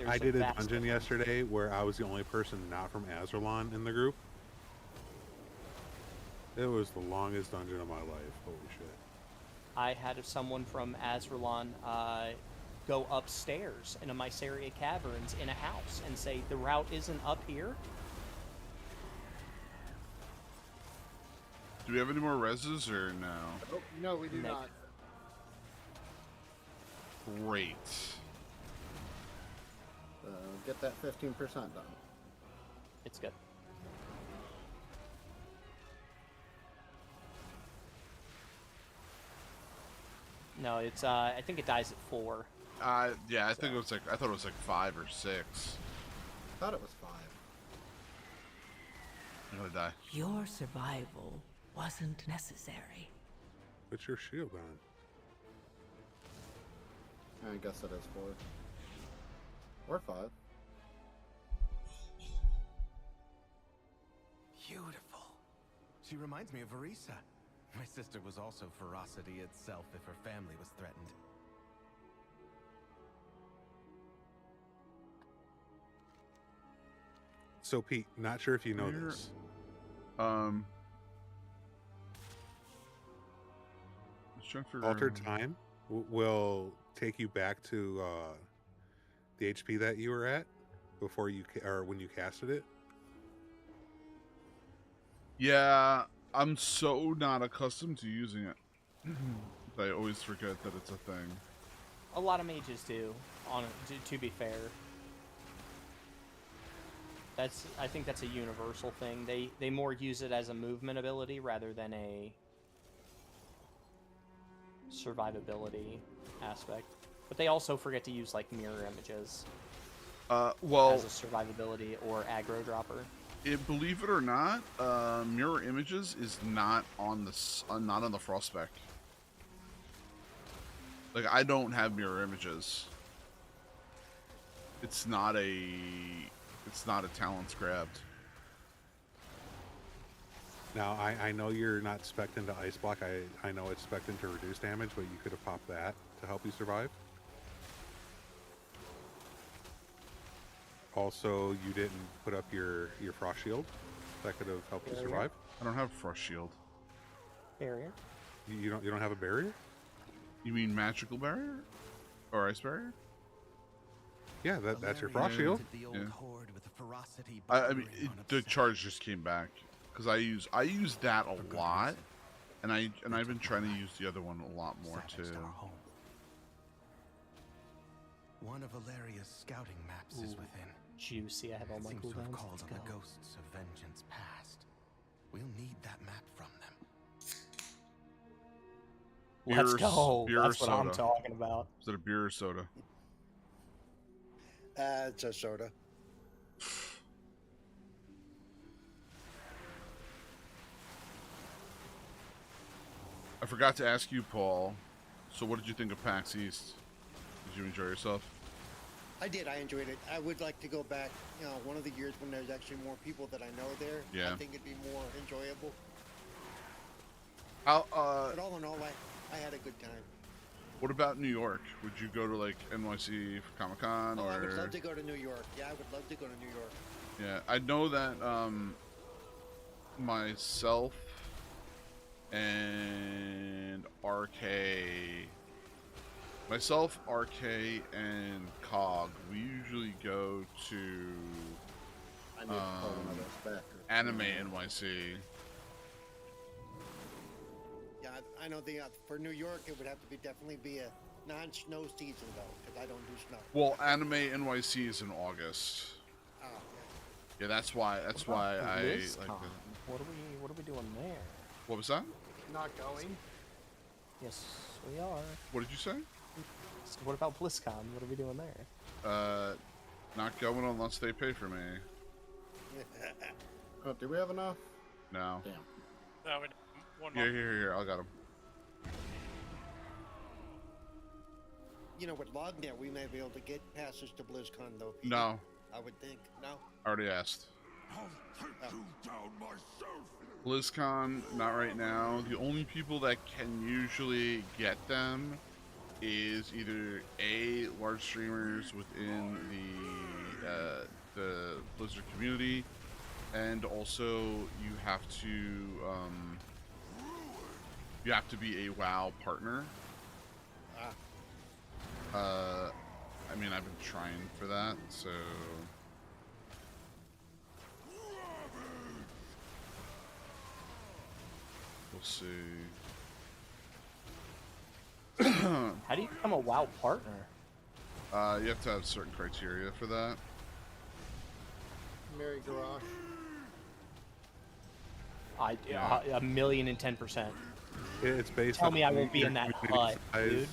I did a dungeon yesterday where I was the only person not from Azerlon in the group. It was the longest dungeon of my life. Holy shit. I had someone from Azerlon go upstairs in a Myceria Caverns in a house and say, the route isn't up here. Do we have any more reses or no? Oh, no, we do not. Great. Get that 15% done. It's good. No, it's I think it dies at 4. Yeah, I think it was like I thought it was like 5 or 6. I thought it was 5. I'm gonna die. Your survival wasn't necessary. Put your shield on. I guess it is 4. Or 5. Beautiful. She reminds me of Arisa. My sister was also ferocity itself if her family was threatened. So Pete, not sure if you know this. Altered time will take you back to the HP that you were at before you or when you casted it. Yeah, I'm so not accustomed to using it. I always forget that it's a thing. A lot of mages do, to be fair. I think that's a universal thing. They more use it as a movement ability rather than a survivability aspect. But they also forget to use like mirror images. Well, as a survivability or aggro dropper. Believe it or not, mirror images is not on the frost spec. Like I don't have mirror images. It's not a talents grabbed. Now I know you're not spec'd into ice block. I know it's spec'd into reduced damage, but you could have popped that to help you survive. Also, you didn't put up your frost shield. That could have helped you survive. I don't have frost shield. Barrier. You don't have a barrier? You mean magical barrier or ice barrier? Yeah, that's your frost shield. Yeah. I mean, the charge just came back because I use that a lot, and I've been trying to use the other one a lot more too. One of Valeria's scouting maps is within. Juicy, I have all my Seems to have cooldowns. called Let's on go. the ghosts of vengeance past. We'll need that map from them. Let's go. Beer That's or what I'm soda? talking about. Is it a beer or soda? It's a soda. I forgot to ask you, Paul. So, what did you think of PAX East? Did you enjoy yourself? I did. I enjoyed it. I would like to go back. You know, one of the years when there's actually more people that I know there. Yeah. I think it'd be more enjoyable. How? But all in all, I had a good time. What about New York? Would you go to like NYC Comic Con Oh, or? I would love to go to New York. Yeah, I would love to go to New York. Yeah, I know that myself and RK, and Cog, we usually go to I need to pull one of those back. Anime NYC. Yeah, I know for New York, it would have to definitely be a non-snow season though, because I don't do snow. Well, Anime NYC is in August. Oh, Yeah, that's why I like. What are we doing there? What was that? Not going. Yes, we are. What did you say? So what about BlizzCon? What are we doing there? Not going unless they pay for me. Oh, do we have enough? No. Damn. No, one Yeah, more. here. I got him. You know, with Lognet, we may be able to get passes to BlizzCon though. Peter. No. I would think. No. I already asked. I'll take you down myself. BlizzCon, not right now. The only people that can usually get them is either A, large streamers within the Blizzard community, and also you have to be a WoW partner. I mean, I've been trying for that, so. We'll see. How do you become a WoW partner? You have to have certain criteria for that. Mary Garage. A million and 10%. It's based Tell on me I won't be your in that community hut, size. dude.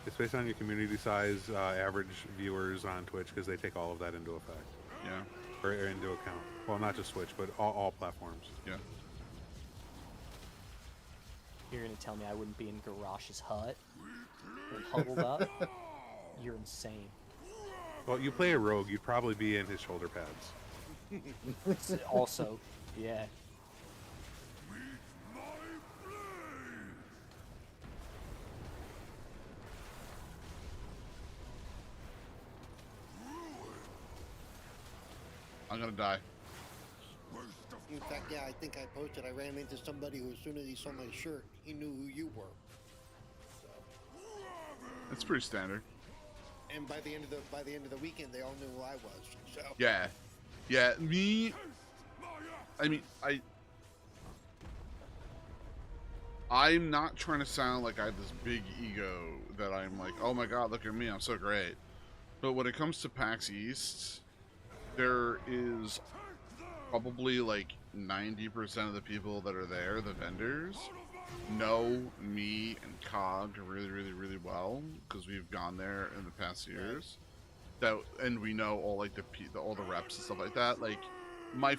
It's based on your community size, average viewers on Twitch, because they take all of that into effect. Yeah. Or into account. Well, not just Twitch, but all platforms. Yeah. You're gonna tell me I wouldn't be in Garash's hut? And huddled up? You're insane. Well, you play a rogue, you'd probably be in his shoulder pads. Also, yeah. I'm gonna die. In fact, yeah, I think I posted. I ran into somebody who, as soon as he saw my shirt, he knew who you were. It's pretty standard. And by the end of the weekend, they all knew who I was. So Yeah. Yeah, me. I mean, I'm not trying to sound like I have this big ego that I'm like, oh my god, look at me, I'm so great. But when it comes to PAX East, there is probably like 90% of the people that are there, the vendors, know me and Cog really, really, really well because we've gone there in the past years. And we know all like all the reps and stuff like that. Like one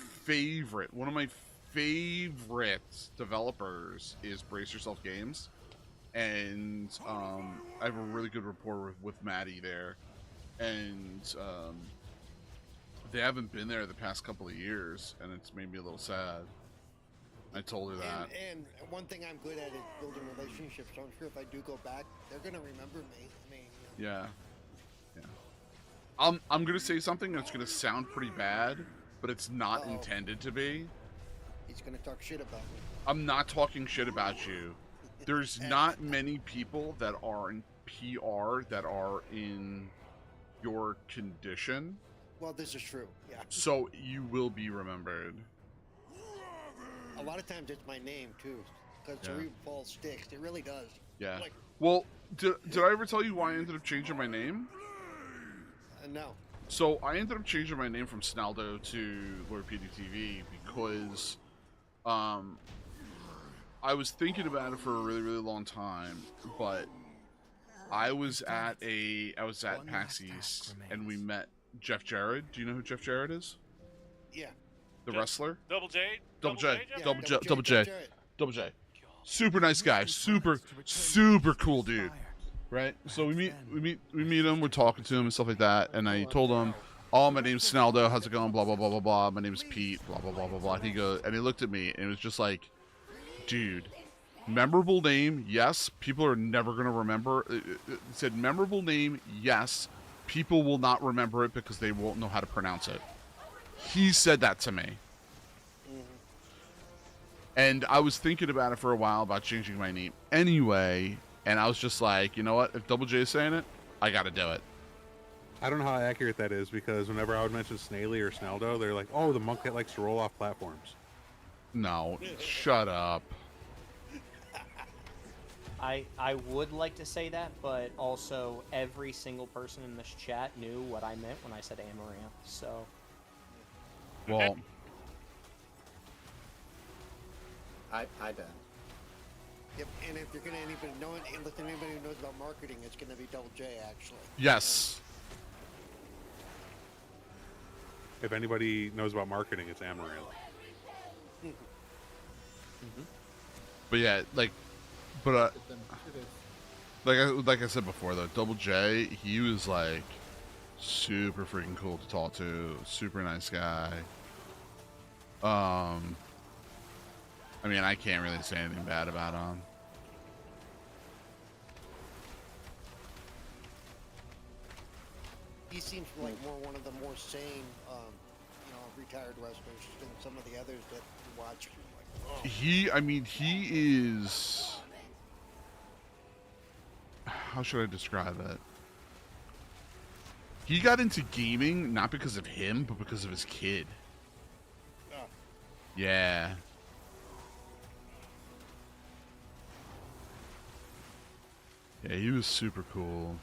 of my favorite developers is Brace Yourself Games, and I have a really good rapport with Maddie there, and they haven't been there the past couple of years, and it's made me a little sad. I told her that. And one thing I'm good at is building relationships. So I'm sure if I do go back, they're gonna remember me. I mean, Yeah. I'm gonna say something that's gonna sound pretty bad, but it's not intended to be. he's gonna talk shit about me. I'm not talking shit about you. There's not many people that are in PR that are in your condition. Well, this is true. Yeah. So you will be remembered. A lot of times it's my name too, because Yeah. cerebral ball sticks. It really does. Yeah. Like, Well, did I ever tell you why I ended up changing my name? No. So I ended up changing my name from Snaldo to Lord PeteyTV because I was thinking about it for a really, really long time, but I was at PAX East and we met Jeff Jarrett. Do you know who Jeff Jarrett is? Yeah. The wrestler? Double J? Double J. Jeff? Double J. Double J. Super nice guy. Super cool dude. Right? So we meet him, we're talking to him and stuff like that, and I told him, "Oh, my name's Snaldo, how's it going? Blah blah blah blah blah. My name's Pete, blah blah blah blah blah." He goes and he looked at me and it was just like, dude, memorable name, yes, people are never gonna remember. It said memorable name, yes, people will not remember it because they won't know how to pronounce it. He said that to me. And I was thinking about it for a while about changing my name anyway, and I was just like, you know what? If Double J is saying it, I got to do it. I don't know how accurate that is because whenever I would mention Snaily or Snaldo, they're like, "Oh, the monk that likes to roll off platforms." No, shut up. I would like to say that, but also every single person in this chat knew what I meant when I said Amaranth, so... Well... I did. Yep, and if you're gonna anybody know anybody who knows about marketing, it's gonna be Double J actually. Yes. If anybody knows about marketing, it's Amaranth. But yeah, like I said before though, Double J, he was like super freaking cool to talk to, super nice guy. I mean, I can't really say anything bad about him. He seems like one of the more sane, retired wrestlers than some of the others that you watch. Like, oh. He is... How should I describe it? He got into gaming not because of him, but because of his kid. Oh. Yeah. Yeah, he was super cool.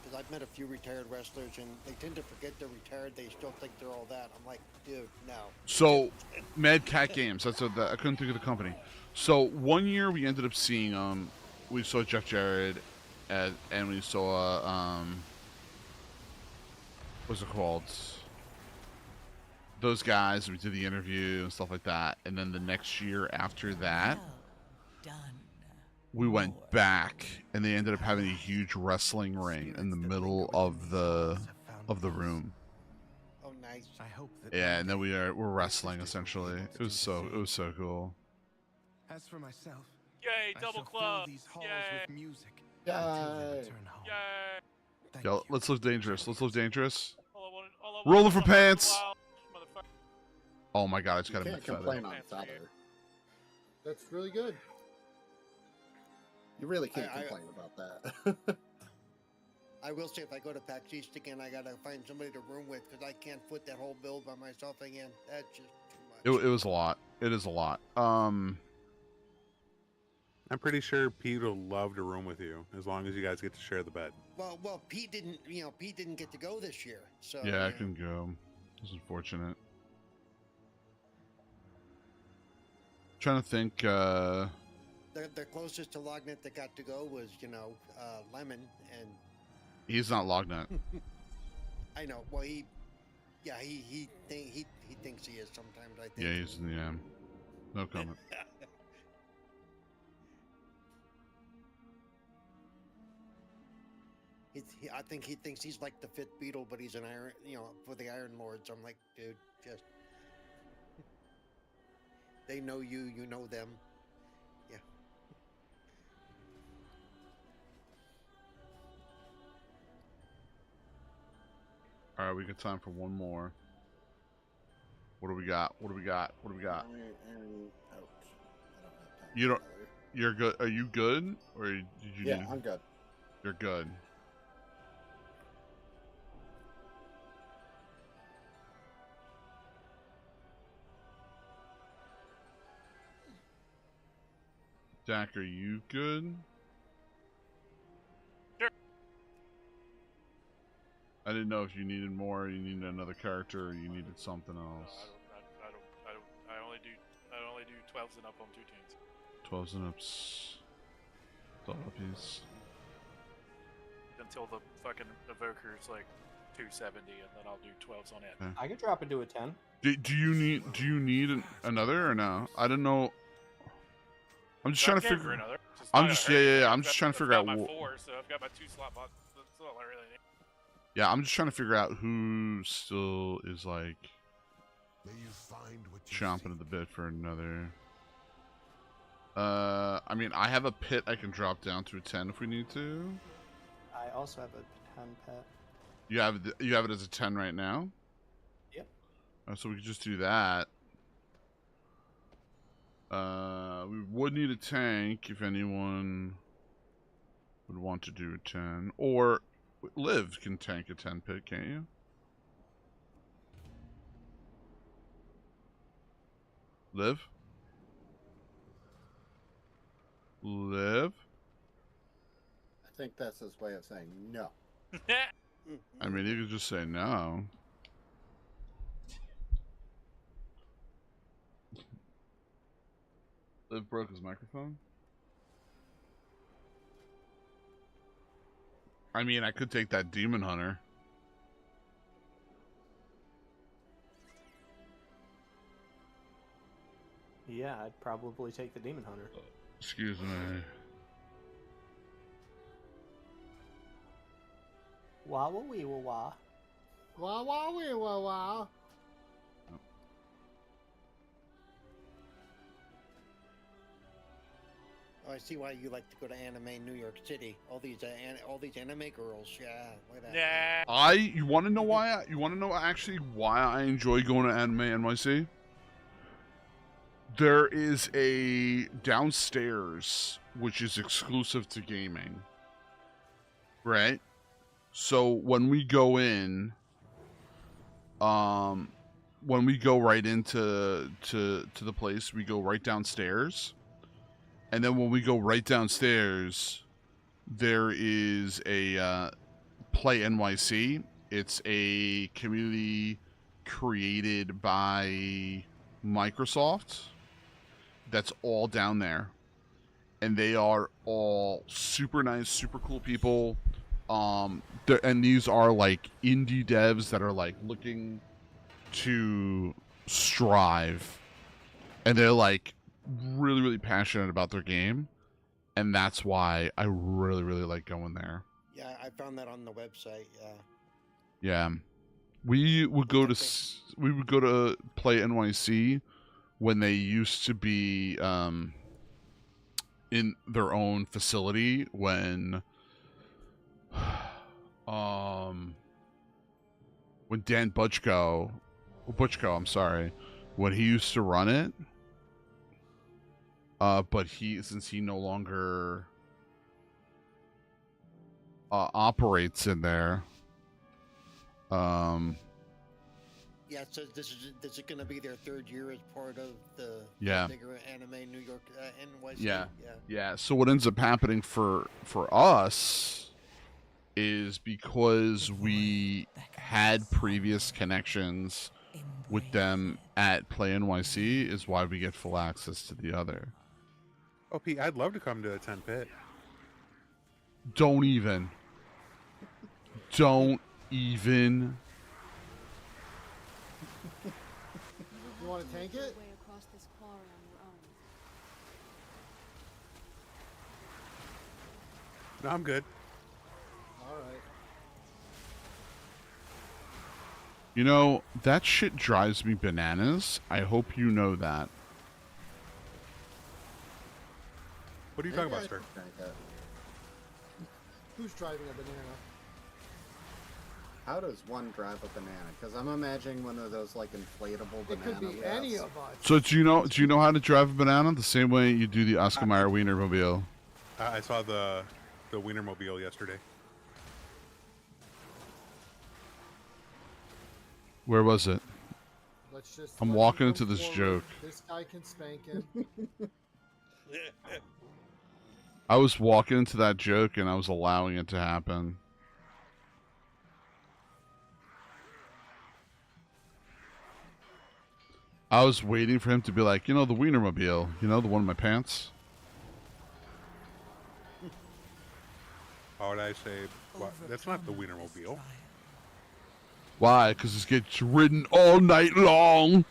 Because I've met a few retired wrestlers, and they tend to forget they're retired. They still think they're all that. I'm like, dude, no. So, Mad Cat Games. That's what I couldn't think of the company. So one year we ended up seeing we saw Jeff Jarrett, and we saw what's it called? Those guys. We did the interview and stuff like that. And then the next year after that, we went back, and they ended up having a huge wrestling ring in the middle of the room. Oh, nice. I hope that. Yeah, and then we're wrestling essentially. It was so cool. As for myself, yay, double club! These halls Yay! with music Yay! until they return home. Yay! Yo, let's live dangerous. Let's live dangerous. All Rolling for pants. Oh my god, I just got a can't complain on Feather. That's really good. You really can't complain about that. I will say, if I go to PAX East again, I gotta find somebody to room with because I can't foot that whole build by myself again. That's just too much. It was a lot. It is a lot. I'm pretty sure Pete will love to room with you as long as you guys get to share the bed. Well, Pete didn't get to go this year, so yeah, I couldn't go. It's unfortunate. Trying to think. The closest to Lognet that got to go was Lemon, and He's not Lognet. I know. Well, he thinks he is sometimes. I think. Yeah, no comment. I think he thinks he's like the fifth Beatle, but he's an Iron, for the Iron Lords. I'm like, dude, just they know you, you know them. Yeah. All right, we got time for one more. What do we got? What do we got? What do we got? You don't. You're good. Are you good, or did you? Yeah, I'm good. You're good. Dak, are you good? I didn't know if you needed more, you needed another character, or you needed something else. I only do 12s and up on 2 tunes. 12s and ups. 12 uppies. Until the fucking evoker's like 270, and then I'll do 12s on it. Okay. I could drop into a 10. Do you need another or no? I don't know. I'm just trying to figure. I'm just I'm just trying to figure out. I've got my 4, so I've got my 2 slot box. That's all I really need. Yeah, I'm just trying to figure out who still is like chomping at the bit for another. I mean, I have a pit I can drop down to a 10 if we need to. I also have a 10 pet. You have it as a 10 right now. Yep. So we could just do that. We would need a tank if anyone would want to do a 10, or Liv can tank a 10 pit, can't you? Liv? Liv? I think that's his way of saying no. I mean, you could just say no. Liv broke his microphone? I mean, I could take that Demon Hunter. Yeah, I'd probably take the Demon Hunter. Excuse me. Wah wah wee wah wah. Wah wah wee wah wah. Oh, I see why you like to go to anime New York City. All these anime girls, yeah. Look at that. You want to know why? You want to know actually why I enjoy going to Anime NYC? There is a downstairs which is exclusive to gaming, right? So when we go in, when we go right into the place, we go right downstairs. And then when we go right downstairs, there is a Play NYC. It's a community created by Microsoft that's all down there. And they are all super nice, super cool people. And these are like indie devs that are like looking to strive. And they're like really, really passionate about their game, and that's why I really, really like going there. Yeah, I found that on the website. Yeah, we would go to Play NYC when they used to be in their own facility when Dan Butchko, I'm sorry, when he used to run it. But since he no longer operates in there, Yeah, so this is going to be their 3rd year as part of the bigger anime New York NYC. Yeah. So what ends up happening for us is because we had previous connections with them at Play NYC is why we get full access to the other. Oh, Pete, I'd love to come to a 10 pit. Don't even. You want to tank it? No, I'm good. All right. You know, that shit drives me bananas. I hope you know that. What are you talking about, sir? Who's driving a banana? How does one drive a banana? Because I'm imagining one of those like inflatable bananas. It could be any of us. So do you know how to drive a banana the same way you do the Oscar Mayer Wienermobile? I saw the Wienermobile yesterday. Where was it? Let's just. I'm walking into this joke. This guy can spank him. I was walking into that joke and I was allowing it to happen. I was waiting for him to be like, you know, the Wienermobile, you know, the one in my pants. How would I say? What? That's not the Wienermobile. Why? Because it gets ridden all night long.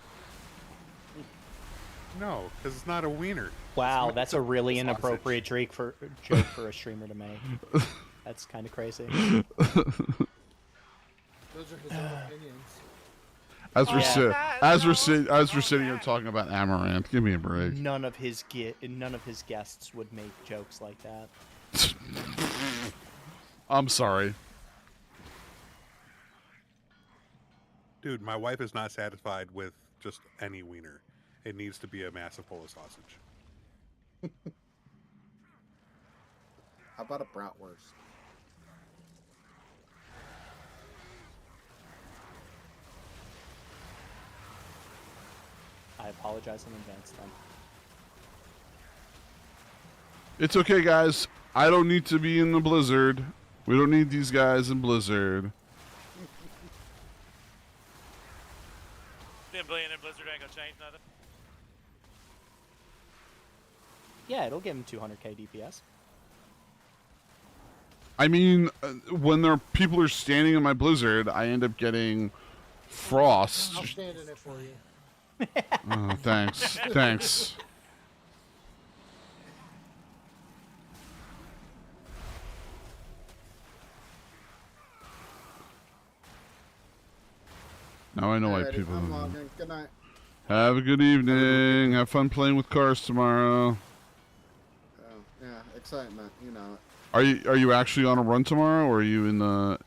No, because it's not a wiener. Wow, that's a really inappropriate joke for a streamer to make. That's kind of crazy. Those are his own opinions. As we're sitting here talking about Amaranth, give me a break. None of his guests would make jokes like that. I'm sorry. Dude, my wife is not satisfied with just any wiener. It needs to be a massive Polish sausage. How about a bratwurst? I apologize in advance then. It's okay, guys. I don't need to be in the Blizzard. We don't need these guys in Blizzard. $10 billion in Blizzard ain't gonna change nothing. Yeah, it'll give him 200k DPS. I mean, when people are standing in my Blizzard, I end up getting frost. I'll stand in it for you. Oh, thanks. Thanks. Now I know why people. I'm logging. Good night. Have a good evening. Have fun playing with cars tomorrow. Oh, yeah, excitement. You know. Are you actually on a run tomorrow, or are you in the?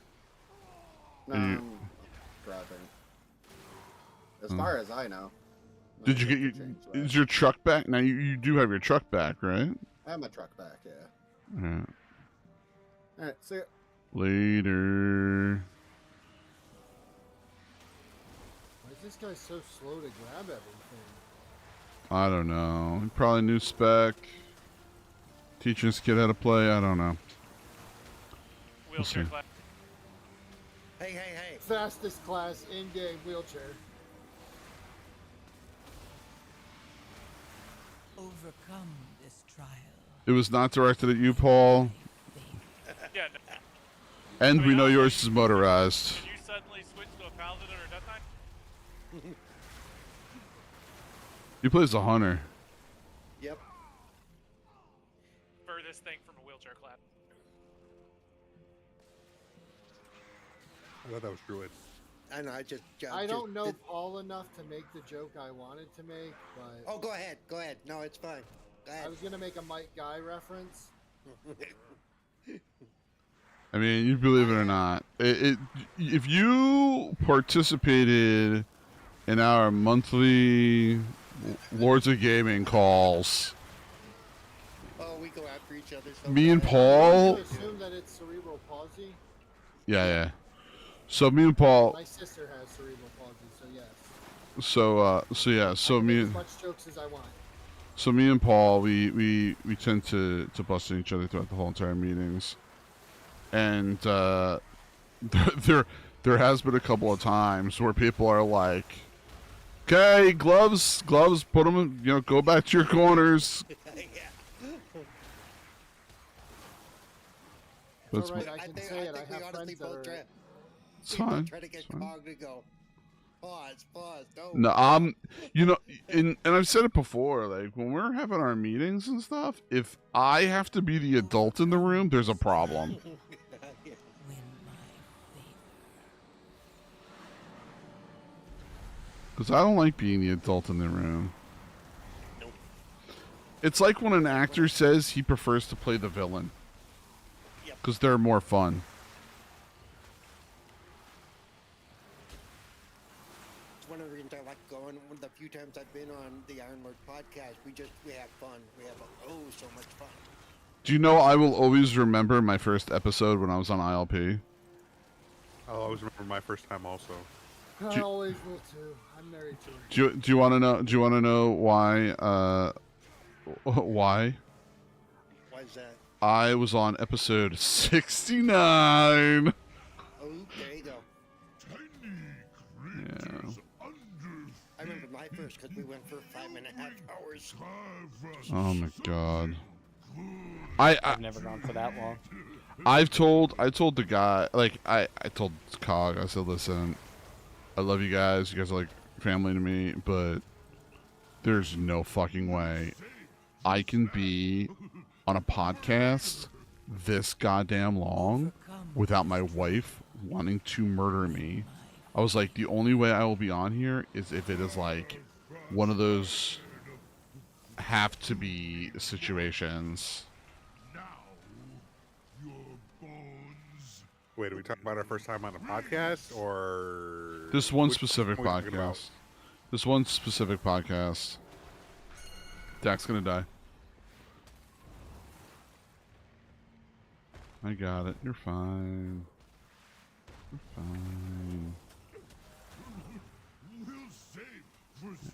No, I'm driving. As far as I know. Did you get is your truck back? Now you do have your truck back, right? I have my truck back. Yeah. Yeah. All right. See ya. Later. Why is this guy so slow to grab everything? I don't know. Probably new spec. Teaching this kid how to play. I don't know. Wheelchair class. Hey. Fastest class in-game wheelchair. Overcome this trial. It was not directed at you, Paul. Yeah. No. And we know yours is motorized. Did you suddenly switch to a paladin or a death knight? He plays a hunter. Yep. Furthest thing from a wheelchair clap. I thought that was Druid. I know. I don't know Paul enough to make the joke I wanted to make, but. Oh, go ahead. Go ahead. No, it's fine. Go ahead. I was gonna make a Mike Guy reference. I mean, you believe it or not, if you participated in our monthly Lords of Gaming calls, Oh, we go after each other. So me and bad. Paul. I assume that it's cerebral palsy. Yeah. So me and Paul. My sister has cerebral palsy, so yes. So I can me make and as much jokes as I want. So me and Paul, we tend to bust at each other throughout the whole entire meetings, and there has been a couple of times where people are like, "Okay, gloves, put them in, go back to your corners." It's all right, I can say it. I have friends that are. It's fine. Try to get Cog to go. Pause. Don't. No, and I've said it before. Like when we're having our meetings and stuff, if I have to be the adult in the room, there's a problem. Because I don't like being the adult in the room. Nope. It's like when an actor says he prefers to play the villain. Because they're more fun. It's one of the reasons I like going. One of the few times I've been on the Iron Lord podcast, we have fun. We have so much fun. Do you know I will always remember my first episode when I was on ILP? I'll always remember my first time also. I always will too. I'm married to her. Do you want to know? Do you want to know why? Why? Why is that? I was on episode 69. Oh, there you go. Yeah. I remember my first first because we went for 5.5 hours. Oh my god. I've never gone for that long. I told the guy, like, I told Cog, I said, listen, I love you guys. You guys are like family to me, but there's no fucking way I can be on a podcast this goddamn long without my wife wanting to murder me. I was like, the only way I will be on here is if it is like one of those have to be situations. Wait, are we talking about our first time on a podcast, or This one which specific one are we talking about? podcast. This one specific podcast. Dak's gonna die. I got it. You're fine. You're fine.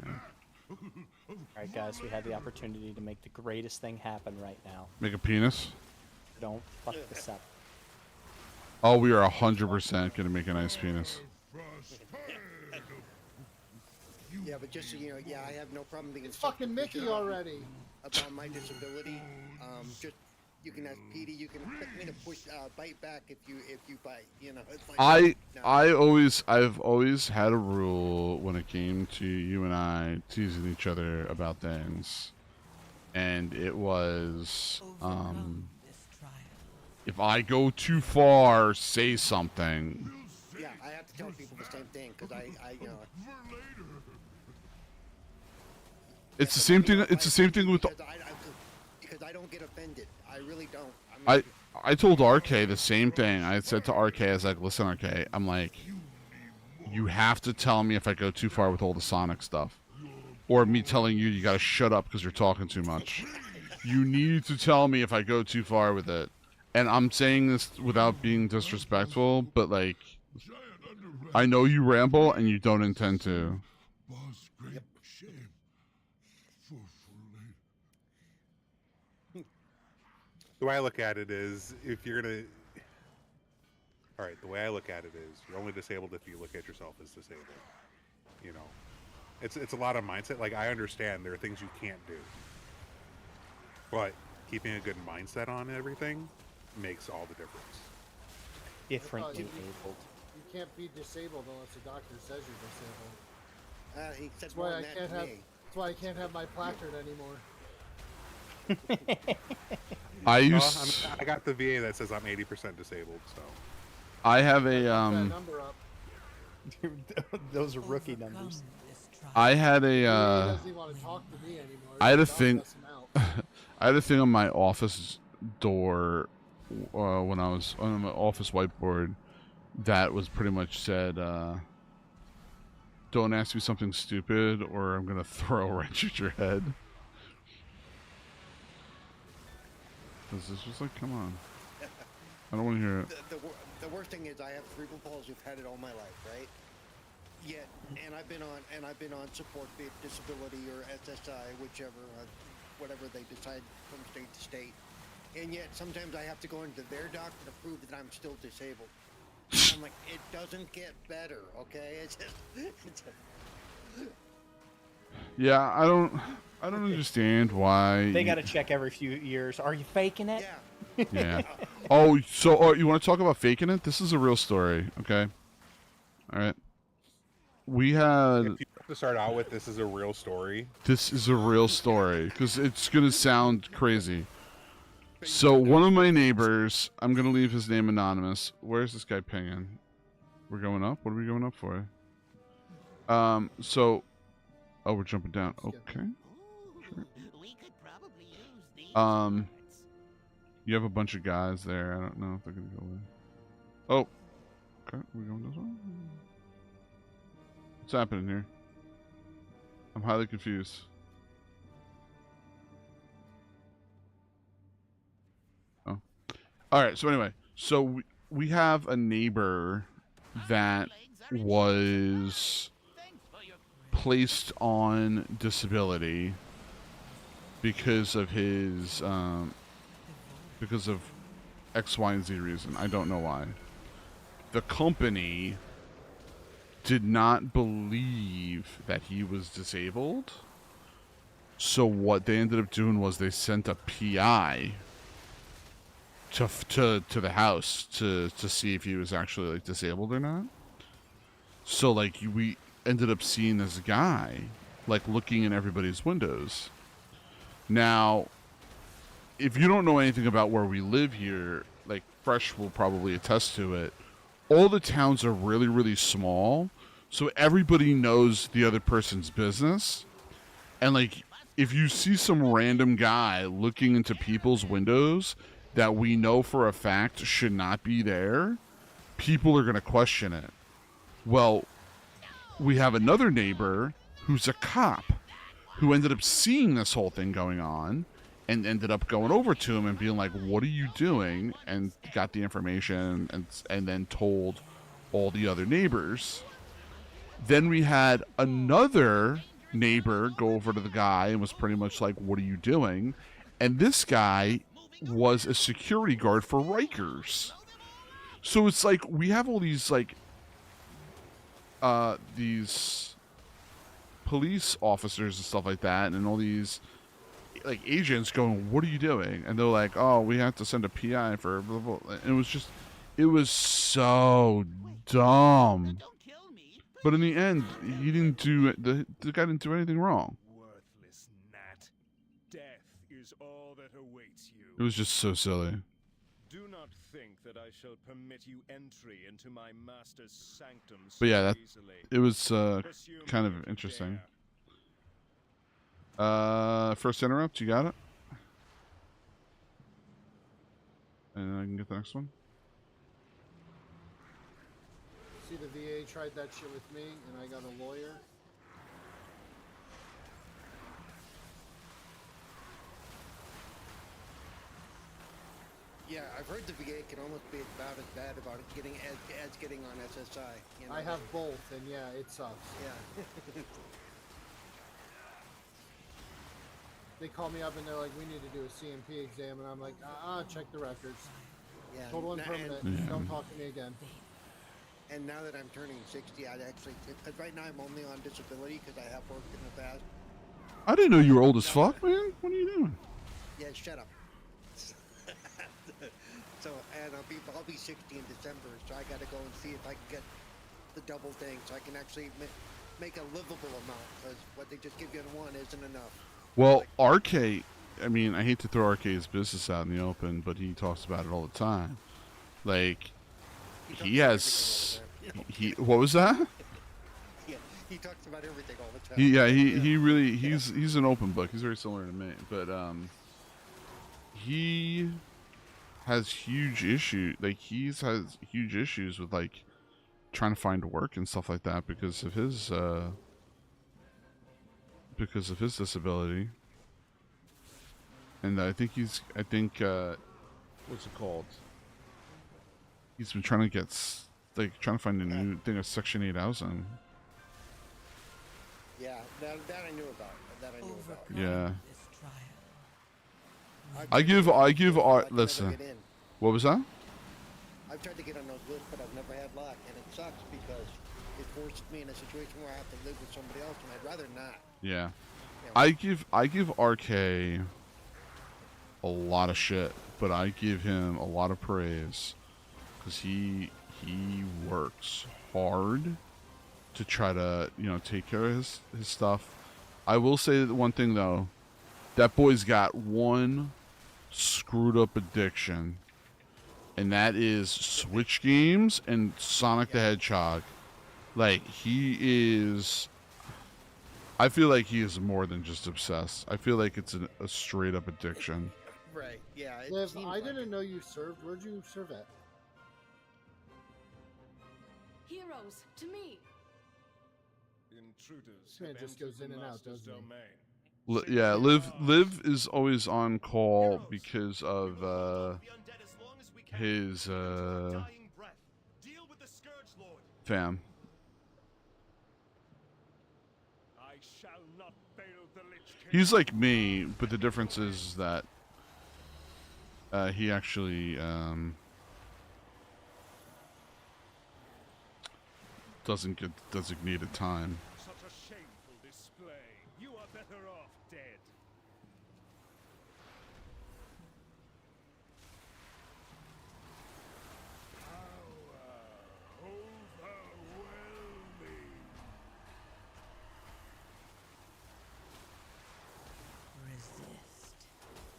Yeah. Alright, guys, we have the opportunity to make the greatest thing happen right now. Make a penis? Don't fuck this up. Oh, we are 100% gonna make a nice penis. Yeah, but just so you know, yeah, I have no problem being fucking Mickey already. About my disability. Just you can ask Petey. You can expect me to push bite back if you bite. You know, it's like I've always had a rule when it came to you and I teasing each other about things, and it was if I go too far, say something. Yeah, I have to tell people the same thing because I you know. It's the same thing. It's the same thing with. Because I don't get offended. I really don't. I told RK the same thing. I said to RK, I was like, listen, RK, I'm like, you have to tell me if I go too far with all the Sonic stuff, or me telling you you gotta shut up because you're talking too much. You need to tell me if I go too far with it. And I'm saying this without being disrespectful, but like, I know you ramble and you don't intend to. The way I look at it is, if you're gonna, all right, the way I look at it is, you're only disabled if you look at yourself as disabled. You know, it's a lot of mindset. Like, I understand there are things you can't do, but keeping a good mindset on everything makes all the difference. Different You disabled. can't be disabled unless the doctor says you're disabled. He said That's why more I than that can't to have. me. That's why I can't have my placard anymore. I Well, used. I got the VA that says I'm 80% disabled, so. I have a That number up. Those are rookie numbers. I had a He doesn't even want to talk to me anymore. I had a Don't thing. cuss him out. I had a thing on my office door when I was on my office whiteboard that was pretty much said, "Don't ask me something stupid, or I'm gonna throw a wrench at your head." This is just like, come on. I don't want to hear it. The worst thing is I have cerebral palsy. I've had it all my life, right? Yet, and I've been on support, be it disability or SSI, whichever, whatever they decide from state to state. And yet, sometimes I have to go into their doctor to prove that I'm still disabled. I'm like, it doesn't get better, okay? It's just. Yeah, I don't understand why. They got to check every few years. Are you faking it? Yeah. Yeah. Oh, so you want to talk about faking it? This is a real story, okay? All right. We had. If you have to start out with, this is a real story. This is a real story because it's gonna sound crazy. So one of my neighbors, I'm gonna leave his name anonymous. Where's this guy pinging? We're going up. What are we going up for? So, oh, we're jumping down. Okay. Sure. You have a bunch of guys there. I don't know if they're gonna go in. Oh, okay. We're going this way. What's happening here? I'm highly confused. Oh. Alright, so anyway. So we have a neighbor that was placed on disability because of his, because of X, Y, and Z reason. I don't know why. The company did not believe that he was disabled. So what they ended up doing was they sent a PI to the house to see if he was actually like disabled or not. So like we ended up seeing this guy like looking in everybody's windows. Now, if you don't know anything about where we live here, like Fresh will probably attest to it, all the towns are really, really small, so everybody knows the other person's business. And like, if you see some random guy looking into people's windows that we know for a fact should not be there, people are going to question it. Well, we have another neighbor who's a cop who ended up seeing this whole thing going on and ended up going over to him and being like, what are you doing? And got the information and then told all the other neighbors. Then we had another neighbor go over to the guy and was pretty much like, what are you doing? And this guy was a security guard for Rikers. So it's like we have all these like these police officers and stuff like that, and all these like agents going, what are you doing? And they're like, oh, we have to send a PI for blah, blah, blah. And it was so dumb. But in the end, he didn't do the guy didn't do anything wrong. Worthless gnat. Death is all that awaits you. It was just so silly. Do not think that I shall permit you entry into my master's sanctum so But yeah, easily. it was kind of interesting. First interrupt, you got it? And I can get the next one. See, the VA tried that shit with me, and I got a lawyer. Yeah, I've heard the VA can almost be about as bad about it getting as getting on SSI. You know? I have both, and yeah, it sucks. Yeah. They call me up and they're like, we need to do a CMP exam, and I'm like, check the records. Yeah. Total and permanent. Don't talk to me again. And now that I'm turning 60, I'd actually, because right now I'm only on disability because I have worked in the past. I didn't know you were old as fuck, man. What are you doing? Yeah, shut up. So, and I'll be 60 in December, so I got to go and see if I can get the double thing, so I can actually make a livable amount, because what they just give you in one isn't enough. Well, RK, I mean, I hate to throw RK's business out in the open, but he talks about it all the time. Like, he has, what was that? Yeah, he talks about everything all the time. He really, he's an open book. He's very similar to me, but he has huge issue. Like, has huge issues with like trying to find work and stuff like that because of his disability. And I think what's it called? He's been trying to get trying to find a new thing of Section 8 housing. Yeah, that I knew about. Yeah. Listen. Get in. What was that? I've tried to get on those lists, but I've never had luck, and it sucks because it forces me in a situation where I have to live with somebody else, and I'd rather not. Yeah. You know, I give RK a lot of shit, but I give him a lot of praise because he works hard to try to, take care of his stuff. I will say that one thing though, that boy's got one screwed up addiction, and that is Switch games and Sonic the Hedgehog. Like, I feel like he is more than just obsessed. I feel like it's a straight up addiction. Right, yeah. Liv, I didn't know you served. Where'd you serve at? Heroes, to me! Intruders This man just goes in and out, doesn't he? Yeah, Liv is always on call because of his fam. He's like me, but the difference is that he actually doesn't get designated time. Such a shameful display. You are better off dead. Resist.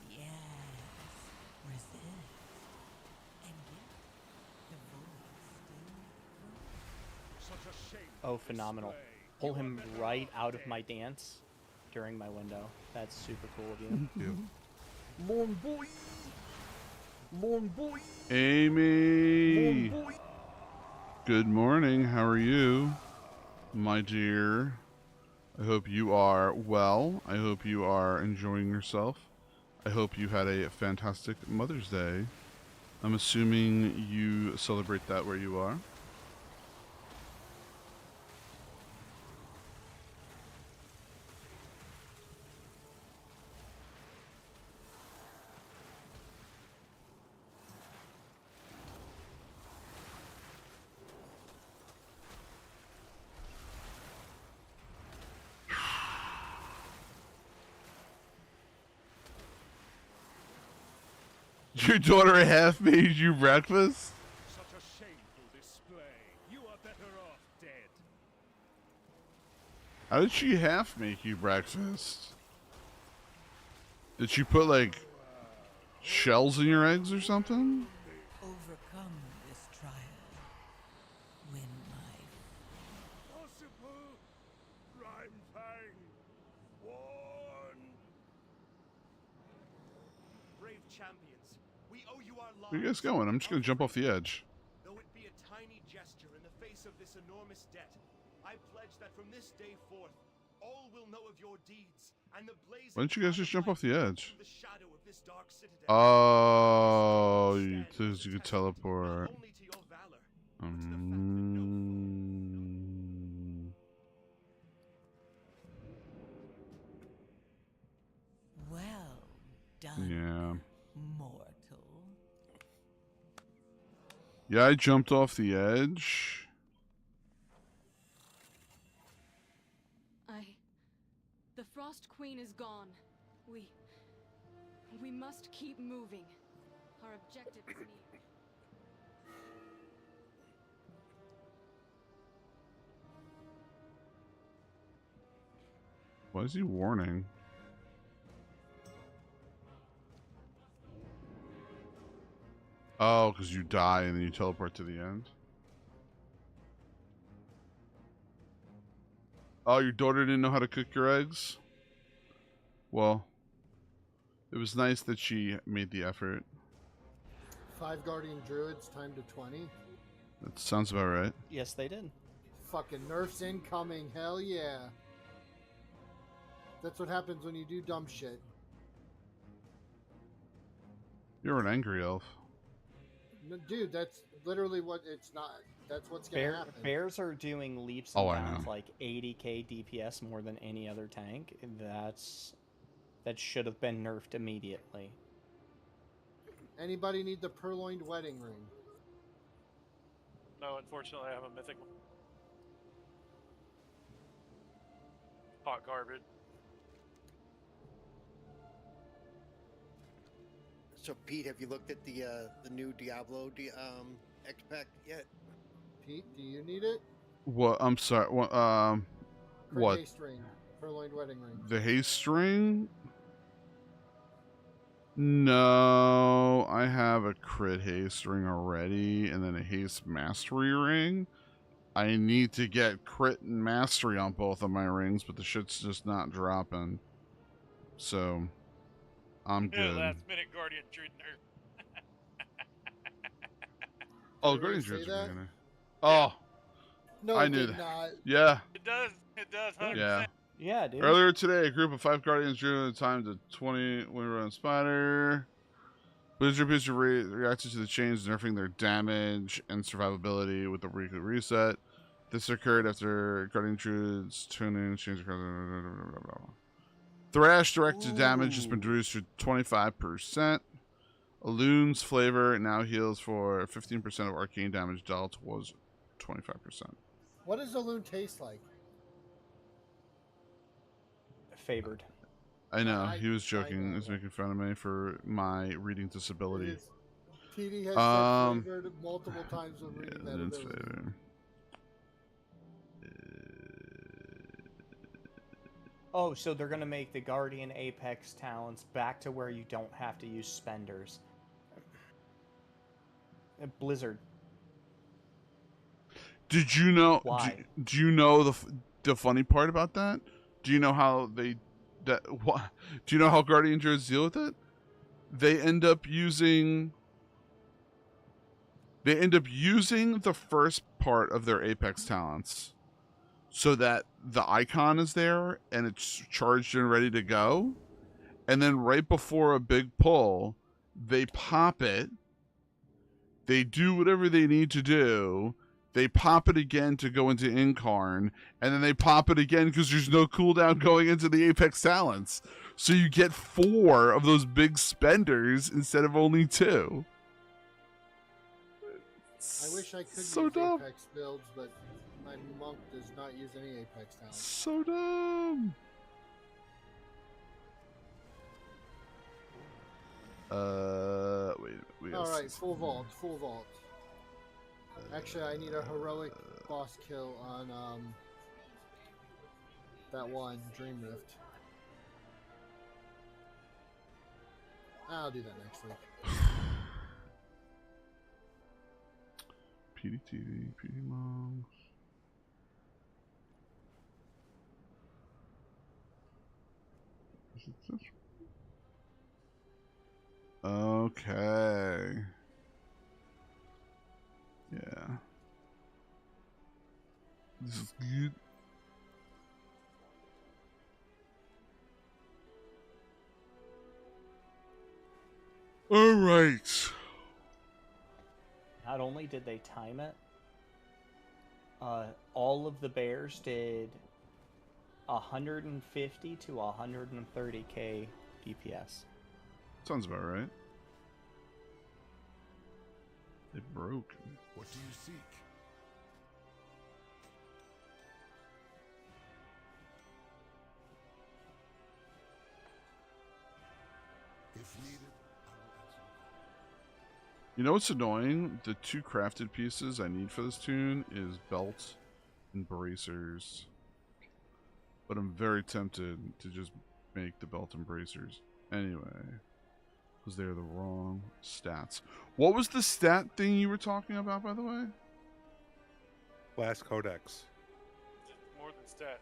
Yes. Resist. And yet, the voice still. Such a shame. Oh, phenomenal. Pull him right out of my dance during my window. That's super cool of you. Long boy. Amy. boy. Good morning. How are you, my dear? I hope you are well. I hope you are enjoying yourself. I hope you had a fantastic Mother's Day. I'm assuming you celebrate that where you are. Your daughter half made you breakfast? Such a shameful display. You are better off dead. How did she half make you breakfast? Did she put like shells in your eggs or something? Overcome this trial. Win life. Possible. Rhyme Fang. One. Brave champions, we owe you our lives. Where you guys going? I'm just gonna jump off the edge. Though it be a tiny gesture in the face of this enormous debt, I pledge that from this day forth, all will know of your deeds, and the blaze. Why don't you guys just jump off the edge? The shadow of this dark citadel. Oh, you could teleport. Only to your valor. Well done, Yeah. mortal. Yeah, I jumped off the edge. The Frost Queen is gone. We must keep moving. Our objective is near. Why is he warning? Oh, because you die and then you teleport to the end. Oh, your daughter didn't know how to cook your eggs? Well, it was nice that she made the effort. 5 Guardian Druids timed to 20. That sounds about right. Yes, they did. Fucking nerfs incoming, hell yeah. That's what happens when you do dumb shit. You're an angry elf. No, dude, that's literally what it's not. That's what's gonna happen. Bears are doing leaps and Oh, I bounds know. like 80k DPS more than any other tank. That should have been nerfed immediately. Anybody need the purloined wedding ring? No, unfortunately, I have a mythic. Hot garbage. So, Pete, have you looked at the new Diablo X-Pack yet? Pete, do you need it? What? I'm sorry. What? For What? Haste ring, purloined wedding ring. The haste ring? No, I have a crit haste ring already, and then a haste mastery ring. I need to get crit and mastery on both of my rings, but the shit's just not dropping. So, I'm good. Last minute Guardian Druid nerf. Oh, Did it Guardian say Druid's that? beginner. Oh, No, I it knew did that. not. Yeah. It does. It does. 100%. Yeah. Yeah, dude. Earlier today, a group of 5 Guardians drew the time to 20 when we were on Spider. Blizzard reacted to the change, nerfing their damage and survivability with the weekly reset. This occurred after Guardian Druids tuning change. Thrash directed damage has been reduced to 25%. Loon's flavor now heals for 15% of arcane damage dealt was 25%. What does Zaloon taste like? Favored. I know, he was joking. He was making fun of me for my reading disability. PD has said flavored multiple times when reading that it's ability. favored. Oh, so they're gonna make the Guardian Apex talents back to where you don't have to use spenders. Blizzard. Did you know? Why? Do you know the funny part about that? Do you know how they what? Do you know how Guardian Druids deal with it? They end up using the first part of their Apex talents, so that the icon is there and it's charged and ready to go, and then right before a big pull, they pop it. They do whatever they need to do. They pop it again to go into Incarn, and then they pop it again because there's no cooldown going into the Apex talents. So you get 4 of those big spenders instead of only 2. I wish I could So use dumb. Apex builds, but my monk does not use any Apex talents. So dumb. Wait. All right, full vault. Actually, I need a heroic boss kill on that one Dream Rift. I'll do that next week. PeteyTV, PD Monks. Is it this one? Okay. Yeah. This is good. All right. Not only did they time it, all of the bears did 150 to 130k DPS. Sounds about right. They broke. What do you seek? If needed, I will answer. You know what's annoying? The 2 crafted pieces I need for this tune is belt and bracers. But I'm very tempted to just make the belt and bracers anyway, because they're the wrong stats. What was the stat thing you were talking about, by the way? Last Codex. More than stat.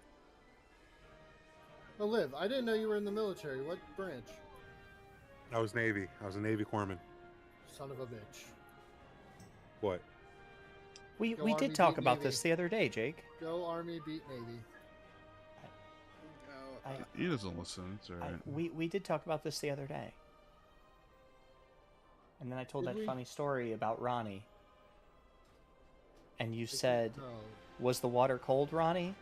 Oh, Liv, I didn't know you were in the military. What branch? I was Navy. I was a Navy corpsman. Son of a bitch. What? We Army, did talk beat about Navy. this the other day, Jake. Go Army, beat Navy. He doesn't listen. It's alright. We did talk about this the other day. And then I told Did that we? funny story about Ronnie. And you said, No. was the water cold, Ronnie?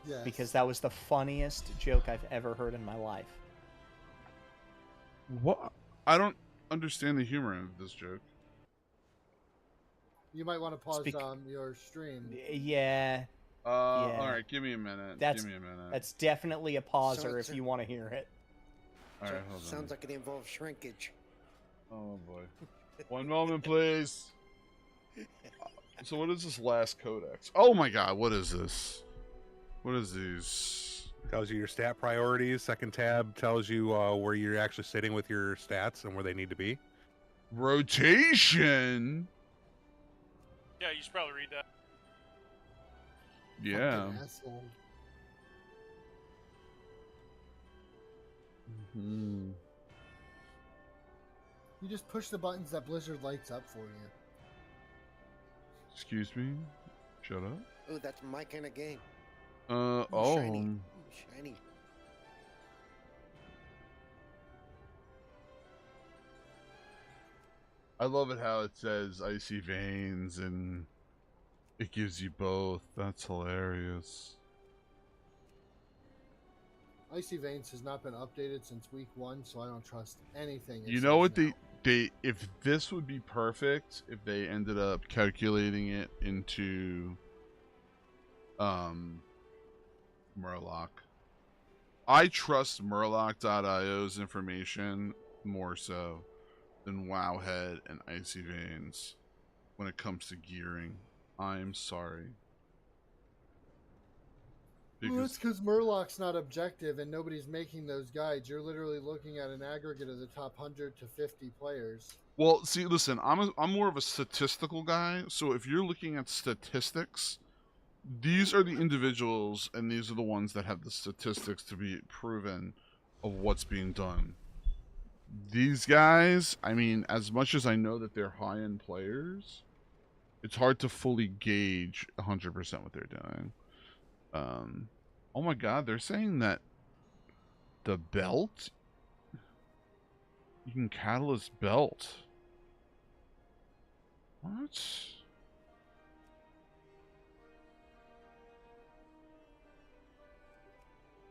Yes. Because that was the funniest joke I've ever heard in my life. What? I don't understand the humor of this joke. You might want to pause Speak- your stream. Yeah. Yeah. Alright, give me a minute. That's, give me a minute. That's definitely a pauser it's if a- you want to hear it. Alright, hold on. Sounds like it involves shrinkage. Oh boy. One moment, please. So what is this last codex? Oh my god, what is this? What is these? Tells you your stat priorities. Second tab tells you where you're actually sitting with your stats and where they need to be. Rotation? Yeah, you should probably read that. Yeah. Fucking asshole. Hmm. You just push the buttons that Blizzard lights up for you. Excuse me? Shut up. Oh, that's my kind of game. Oh. Shiny. I love it how it says icy veins and it gives you both. That's hilarious. Icy Veins has not been updated since week 1, so I don't trust anything. it You know says what now. they if this would be perfect if they ended up calculating it into Murloc. I trust Murloc.io's information more so than Wowhead and Icy Veins when it comes to gearing. I'm sorry. Well, it's because Murloc's not objective and nobody's making those guides. You're literally looking at an aggregate of the top 100 to 50 players. Well, see, listen, I'm more of a statistical guy. So if you're looking at statistics, these are the individuals and these are the ones that have the statistics to be proven of what's being done. These guys, I mean, as much as I know that they're high-end players, it's hard to fully gauge 100% what they're doing. Oh my god, they're saying that the belt? You can catalyst belt. What?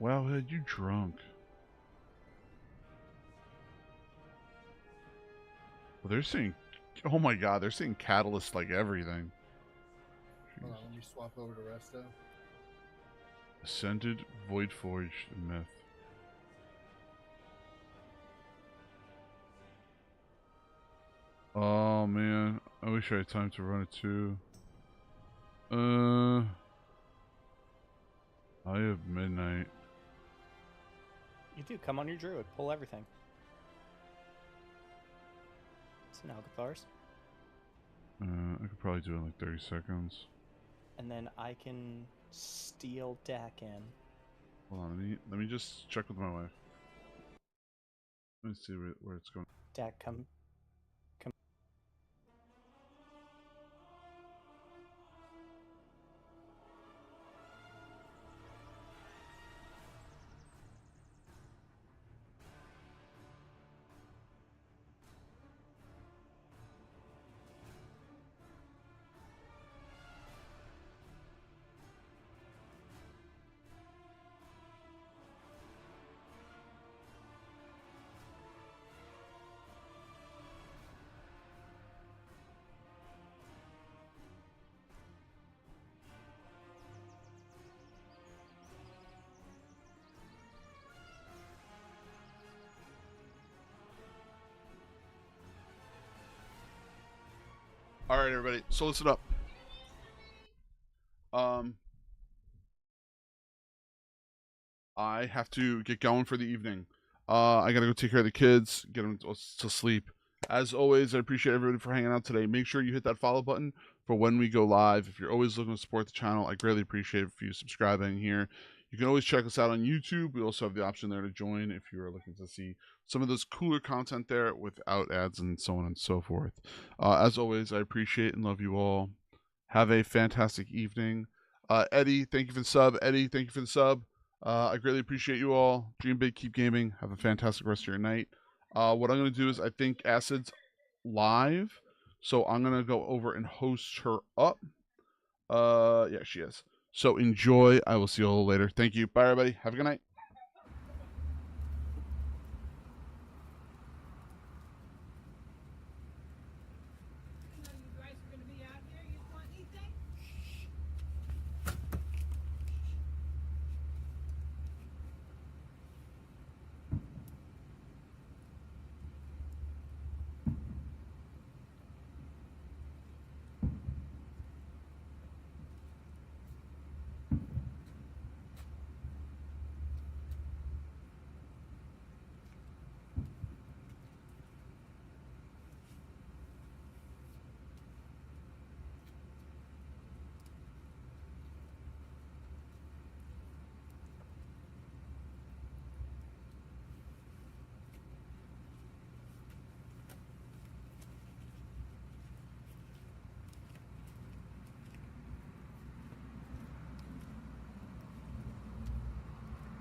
Wowhead, you drunk. Well, they're saying, oh my god, they're saying catalyst like everything. Hold on, let me swap over to Resto. Ascended, Voidforged, Myth. Oh man, I wish I had time to run it too. I have midnight. You do. Come on your druid. Pull everything. It's an Alcathars. I could probably do it in like 30 seconds. And then I can steal Dak in. Hold on, let me just check with my wife. Let me see where it's going. Dak, come. All right, everybody. So listen up. I have to get going for the evening. I gotta go take care of the kids, get them to sleep. As always, I appreciate everybody for hanging out today. Make sure you hit that follow button for when we go live. If you're always looking to support the channel, I greatly appreciate it for you subscribing here. You can always check us out on YouTube. We also have the option there to join if you are looking to see some of those cooler content there without ads and so on and so forth. As always, I appreciate and love you all. Have a fantastic evening. Eddie, thank you for the sub. Eddie, thank you for the sub. I greatly appreciate you all. Dream big, keep gaming. Have a fantastic rest of your night. What I'm going to do is I think Acid's live, so I'm going to go over and host her up. Yeah, she is. So enjoy. I will see you all later. Thank you. Bye, everybody. Have a good night.